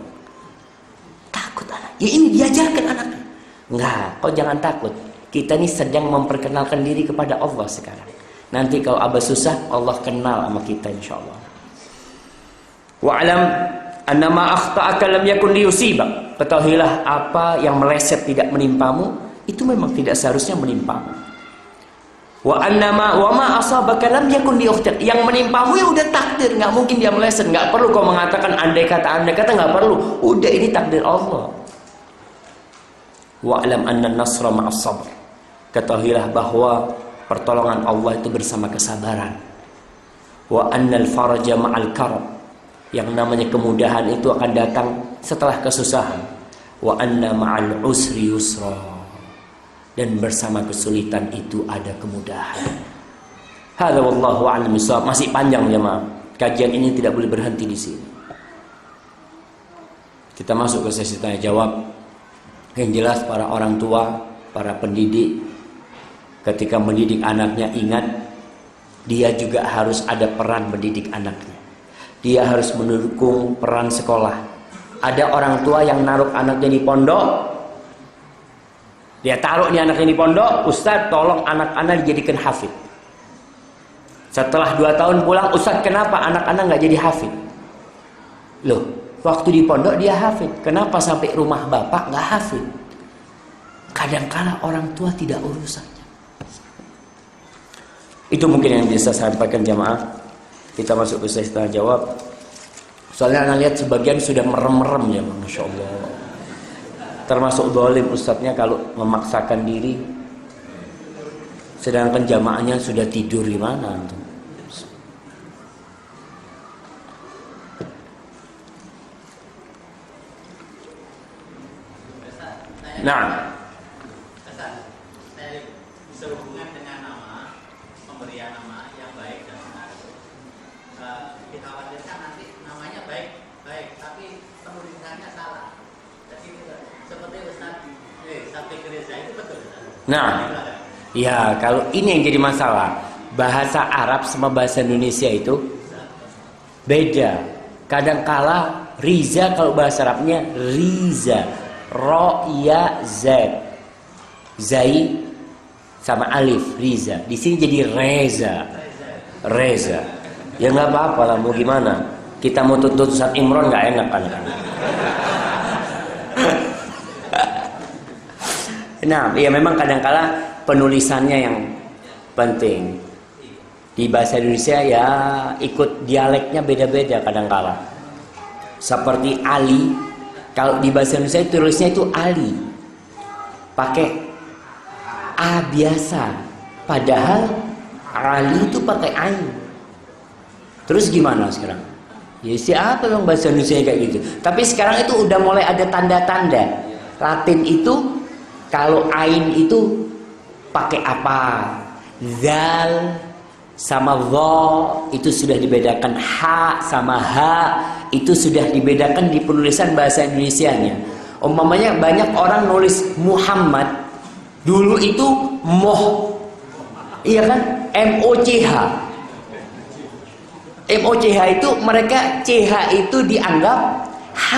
Takut anak. Ya ini diajarkan anaknya. Enggak, kau jangan takut. Kita ini sedang memperkenalkan diri kepada Allah sekarang. Nanti kalau Abah susah, Allah kenal sama kita insyaallah. Wa'alam annama akhta'aka lam yakun liyusibak. Ketahuilah apa yang meleset tidak menimpamu Itu memang tidak seharusnya menimpa. Wa annama wa ma asabaka lam yakun liyukhtir. Yang menimpamu ya udah takdir, nggak mungkin dia meleset. Nggak perlu kau mengatakan andai kata nggak perlu. Udah, ini takdir Allah. Wa alam anna nasra ma'as sabr. Ketahuilah bahwa pertolongan Allah itu bersama kesabaran. Wa annal faraja ma'al karab. Yang namanya kemudahan itu akan datang setelah kesusahan. Wa anna ma'al usri yusra. Dan bersama kesulitan itu ada kemudahan. Hadza wallahu a'lam bishawab. Masih panjang jemaah. Kajian ini tidak boleh berhenti di sini. Kita masuk ke sesi tanya jawab. Yang jelas para orang tua, para pendidik, ketika mendidik anaknya, ingat dia juga harus ada peran mendidik anaknya. Dia harus mendukung peran sekolah. Ada orang tua yang naruh anaknya di pondok. Dia taruh nih anaknya di pondok, Ustaz tolong anak-anak dijadikan hafid. Setelah 2 tahun pulang, Ustaz kenapa anak-anak nggak jadi hafid? Loh, waktu di pondok dia hafid. Kenapa sampai rumah bapak nggak hafid? Kadangkala orang tua tidak urusannya. Itu mungkin yang bisa saya sampaikan jamaah. Kita masuk ke sesi tanya jawab. Soalnya anda lihat sebagian sudah merem-merem ya, Masya Allah. Termasuk zalim ustadznya kalau memaksakan diri, sedangkan jamaahnya sudah tidur di mana? Nah, bisa hubungan dengan nama, pemberian nama yang baik dan benar. Dikhawatirkan nanti namanya baik, tapi penulisannya salah. Jadi seperti Ustaz Sabti Gereja itu betul. Nah, ya kalau ini yang jadi masalah, bahasa Arab sama bahasa Indonesia itu beda. Kadangkala Riza kalau bahasa Arabnya Riza, Ro ya Z, Zai sama alif Riza. Di sini jadi Reza. Ya nggak apa-apa lah, mau gimana? Kita mau tuntut Ustaz Imron nggak enak kan? Nah, ya memang kadangkala penulisannya yang penting. Di bahasa Indonesia ya ikut dialeknya beda-beda kadangkala. Seperti Ali, kalau di bahasa Indonesia tulisnya itu Ali, pakai A biasa, padahal Ali itu pakai Ain. Terus gimana sekarang? Ya siapa yang bahasa Indonesia kayak gitu? Tapi sekarang itu udah mulai ada tanda-tanda. Latin itu kalau Ain itu pakai apa? Zal sama Dha itu sudah dibedakan. Ha sama Ha itu sudah dibedakan di penulisan bahasa Indonesianya. Umpamanya banyak orang nulis Muhammad, dulu itu Moh, iya kan? M-O-C-H. M-O-C-H itu mereka CH itu dianggap H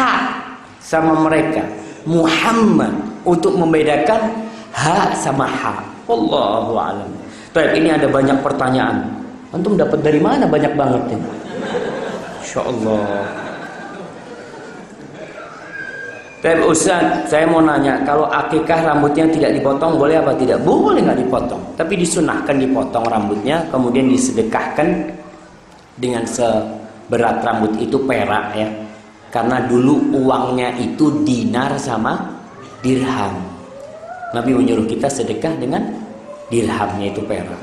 sama mereka. Muhammad untuk membedakan H sama H. Wallahu a'lam. Baik, ini ada banyak pertanyaan. Antum dapat dari mana banyak banget ini? Insyaallah. Baik Ustaz, saya mau nanya, kalau akikah rambutnya tidak dipotong boleh apa tidak? Boleh nggak dipotong, tapi disunahkan dipotong rambutnya, kemudian disedekahkan dengan seberat rambut itu perak ya. Karena dulu uangnya itu dinar sama dirham. Nabi menyuruh kita sedekah dengan dirhamnya itu perak.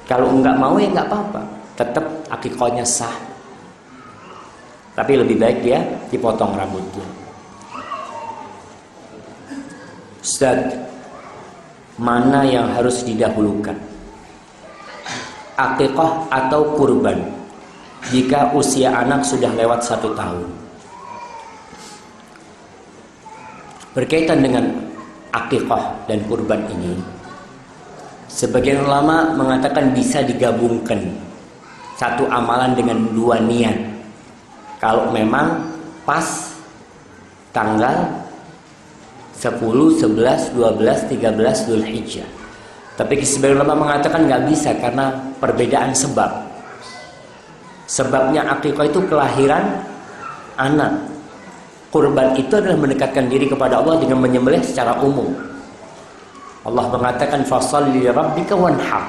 Kalau enggak mau ya enggak apa-apa, tetap akikahnya sah. Tapi lebih baik dia dipotong rambutnya. Ustaz, mana yang harus didahulukan? Akikah atau kurban? Jika usia anak sudah lewat 1 tahun. Berkaitan dengan akikah dan kurban ini, sebagian ulama mengatakan bisa digabungkan satu amalan dengan 2 niat. Kalau memang pas tanggal 10, 11, 12, 13 Dzulhijjah. Tapi sebagian ulama mengatakan nggak bisa karena perbedaan sebab. Sebabnya akikah itu kelahiran anak. Kurban itu adalah mendekatkan diri kepada Allah dengan menyembelih secara umum. Allah mengatakan fasalli rabbika wanhar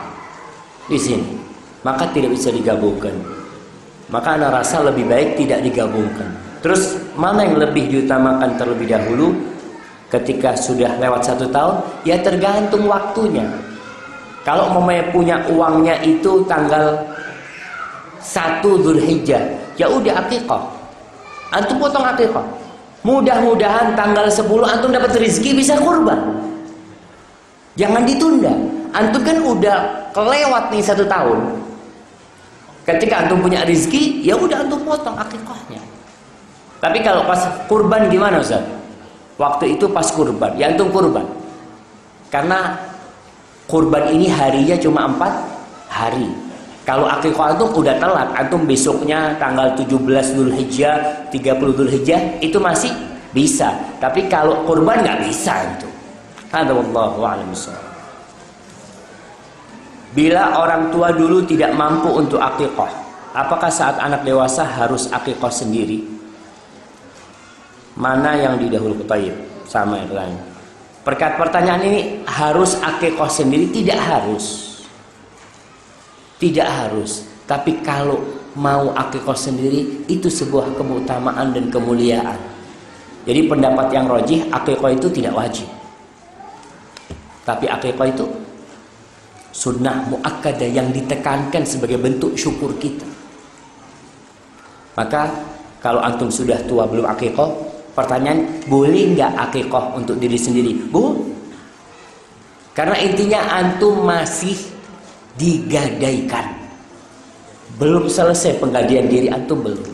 di sini, maka tidak bisa digabungkan. Maka ana rasa lebih baik tidak digabungkan. Terus mana yang lebih diutamakan terlebih dahulu ketika sudah lewat 1 tahun? Ya tergantung waktunya. Kalau mamanya punya uangnya itu tanggal 1 Dzulhijjah, ya udah akikah. Antum potong akikah. Mudah-mudahan tanggal 10 antum dapat rezeki bisa kurban. Jangan ditunda. Antum kan udah kelewat nih 1 tahun. Ketika antum punya rezeki, ya udah antum potong akikahnya. Tapi kalau pas kurban gimana Ustaz? Waktu itu pas kurban, ya antum kurban. Karena kurban ini harinya cuma 4 hari. Kalau akikah antum udah telat, antum besoknya tanggal 17 Dzulhijjah, 30 Dzulhijjah itu masih bisa. Tapi kalau kurban nggak bisa itu. Hadza wallahu a'lam bishawab. Bila orang tua dulu tidak mampu untuk akikah, apakah saat anak dewasa harus akikah sendiri? Mana yang didahulukan? Taib sama yang lain. Pertanyaan ini harus akikah sendiri? Tidak harus. Tidak harus. Tapi kalau mau akikah sendiri itu sebuah keutamaan dan kemuliaan. Jadi pendapat yang rajih, akikah itu tidak wajib. Tapi akikah itu sunnah muakkadah yang ditekankan sebagai bentuk syukur kita. Maka kalau antum sudah tua belum akikah, pertanyaan, boleh nggak akikah untuk diri sendiri? Boleh. Karena intinya antum masih digadaikan. Belum selesai penggadaian diri antum, belum.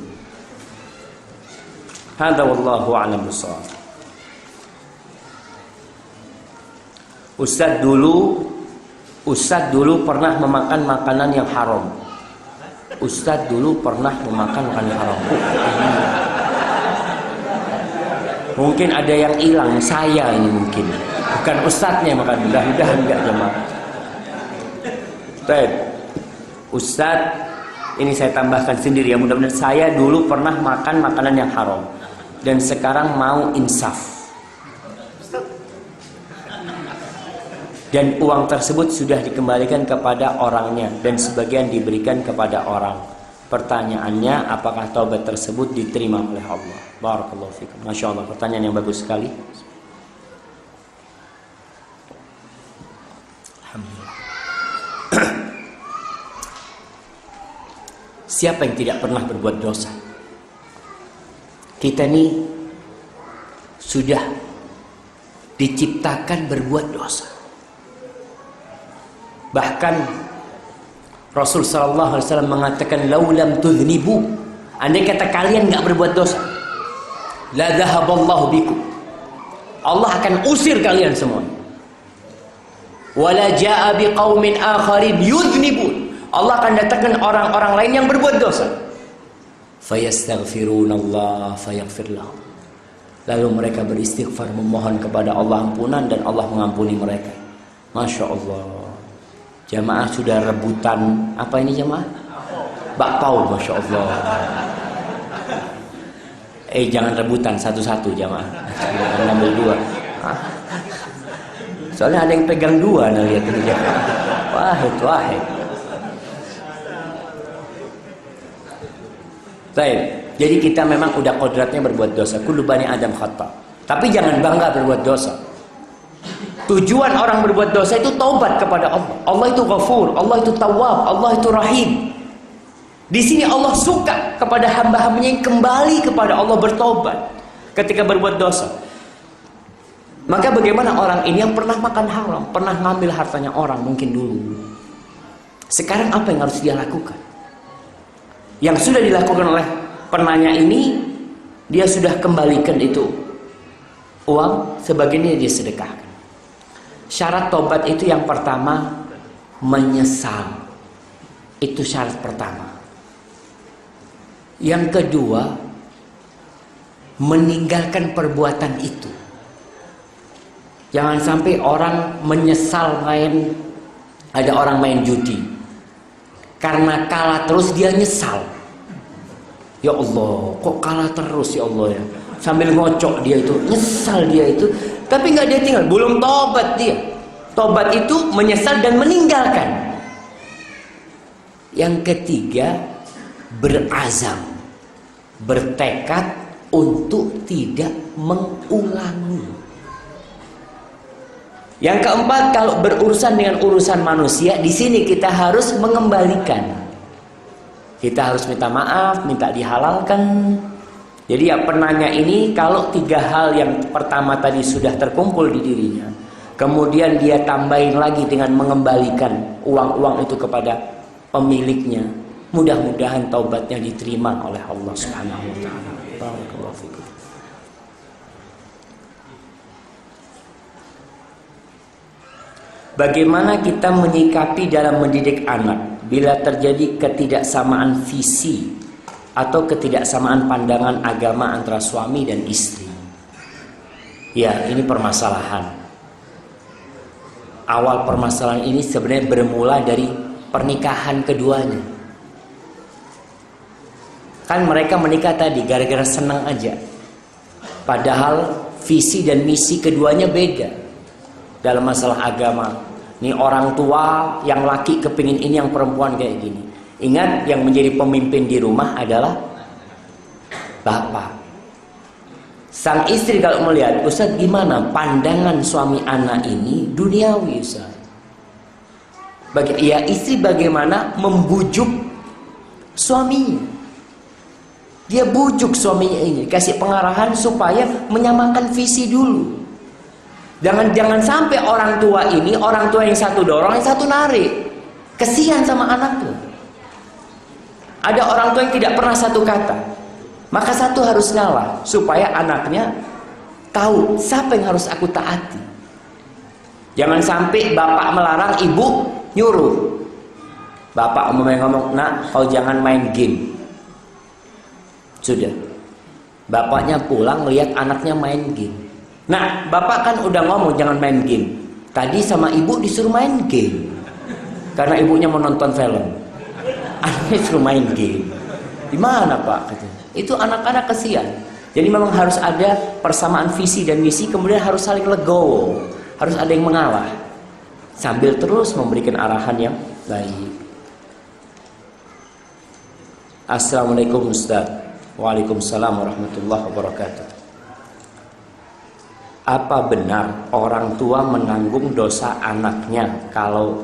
Hadza wallahu a'lam bishawab. Ustadz dulu pernah memakan makanan yang haram. Ustadz dulu pernah memakan makanan yang haram. Mungkin ada yang hilang, saya ini mungkin. Bukan ustadznya makan, mudah-mudahan enggak jemaah. Baik. Ustadz, ini saya tambahkan sendiri ya, mudah-mudahan saya dulu pernah makan makanan yang haram dan sekarang mau insaf. Dan uang tersebut sudah dikembalikan kepada orangnya dan sebagian diberikan kepada orang. Pertanyaannya, apakah taubat tersebut diterima oleh Allah? Barakallahu fikum. Masya Allah, pertanyaan yang bagus sekali. Alhamdulillah. Siapa yang tidak pernah berbuat dosa? Kita ini sudah diciptakan berbuat dosa. Bahkan Rasul sallallahu alaihi wasallam mengatakan laulam tudhnibu, andai kata kalian enggak berbuat dosa, la dhahaballahu bikum, Allah akan usir kalian semua. Wala jaa biqaumin akharin yudhnibun, Allah akan datangkan orang-orang lain yang berbuat dosa. Fayastaghfirunallah fayaghfir lahum, lalu mereka beristighfar memohon kepada Allah ampunan dan Allah mengampuni mereka. Masya Allah. Jamaah sudah rebutan apa ini jamaah? Bakpao, masya Allah. Jangan rebutan satu-satu jamaah. Jangan ambil 2. Soalnya ada yang pegang 2, nah lihat ini jamaah. Wahid. Baik. Jadi kita memang udah kodratnya berbuat dosa. Kullu bani Adam khata. Tapi jangan bangga berbuat dosa. Tujuan orang berbuat dosa itu taubat kepada Allah. Allah itu Ghafur, Allah itu Tawwab, Allah itu Rahim. Di sini Allah suka kepada hamba-hambanya yang kembali kepada Allah bertobat ketika berbuat dosa. Maka bagaimana orang ini yang pernah makan haram, pernah ngambil hartanya orang mungkin dulu. Sekarang apa yang harus dia lakukan? Yang sudah dilakukan oleh penanya ini, dia sudah kembalikan itu uang, sebagiannya dia sedekahkan. Syarat tobat itu yang pertama, menyesal. Itu syarat pertama. Yang kedua, meninggalkan perbuatan itu. Jangan sampai orang menyesal ada orang main judi. Karena kalah terus dia nyesal. Ya Allah, kok kalah terus ya Allah ya. Sambil ngocok dia itu, nyesal dia itu. Tapi nggak dia tinggal, belum tobat dia. Tobat itu menyesal dan meninggalkan. Yang ketiga, berazam, bertekad untuk tidak mengulangi. Yang keempat, kalau berurusan dengan urusan manusia, di sini kita harus mengembalikan. Kita harus minta maaf, minta dihalalkan. Jadi ya penanya ini, kalau 3 hal yang pertama tadi sudah terkumpul di dirinya, kemudian dia tambahin lagi dengan mengembalikan uang-uang itu kepada pemiliknya, mudah-mudahan taubatnya diterima oleh Allah Subhanahu wa taala. Barakallahu fikum. Bagaimana kita menyikapi dalam mendidik anak bila terjadi ketidaksamaan visi atau ketidaksamaan pandangan agama antara suami dan istri? Ya, ini permasalahan. Awal permasalahan ini sebenarnya bermula dari pernikahan keduanya. Kan mereka menikah tadi gara-gara senang aja. Padahal visi dan misi keduanya beda dalam masalah agama. Ini orang tua yang laki kepingin ini, yang perempuan kayak gini. Ingat, yang menjadi pemimpin di rumah adalah bapak. Sang istri kalau melihat, Ustaz gimana pandangan suami anak ini duniawi Ustaz? Ya, istri bagaimana membujuk suaminya. Dia bujuk suaminya ini, kasih pengarahan supaya menyamakan visi dulu. Jangan sampai orang tua ini, orang tua yang satu dorong, yang satu narik. Kesian sama anaknya. Ada orang tua yang tidak pernah satu kata, maka satu harus ngalah supaya anaknya tahu siapa yang harus aku taati. Jangan sampai bapak melarang, ibu nyuruh. Bapak umumnya ngomong, nak kau jangan main game. Sudah, bapaknya pulang lihat anaknya main game. Nah, bapak kan udah ngomong jangan main game. Tadi sama ibu disuruh main game karena ibunya mau nonton film. Anaknya disuruh main game. Di mana pak? Itu anak-anak kesian. Jadi memang harus ada persamaan visi dan misi, kemudian harus saling legowo, harus ada yang mengalah sambil terus memberikan arahan yang baik. Assalamualaikum Ustaz. Waalaikumsalam warahmatullahi wabarakatuh. Apa benar orang tua menanggung dosa anaknya kalau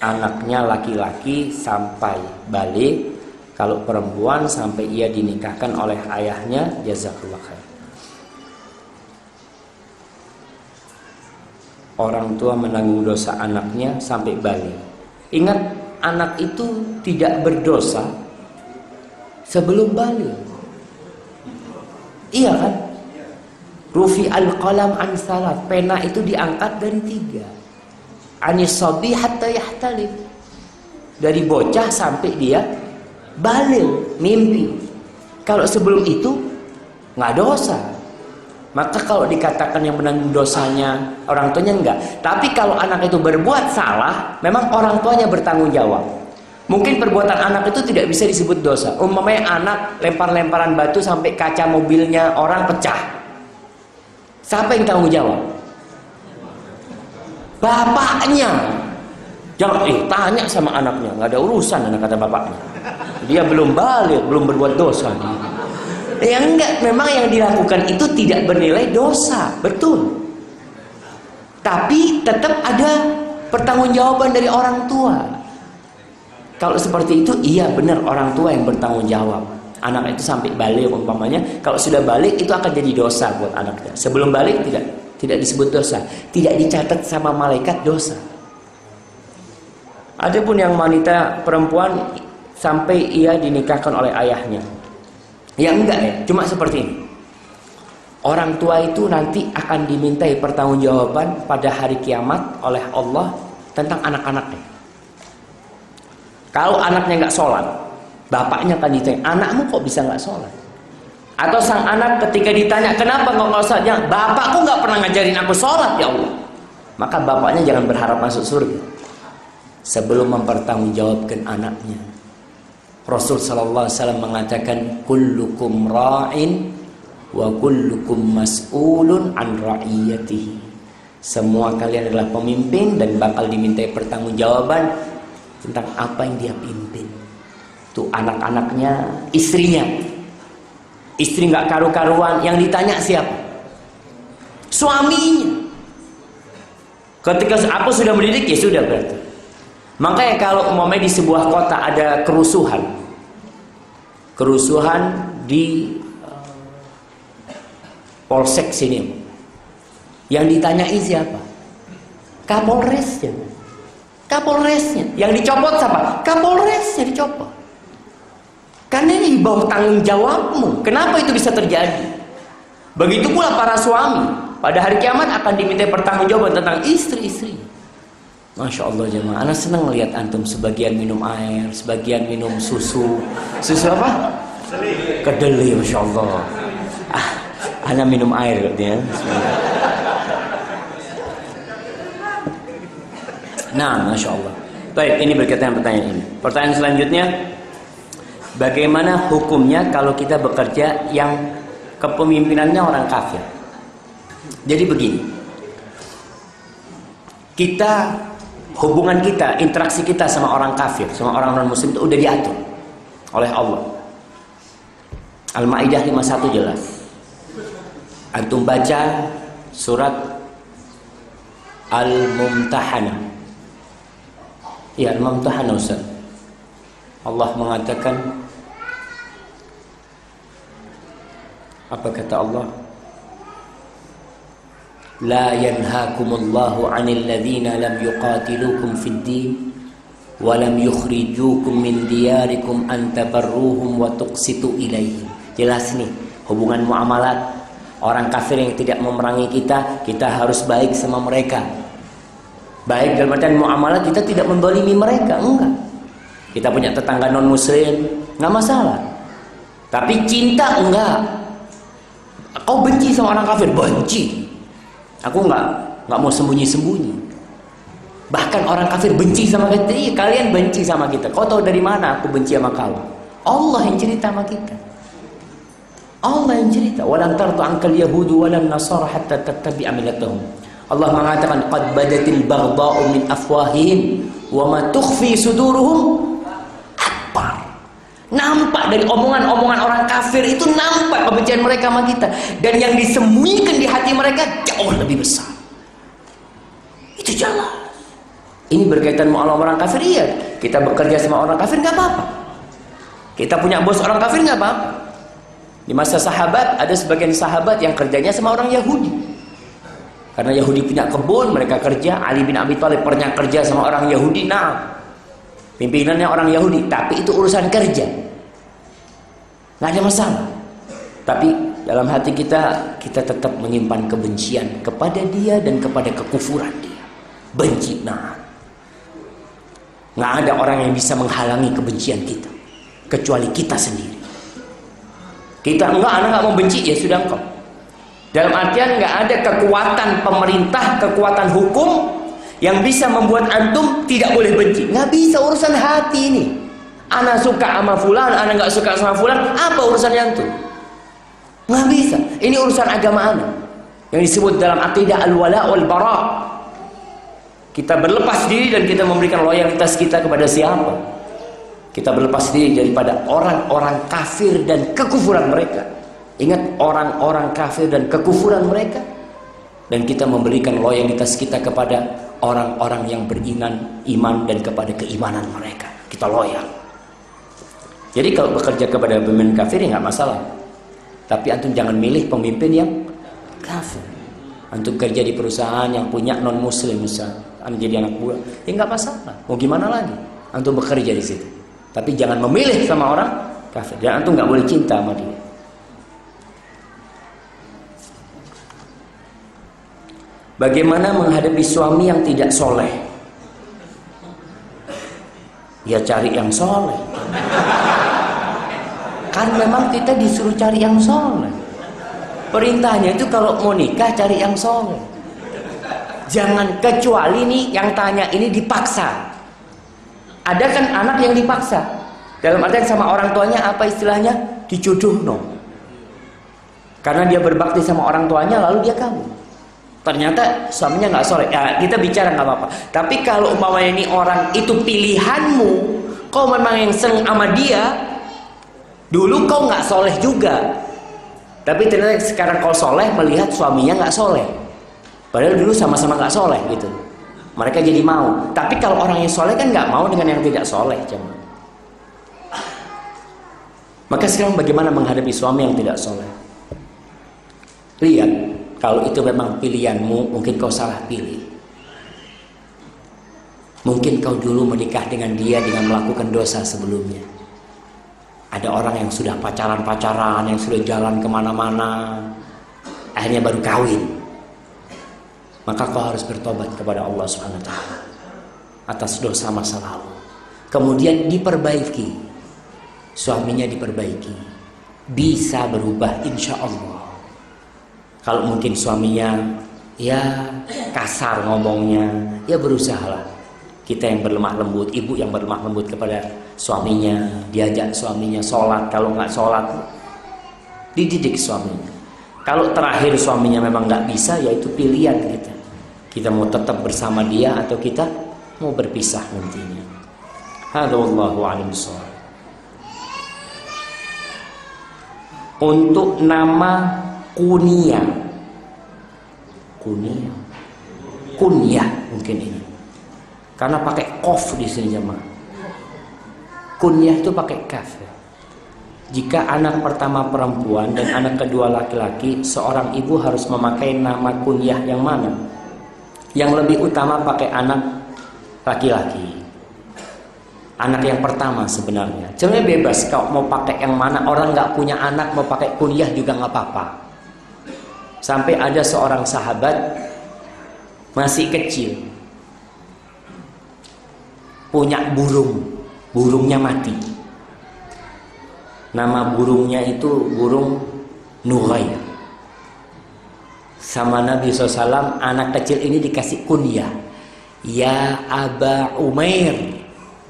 anaknya laki-laki sampai balik, kalau perempuan sampai ia dinikahkan oleh ayahnya? Jazakallah khair. Orang tua menanggung dosa anaknya sampai balik. Ingat, anak itu tidak berdosa sebelum balik. Iya kan? Rufi al-qalam an salat, pena itu diangkat dari 3. Anis sabi hatta yahtalif, dari bocah sampai dia balik, mimpi. Kalau sebelum itu nggak dosa. Maka kalau dikatakan yang menanggung dosanya orang tuanya, enggak. Tapi kalau anak itu berbuat salah, memang orang tuanya bertanggung jawab. Mungkin perbuatan anak itu tidak bisa disebut dosa. Umpamanya anak lempar-lemparan batu sampai kaca mobilnya orang pecah. Siapa yang tanggung jawab? Bapaknya. Jangan tanya sama anaknya, nggak ada urusan anak, kata bapaknya. Dia belum balik, belum berbuat dosa. Ya enggak, memang yang dilakukan itu tidak bernilai dosa, betul. Tapi tetap ada pertanggungjawaban dari orang tua. Kalau seperti itu, iya benar orang tua yang bertanggung jawab. Anak itu sampai balik umpamanya, kalau sudah balik itu akan jadi dosa buat anaknya. Sebelum balik tidak disebut dosa, tidak dicatat sama malaikat dosa. Adapun yang wanita perempuan sampai ia dinikahkan oleh ayahnya, ya enggak ya, cuma seperti ini. Orang tua itu nanti akan dimintai pertanggungjawaban pada hari kiamat oleh Allah tentang anak-anaknya. Kalau anaknya nggak sholat, bapaknya akan ditanya, anakmu kok bisa nggak sholat? Atau sang anak ketika ditanya, kenapa nggak sholatnya? Bapakku nggak pernah ngajarin aku sholat ya Allah. Maka bapaknya jangan berharap masuk surga sebelum mempertanggungjawabkan anaknya. Rasul sallallahu alaihi wasallam mengatakan, kullukum ra'in wa kullukum mas'ulun an ra'iyatihi. Semua kalian adalah pemimpin dan bakal dimintai pertanggungjawaban tentang apa yang dia pimpin. Tuh anak-anaknya, istrinya. Istri nggak karu-karuan, yang ditanya siapa? Suaminya. Ketika aku sudah mendidik, ya sudah berarti. Makanya kalau umpamanya di sebuah kota ada kerusuhan di polsek sini, yang ditanyai siapa? Kapolresnya. Yang dicopot siapa? Kapolresnya dicopot. Karena ini di bawah tanggung jawabmu. Kenapa itu bisa terjadi? Begitu pula para suami, pada hari kiamat akan diminta pertanggungjawaban tentang istri-istri. Masya Allah jemaah, ana senang melihat antum sebagian minum air, sebagian minum susu. Susu apa? Kedelai, Masya Allah. Ana minum air katanya. Nah, Masya Allah. Baik, ini berkaitan pertanyaan ini. Pertanyaan selanjutnya, bagaimana hukumnya kalau kita bekerja yang kepemimpinannya orang kafir? Jadi begini, hubungan kita, interaksi kita sama orang kafir, sama orang non-muslim itu udah diatur oleh Allah. Al-Maidah 51 jelas. Antum baca surat Al-Mumtahanah. Ya, Al-Mumtahanah Ustaz. Allah mengatakan, apa kata Allah? La yanhaakumullahu 'anil ladzina lam yuqatilukum fid din wa lam yukhrijukum min diyarikum an tabarruhum wa tuqsitu ilaihim. Jelas nih, hubungan muamalat orang kafir yang tidak memerangi kita harus baik sama mereka. Baik dalam artian muamalat, kita tidak mendolimi mereka, enggak. Kita punya tetangga non muslim, enggak masalah. Tapi cinta enggak. Kau benci sama orang kafir? Benci. Aku nggak mau sembunyi-sembunyi. Bahkan orang kafir benci sama kita. Iya, kalian benci sama kita. Kau tahu dari mana aku benci sama kau? Allah yang cerita sama kita. Allah yang cerita. Walan tardu ankal yahudu walan nasara hatta tattabi'a millatahum. Allah mengatakan qad badatil baghdha'u min afwahihim wa ma tukhfi suduruhum akbar. Nampak dari omongan-omongan orang kafir itu, nampak kebencian mereka sama kita, dan yang disembunyikan di hati mereka jauh lebih besar. Itu jelas. Ini berkaitan sama orang kafir. Iya, kita bekerja sama orang kafir nggak apa-apa. Kita punya bos orang kafir nggak apa-apa. Di masa sahabat ada sebagian sahabat yang kerjanya sama orang Yahudi. Karena Yahudi punya kebun, mereka kerja. Ali bin Abi Thalib pernah kerja sama orang Yahudi. Nah, pimpinannya orang Yahudi, tapi itu urusan kerja, nggak ada masalah. Tapi dalam hati kita tetap menyimpan kebencian kepada dia dan kepada kekufuran dia. Benci, nah, nggak ada orang yang bisa menghalangi kebencian kita kecuali kita sendiri. Kita anak nggak mau benci, ya sudah engkau. Dalam artian nggak ada kekuatan pemerintah, kekuatan hukum yang bisa membuat antum tidak boleh benci. Nggak bisa, urusan hati ini. Ana suka sama fulan, ana nggak suka sama fulan, apa urusannya antum? Nggak bisa. Ini urusan agama ana yang disebut dalam akidah al-wala wal bara. Kita berlepas diri dan kita memberikan loyalitas kita kepada siapa? Kita berlepas diri daripada orang-orang kafir dan kekufuran mereka. Ingat, orang-orang kafir dan kekufuran mereka, dan kita memberikan loyalitas kita kepada orang-orang yang beriman dan kepada keimanan mereka. Kita loyal. Jadi kalau bekerja kepada pemimpin kafir ya nggak masalah. Tapi antum jangan milih pemimpin yang kafir. Antum kerja di perusahaan yang punya non muslim misalnya, antum jadi anak buah, ya nggak masalah. Mau gimana lagi? Antum bekerja di situ. Tapi jangan memilih sama orang kafir. Dan antum nggak boleh cinta sama dia. Bagaimana menghadapi suami yang tidak soleh? Ya cari yang soleh. Kan memang kita disuruh cari yang soleh. Perintahnya itu kalau mau nikah cari yang soleh. Jangan, kecuali nih yang tanya ini dipaksa. Ada kan anak yang dipaksa. Dalam artian sama orang tuanya apa istilahnya? Dijodohno. Karena dia berbakti sama orang tuanya lalu dia kawin. ternyata suaminya nggak soleh, ya kita bicara nggak apa-apa. Tapi kalau umpamanya ini orang itu pilihanmu, kau memang yang seneng sama dia, dulu kau nggak soleh juga, tapi ternyata sekarang kau soleh melihat suaminya nggak soleh, padahal dulu sama-sama nggak soleh gitu, mereka jadi mau. Tapi kalau orang yang soleh kan nggak mau dengan yang tidak soleh, cuman. Maka sekarang bagaimana menghadapi suami yang tidak soleh? Lihat, kalau itu memang pilihanmu, mungkin kau salah pilih. Mungkin kau dulu menikah dengan dia dengan melakukan dosa sebelumnya. Ada orang yang sudah pacaran-pacaran, yang sudah jalan kemana-mana, akhirnya baru kawin. Maka kau harus bertobat kepada Allah Subhanahu wa Ta'ala atas dosa masa lalu. Kemudian diperbaiki. Suaminya diperbaiki, bisa berubah insya Allah. Kalau mungkin suaminya ya kasar ngomongnya, ya berusahalah. Kita yang berlemah lembut, ibu yang berlemah lembut kepada suaminya, diajak suaminya sholat. Kalau nggak sholat, dididik suaminya. Kalau terakhir suaminya memang nggak bisa, ya itu pilihan kita. Kita mau tetap bersama dia atau kita mau berpisah nantinya. Hadza wallahu a'lam bishawab. Untuk nama kunyah mungkin ini, karena pakai kof di sini jemaah. Kunyah itu pakai kaf. Jika anak pertama perempuan dan anak kedua laki-laki, seorang ibu harus memakai nama kunyah yang mana? Yang lebih utama pakai anak laki-laki. Anak yang pertama sebenarnya. Sebenarnya bebas kau mau pakai yang mana. Orang nggak punya anak mau pakai kunyah juga nggak apa-apa. Sampai ada seorang sahabat masih kecil punya burungnya mati. Nama burungnya itu burung Nughair. Sama Nabi SAW, anak kecil ini dikasih kunyah, ya Aba Umair,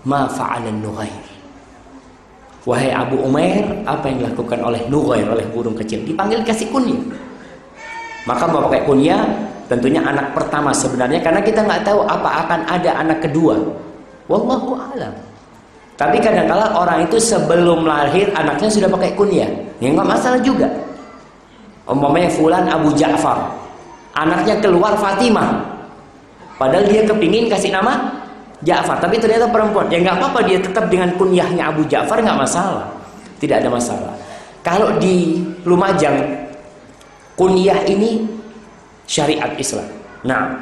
ma fa'alan Nughair. Wahai Abu Umair, apa yang dilakukan oleh Nughair, oleh burung kecil? Dipanggil kasih kunyah. Maka mau pakai kunyah, tentunya anak pertama sebenarnya, karena kita nggak tahu apa akan ada anak kedua. Wallahu a'lam. Tapi kadang-kala orang itu sebelum lahir anaknya sudah pakai kunyah, ya nggak masalah juga. Umpamanya fulan Abu Ja'far, anaknya keluar Fatimah, padahal dia kepingin kasih nama Ja'far, tapi ternyata perempuan, ya nggak apa-apa, dia tetap dengan kunyahnya Abu Ja'far, nggak masalah, tidak ada masalah. Kalau di Lumajang, kunyah ini syariat Islam. Nah,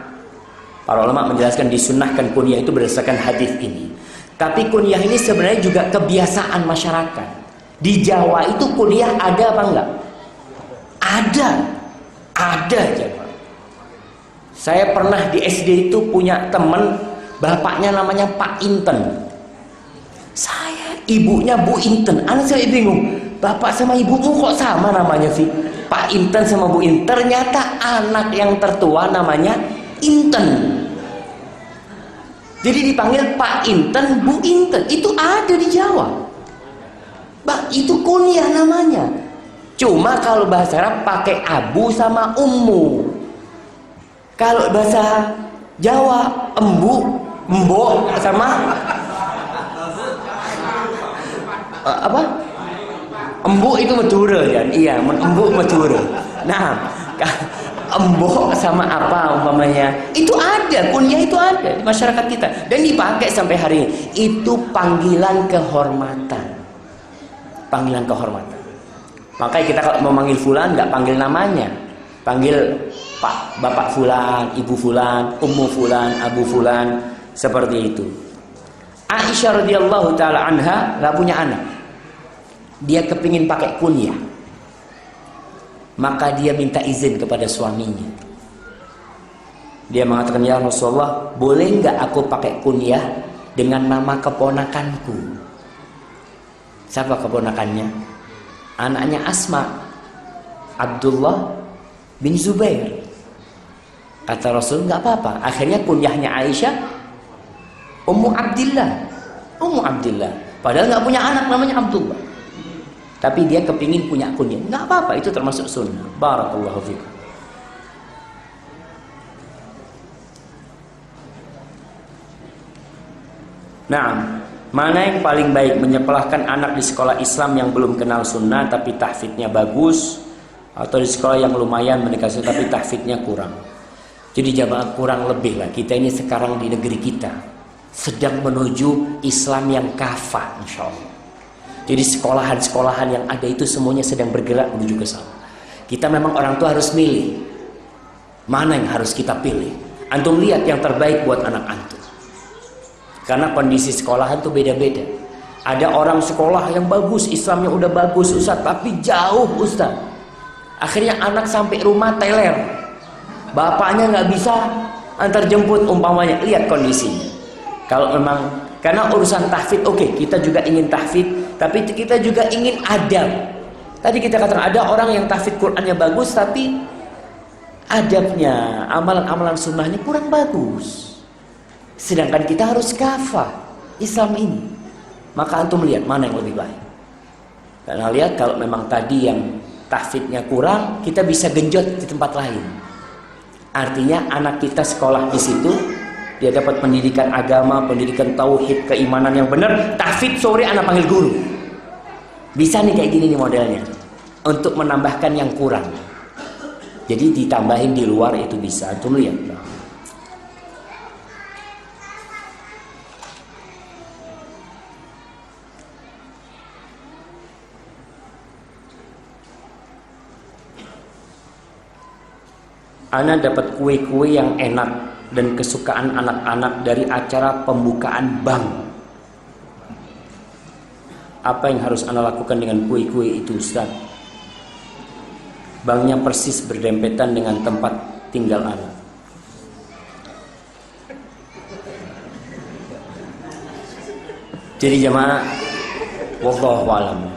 para ulama menjelaskan disunnahkan kunyah itu berdasarkan hadis ini. Tapi kunyah ini sebenarnya juga kebiasaan masyarakat. Di Jawa itu kunyah ada apa enggak? Ada aja. Saya pernah di SD itu punya teman, bapaknya namanya Pak Inten. Ibunya Bu Inten. Anak saya bingung, bapak sama ibumu kok sama namanya sih? Pak Inten sama Bu Inten. Ternyata anak yang tertua namanya Inten. Jadi dipanggil Pak Inten, Bu Inten. Itu ada di Jawa. Itu kunyah namanya. Cuma kalau bahasa Arab pakai abu sama ummu. Kalau bahasa Jawa embu, embok sama apa? Embu itu Madura kan? Iya, embu Madura. Nah, embok sama apa umpamanya? Itu ada, kunyah itu ada di masyarakat kita dan dipakai sampai hari ini. Itu panggilan kehormatan. Panggilan kehormatan. Makanya kita kalau mau manggil fulan nggak panggil namanya, panggil Pak, Bapak fulan, Ibu fulan, Ummu fulan, Abu fulan, seperti itu. Aisyah radhiyallahu taala anha nggak punya anak, dia kepingin pakai kunyah, maka dia minta izin kepada suaminya. Dia mengatakan, ya Rasulullah, boleh nggak aku pakai kunyah dengan nama keponakanku? Siapa keponakannya? Anaknya Asma, Abdullah bin Zubair. Kata Rasul, nggak apa-apa. Akhirnya kunyahnya Aisyah Ummu Abdillah. Padahal nggak punya anak namanya Abdullah, tapi dia kepingin punya kunyah. Nggak apa-apa, itu termasuk sunnah. Barakallahu fikum. Nah, mana yang paling baik, menyekolahkan anak di sekolah Islam yang belum kenal sunnah tapi tahfidnya bagus, atau di sekolah yang lumayan mendekati tapi tahfidnya kurang? Jadi jamaah, kurang lebih lah, kita ini sekarang di negeri kita sedang menuju Islam yang kafah, insya Allah. Jadi sekolahan-sekolahan yang ada itu semuanya sedang bergerak menuju ke sana. Kita memang orang tua harus milih mana yang harus kita pilih. Antum lihat yang terbaik buat anak antum. Karena kondisi sekolahan tuh beda-beda. Ada orang sekolah yang bagus, Islamnya udah bagus Ustaz, tapi jauh Ustaz. Akhirnya anak sampai rumah teler, bapaknya nggak bisa antar jemput umpamanya. Lihat kondisinya. Kalau memang karena urusan tahfidz, oke, kita juga ingin tahfidz, tapi kita juga ingin adab. Tadi kita katakan ada orang yang tahfidz Qur'annya bagus, tapi adabnya, amalan-amalan sunnahnya kurang bagus. Sedangkan kita harus kafah Islam ini. Maka antum lihat mana yang lebih baik. Karena lihat kalau memang tadi yang tahfidznya kurang, kita bisa genjot di tempat lain. Artinya anak kita sekolah di situ, dia dapat pendidikan agama, pendidikan tauhid, keimanan yang benar. Tahfidz sore anak panggil guru. Bisa nih kayak gini nih modelnya. Untuk menambahkan yang kurang. Jadi ditambahin di luar itu bisa. Antum lihat. Ana dapat kue-kue yang enak dan kesukaan anak-anak dari acara pembukaan bank. Apa yang harus Ana lakukan dengan kue-kue itu, Ustaz? Banknya persis berdempetan dengan tempat tinggal Ana. Jadi jemaah, wallahu a'lam,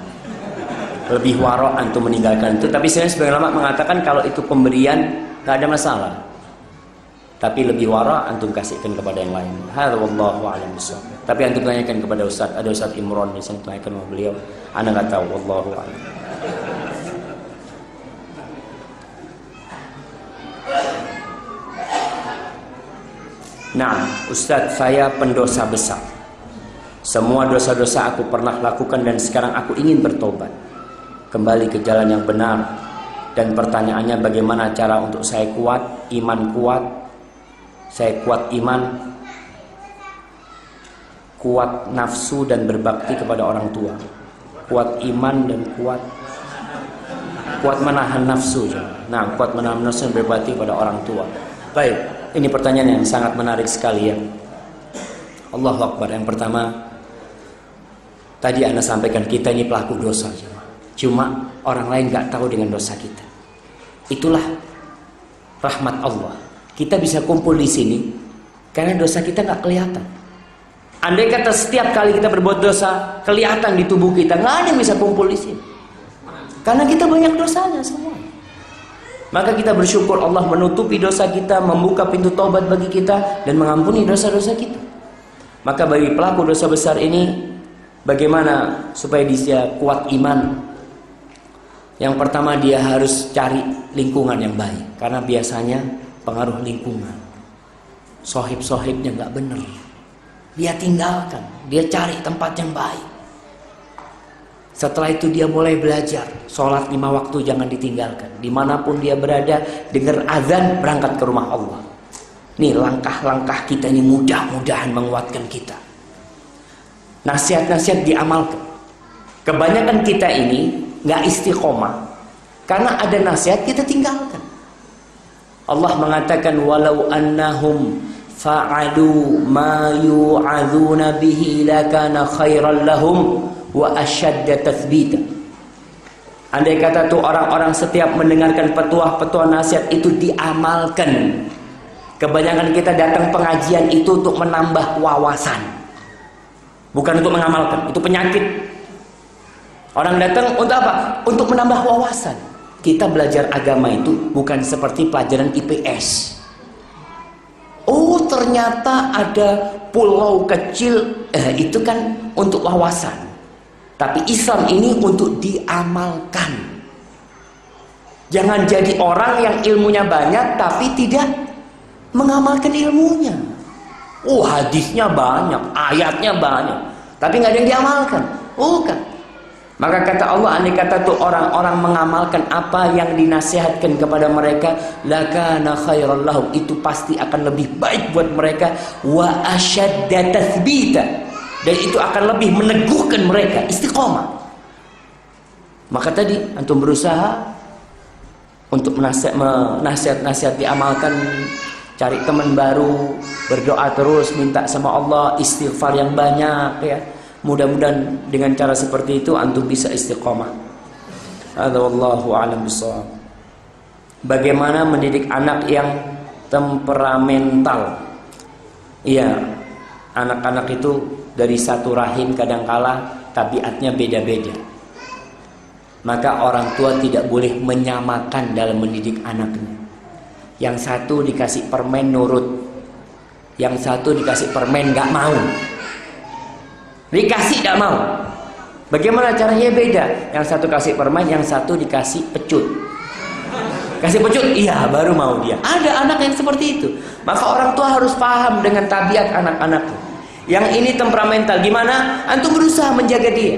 lebih warok antum meninggalkan itu. Tapi saya sebagai ulama mengatakan kalau itu pemberian gak ada masalah, tapi lebih wara antum kasihkan kepada yang lain. Hadza wallahu a'lam bissawab. Tapi antum tanyakan kepada Ustaz, ada Ustaz Imron di sana, tanyakan sama beliau. Ana enggak tahu, wallahu a'lam. Nah, Ustaz, saya pendosa besar. Semua dosa-dosa aku pernah lakukan dan sekarang aku ingin bertobat, kembali ke jalan yang benar. Dan pertanyaannya, bagaimana cara untuk saya kuat, iman kuat, saya kuat iman, kuat nafsu dan berbakti kepada orang tua, kuat iman dan kuat menahan nafsu. Nah, kuat menahan nafsu dan berbakti kepada orang tua. Baik, ini pertanyaan yang sangat menarik sekali ya. Allahu Akbar. Yang pertama, tadi Anda sampaikan kita ini pelaku dosa, cuma orang lain gak tahu dengan dosa kita. Itulah rahmat Allah. Kita bisa kumpul di sini karena dosa kita nggak kelihatan. Andai kata setiap kali kita berbuat dosa kelihatan di tubuh kita, nggak ada yang bisa kumpul di sini. Karena kita banyak dosanya semua. Maka kita bersyukur Allah menutupi dosa kita, membuka pintu taubat bagi kita dan mengampuni dosa-dosa kita. Maka bagi pelaku dosa besar ini, bagaimana supaya dia kuat iman? Yang pertama, dia harus cari lingkungan yang baik. Karena biasanya pengaruh lingkungan, sohib-sohibnya gak bener, dia tinggalkan. Dia cari tempat yang baik. Setelah itu dia mulai belajar. Sholat 5 waktu jangan ditinggalkan. Dimanapun dia berada, dengar azan, berangkat ke rumah Allah. Nih langkah-langkah kita ini mudah-mudahan menguatkan kita. Nasihat-nasihat diamalkan. Kebanyakan kita ini nggak istiqomah karena ada nasihat kita tinggalkan. Allah mengatakan walau annahum fa'alu ma yu'adzuna bihi lakana khairan lahum wa asyadda tathbita. Andai kata tuh orang-orang setiap mendengarkan petuah-petuah nasihat itu diamalkan. Kebanyakan kita datang pengajian itu untuk menambah wawasan, bukan untuk mengamalkan. Itu penyakit. Orang datang untuk apa? Untuk menambah wawasan. Kita belajar agama itu bukan seperti pelajaran IPS. Oh, ternyata ada pulau kecil, itu kan untuk wawasan. Tapi Islam ini untuk diamalkan. Jangan jadi orang yang ilmunya banyak tapi tidak mengamalkan ilmunya. Oh, hadisnya banyak, ayatnya banyak, tapi nggak ada yang diamalkan. Bukan. Maka kata Allah, andai kata tuh orang-orang mengamalkan apa yang dinasihatkan kepada mereka, lakana khairan lahum, itu pasti akan lebih baik buat mereka, wa asyadda tathbita, dan itu akan lebih meneguhkan mereka istiqomah. Maka tadi antum berusaha untuk nasihat diamalkan, cari teman baru, berdoa terus, minta sama Allah, istighfar yang banyak ya. Mudah-mudahan dengan cara seperti itu antum bisa istiqomah. Hadza wallahu a'lam bishawab. Bagaimana mendidik anak yang temperamental? Iya, anak-anak itu dari satu rahim kadangkala tabiatnya beda-beda. Maka orang tua tidak boleh menyamakan dalam mendidik anaknya. Yang satu dikasih permen nurut, yang satu dikasih permen gak mau. Dikasih gak mau. Bagaimana caranya? Beda. Yang satu kasih permen, yang satu dikasih pecut. Kasih pecut, iya baru mau dia. Ada anak yang seperti itu. Maka orang tua harus paham dengan tabiat anak-anaknya. Yang ini temperamental, gimana? Antum berusaha menjaga dia.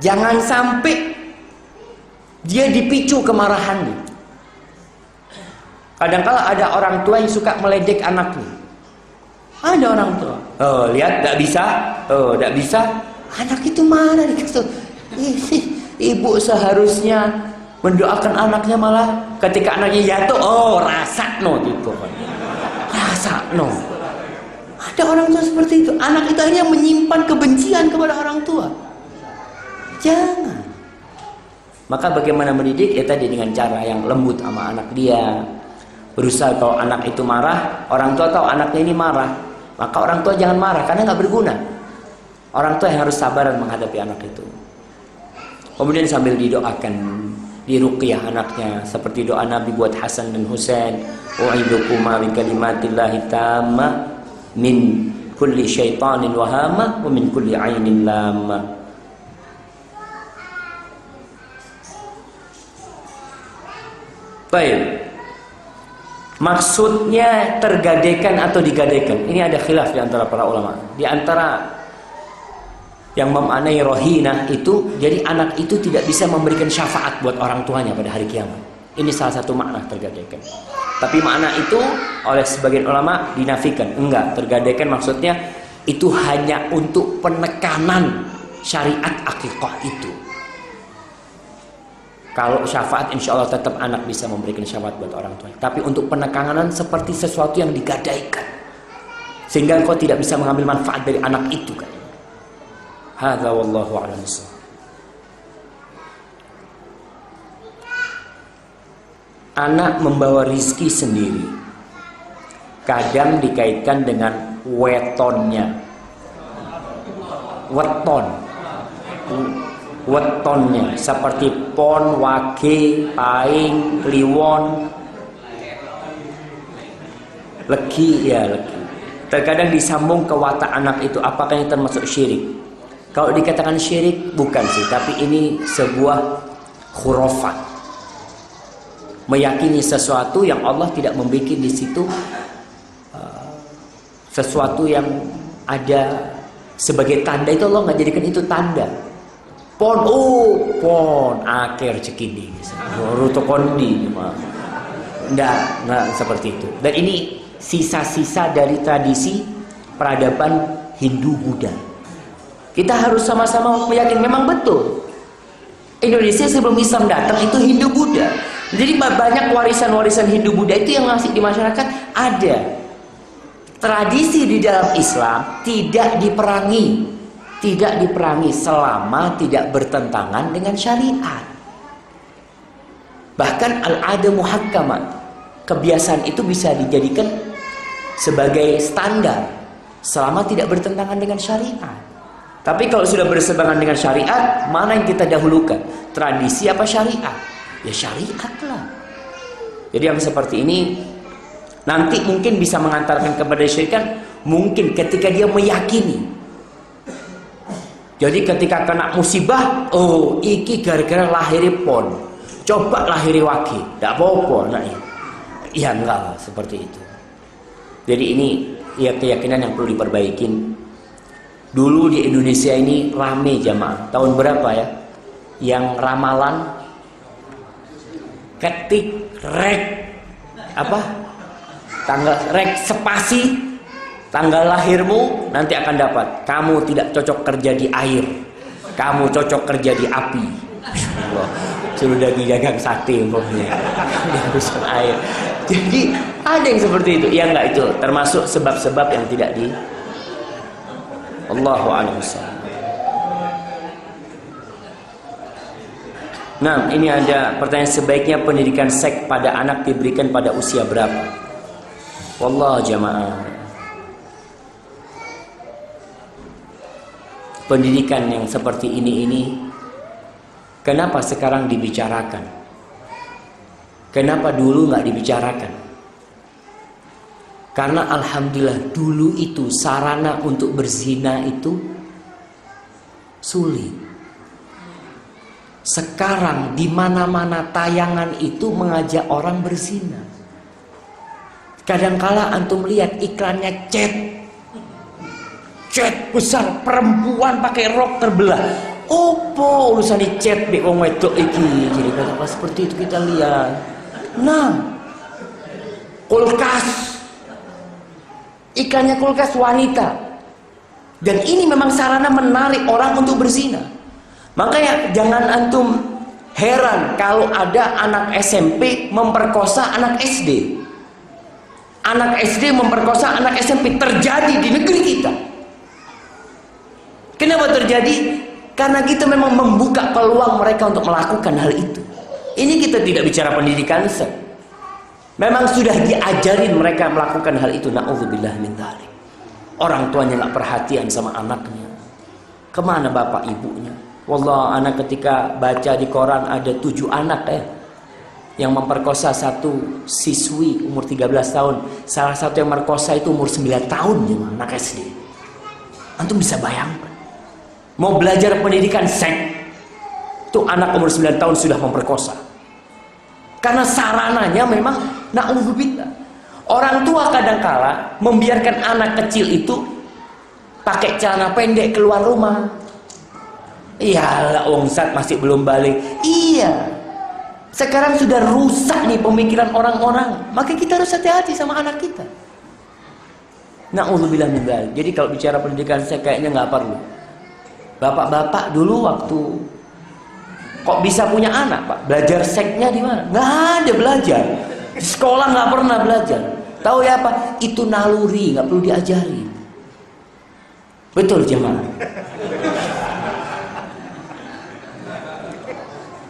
Jangan sampai dia dipicu kemarahannya. Kadang-kala ada orang tua yang suka meledek anaknya. Ada orang tua, oh lihat tak bisa, oh tak bisa, anak itu marah dikasih. Ibu seharusnya mendoakan anaknya, malah ketika anaknya jatuh, oh rasakno gitu kan, rasakno. Ada orang tua seperti itu, anak itu akhirnya menyimpan kebencian kepada orang tua. Jangan. Maka bagaimana mendidik? Ya tadi dengan cara yang lembut sama anak dia. Berusaha kalau anak itu marah, orang tua tahu anaknya ini marah. Maka orang tua jangan marah karena nggak berguna. Orang tua yang harus sabar menghadapi anak itu. Kemudian sambil didoakan, diruqyah anaknya seperti doa Nabi buat Hasan dan Husain, "U'idukuma bi kalimatillahi tamma min kulli syaitanin wahama wa min kulli ainin lama." Baik. Maksudnya tergadaikan atau digadaikan, ini ada khilaf di antara para ulama. Di antara yang memaknai rohina itu, jadi anak itu tidak bisa memberikan syafaat buat orang tuanya pada hari kiamat. Ini salah satu makna tergadaikan. Tapi makna itu oleh sebagian ulama dinafikan. Enggak, tergadaikan maksudnya itu hanya untuk penekanan syariat akikah itu. Kalau syafaat insya Allah tetap anak bisa memberikan syafaat buat orang tua. Tapi untuk penekanan seperti sesuatu yang digadaikan, sehingga engkau tidak bisa mengambil manfaat dari anak itu kan. Hadza wallahu a'lam bishawab. Anak membawa rizki sendiri, kadang dikaitkan dengan wetonnya. Wetonnya seperti pon, wage, paing, kliwon, legi, ya legi. Terkadang disambung ke watak anak itu. Apakah ini termasuk syirik? Kalau dikatakan syirik bukan sih, tapi ini sebuah khurafat. Meyakini sesuatu yang Allah tidak membuat di situ sesuatu yang ada sebagai tanda, itu Allah nggak jadikan itu tanda. Pon, pon, akhir cekindi, ruto kondi, enggak seperti itu. Dan ini sisa-sisa dari tradisi peradaban Hindu-Buddha. Kita harus sama-sama meyakini memang betul. Indonesia sebelum Islam datang itu Hindu-Buddha. Jadi banyak warisan-warisan Hindu-Buddha itu yang masih di masyarakat ada. Tradisi di dalam Islam tidak diperangi. Tidak diperangi selama tidak bertentangan dengan syariat. Bahkan al-ada muhakkamah, kebiasaan itu bisa dijadikan sebagai standar selama tidak bertentangan dengan syariat. Tapi kalau sudah berseberangan dengan syariat, mana yang kita dahulukan? Tradisi apa syariat? Ya syariat lah. Jadi yang seperti ini nanti mungkin bisa mengantarkan kepada syariat, mungkin ketika dia meyakini. Jadi ketika kena musibah, oh iki gara-gara lahiri pon, coba lahiri wagi, tidak apa-apa, nah ya enggak lah seperti itu. Jadi ini ya keyakinan yang perlu diperbaikin. Dulu di Indonesia ini rame jamaah. Tahun berapa ya? Yang ramalan ketik rek apa? Tanggal rek spasi tanggal lahirmu nanti akan dapat. Kamu tidak cocok kerja di air. Kamu cocok kerja di api. Allah, suruh daging dagang sate umpamanya. Urusan air. Jadi ada yang seperti itu. Ya enggak, itu termasuk sebab-sebab yang tidak di Allahu a'lam bishawab. Nah, ini ada pertanyaan, sebaiknya pendidikan seks pada anak diberikan pada usia berapa? Wallah jamaah, pendidikan yang seperti ini kenapa sekarang dibicarakan? Kenapa dulu nggak dibicarakan? Karena alhamdulillah dulu itu sarana untuk berzina itu sulit. Sekarang di mana-mana tayangan itu mengajak orang berzina. Kadangkala antum lihat iklannya chat besar, perempuan pakai rok terbelah. Opo urusan di chat be wong wedok iki. Jadi kenapa seperti itu kita lihat. Nah, kulkas, iklannya kulkas wanita, dan ini memang sarana menarik orang untuk berzina. Makanya jangan antum heran kalau ada anak SMP memperkosa anak SD, anak SD memperkosa anak SMP, terjadi di negeri kita. Kenapa terjadi? Karena kita memang membuka peluang mereka untuk melakukan hal itu. Ini kita tidak bicara pendidikan seks. Memang sudah diajarin mereka melakukan hal itu. Na'udzubillah min dzalik. Orang tuanya nggak perhatian sama anaknya. Kemana bapak ibunya? Wallah, anak ketika baca di koran ada 7 anak yang memperkosa satu siswi umur 13 tahun. Salah satu yang merkosa itu umur 9 tahun, anak SD. Antum bisa bayangkan. Mau belajar pendidikan seks, tuh anak umur 9 tahun sudah memperkosa. Karena sarananya memang na'udzubillah. Orang tua kadangkala membiarkan anak kecil itu pakai celana pendek keluar rumah. Iyalah, wong Ustaz masih belum balik. Iya. Sekarang sudah rusak nih pemikiran orang-orang. Maka kita harus hati-hati sama anak kita. Na'udzubillah min dzalik. Jadi kalau bicara pendidikan saya kayaknya nggak perlu. Bapak-bapak dulu waktu kok bisa punya anak, Pak? Belajar seksnya di mana? Nggak ada belajar. Di sekolah nggak pernah belajar. Tahu ya apa? Itu naluri, nggak perlu diajari. Betul jemaah.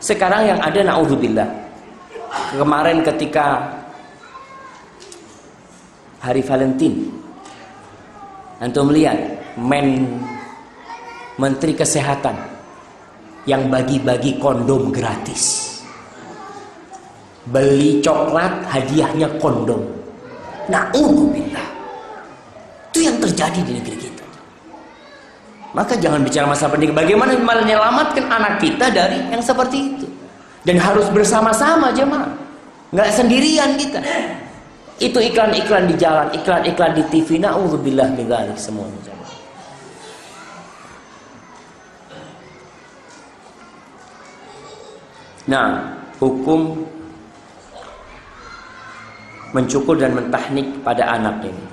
Sekarang yang ada na'udzubillah. Kemarin ketika hari Valentine, antum melihat Menteri Kesehatan yang bagi-bagi kondom gratis. Beli coklat, hadiahnya kondom. Na'udzubillah. Itu yang terjadi di negeri kita. Maka jangan bicara masalah pendidikan. Bagaimana menyelamatkan anak kita dari yang seperti itu. Dan harus bersama-sama jemaah. Nggak sendirian kita. Itu iklan-iklan di jalan, iklan-iklan di TV. Na'udzubillah min dzalik semuanya jemaah. Nah, hukum mencukur dan mentahnik pada anak ini.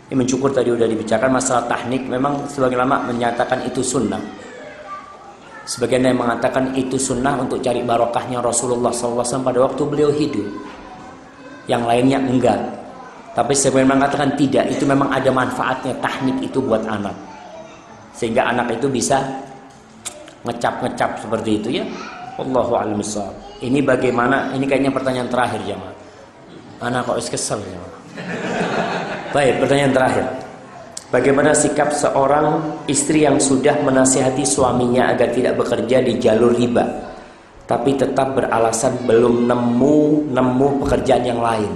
Ini mencukur tadi udah dibicarakan. Masalah tahnik memang sebagian ulama menyatakan itu sunnah. Sebagian yang mengatakan itu sunnah untuk cari barokahnya Rasulullah SAW pada waktu beliau hidup. Yang lainnya enggak. Tapi sebagian mengatakan tidak. Itu memang ada manfaatnya tahnik itu buat anak. Sehingga anak itu bisa ngecap-ngecap seperti itu ya. Allahu a'lam bishawab. Ini bagaimana? Ini kayaknya pertanyaan terakhir jemaah. Anak kok kesel jemaah. Baik, pertanyaan terakhir. Bagaimana sikap seorang istri yang sudah menasihati suaminya agar tidak bekerja di jalur riba, tapi tetap beralasan belum nemu pekerjaan yang lain?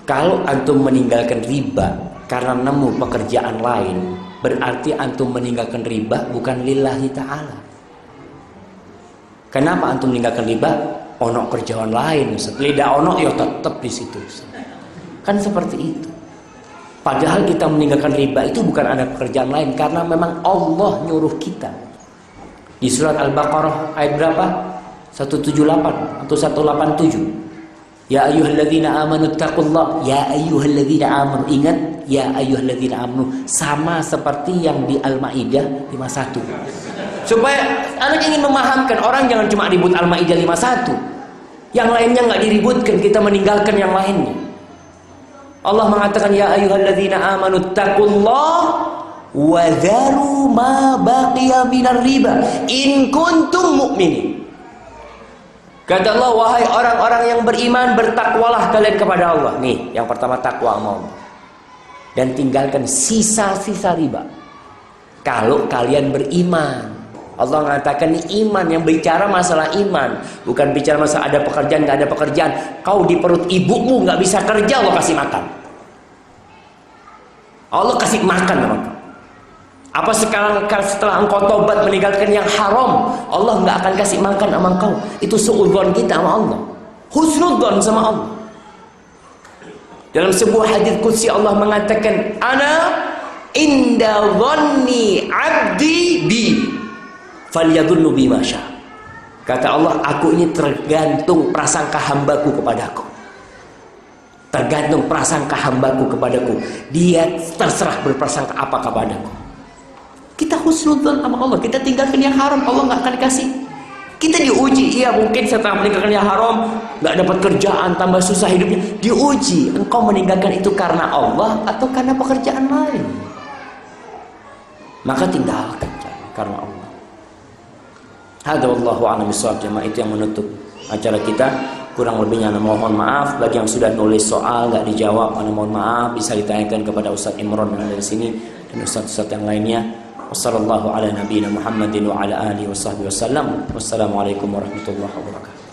Kalau antum meninggalkan riba karena nemu pekerjaan lain, berarti antum meninggalkan riba bukan lillahi ta'ala. Kenapa antum meninggalkan riba? Ono kerjaan lain, lidah ono ya tetap di situ. Kan seperti itu. Padahal kita meninggalkan riba itu bukan ada pekerjaan lain, karena memang Allah nyuruh kita. Di surat Al-Baqarah ayat berapa? 178 atau 187. Ya ayyuhalladzina amanu taqullah. Ya ayyuhalladzina amanu. Ingat, ya ayyuhalladzina amanu sama seperti yang di Al-Maidah 51. Supaya anak ingin memahamkan, orang jangan cuma ribut Al-Maidah 51. Yang lainnya nggak diributkan, kita meninggalkan yang lainnya. Allah mengatakan ya ayyuhalladzina amanu taqullah wa dharu ma baqiya minar riba in kuntum mu'minin. Kata Allah, wahai orang-orang yang beriman, bertakwalah kalian kepada Allah. Nih, yang pertama takwa sama Allah. Dan tinggalkan sisa-sisa riba. Kalau kalian beriman. Allah mengatakan ini iman, yang bicara masalah iman. Bukan bicara masalah ada pekerjaan, nggak ada pekerjaan. Kau di perut ibumu nggak bisa kerja, Allah kasih makan. Allah kasih makan sama kau. Apa sekarang setelah engkau tobat meninggalkan yang haram, Allah nggak akan kasih makan sama engkau? Itu suudzon kita sama Allah, husnudzon sama Allah. Dalam sebuah hadits qudsi Allah mengatakan, ana inda dhanni abdi bi falyadhunnu bi ma syaa. Kata Allah, aku ini tergantung prasangka hambaku kepadaku. Tergantung prasangka hambaku kepadaku. Dia terserah berprasangka apa kepadaku. Kita husnudzon sama Allah, kita tinggalkan yang haram, Allah nggak akan kasih. Kita diuji, iya mungkin setelah meninggalkan yang haram nggak dapat kerjaan, tambah susah hidupnya. Diuji, engkau meninggalkan itu karena Allah atau karena pekerjaan lain? Maka tinggalkan karena Allah. Hadza wallahu a'lam bishawab. Jemaah, itu yang menutup acara kita. Kurang lebihnya ana mohon maaf. Bagi yang sudah nulis soal nggak dijawab, ana mohon maaf, bisa ditanyakan kepada Ustaz Imron yang ada di sini dan ustaz-ustaz yang lainnya. Wassallallahu ala nabiyina Muhammadin wa ala alihi washabbihi wasallam. Wassalamualaikum warahmatullahi wabarakatuh.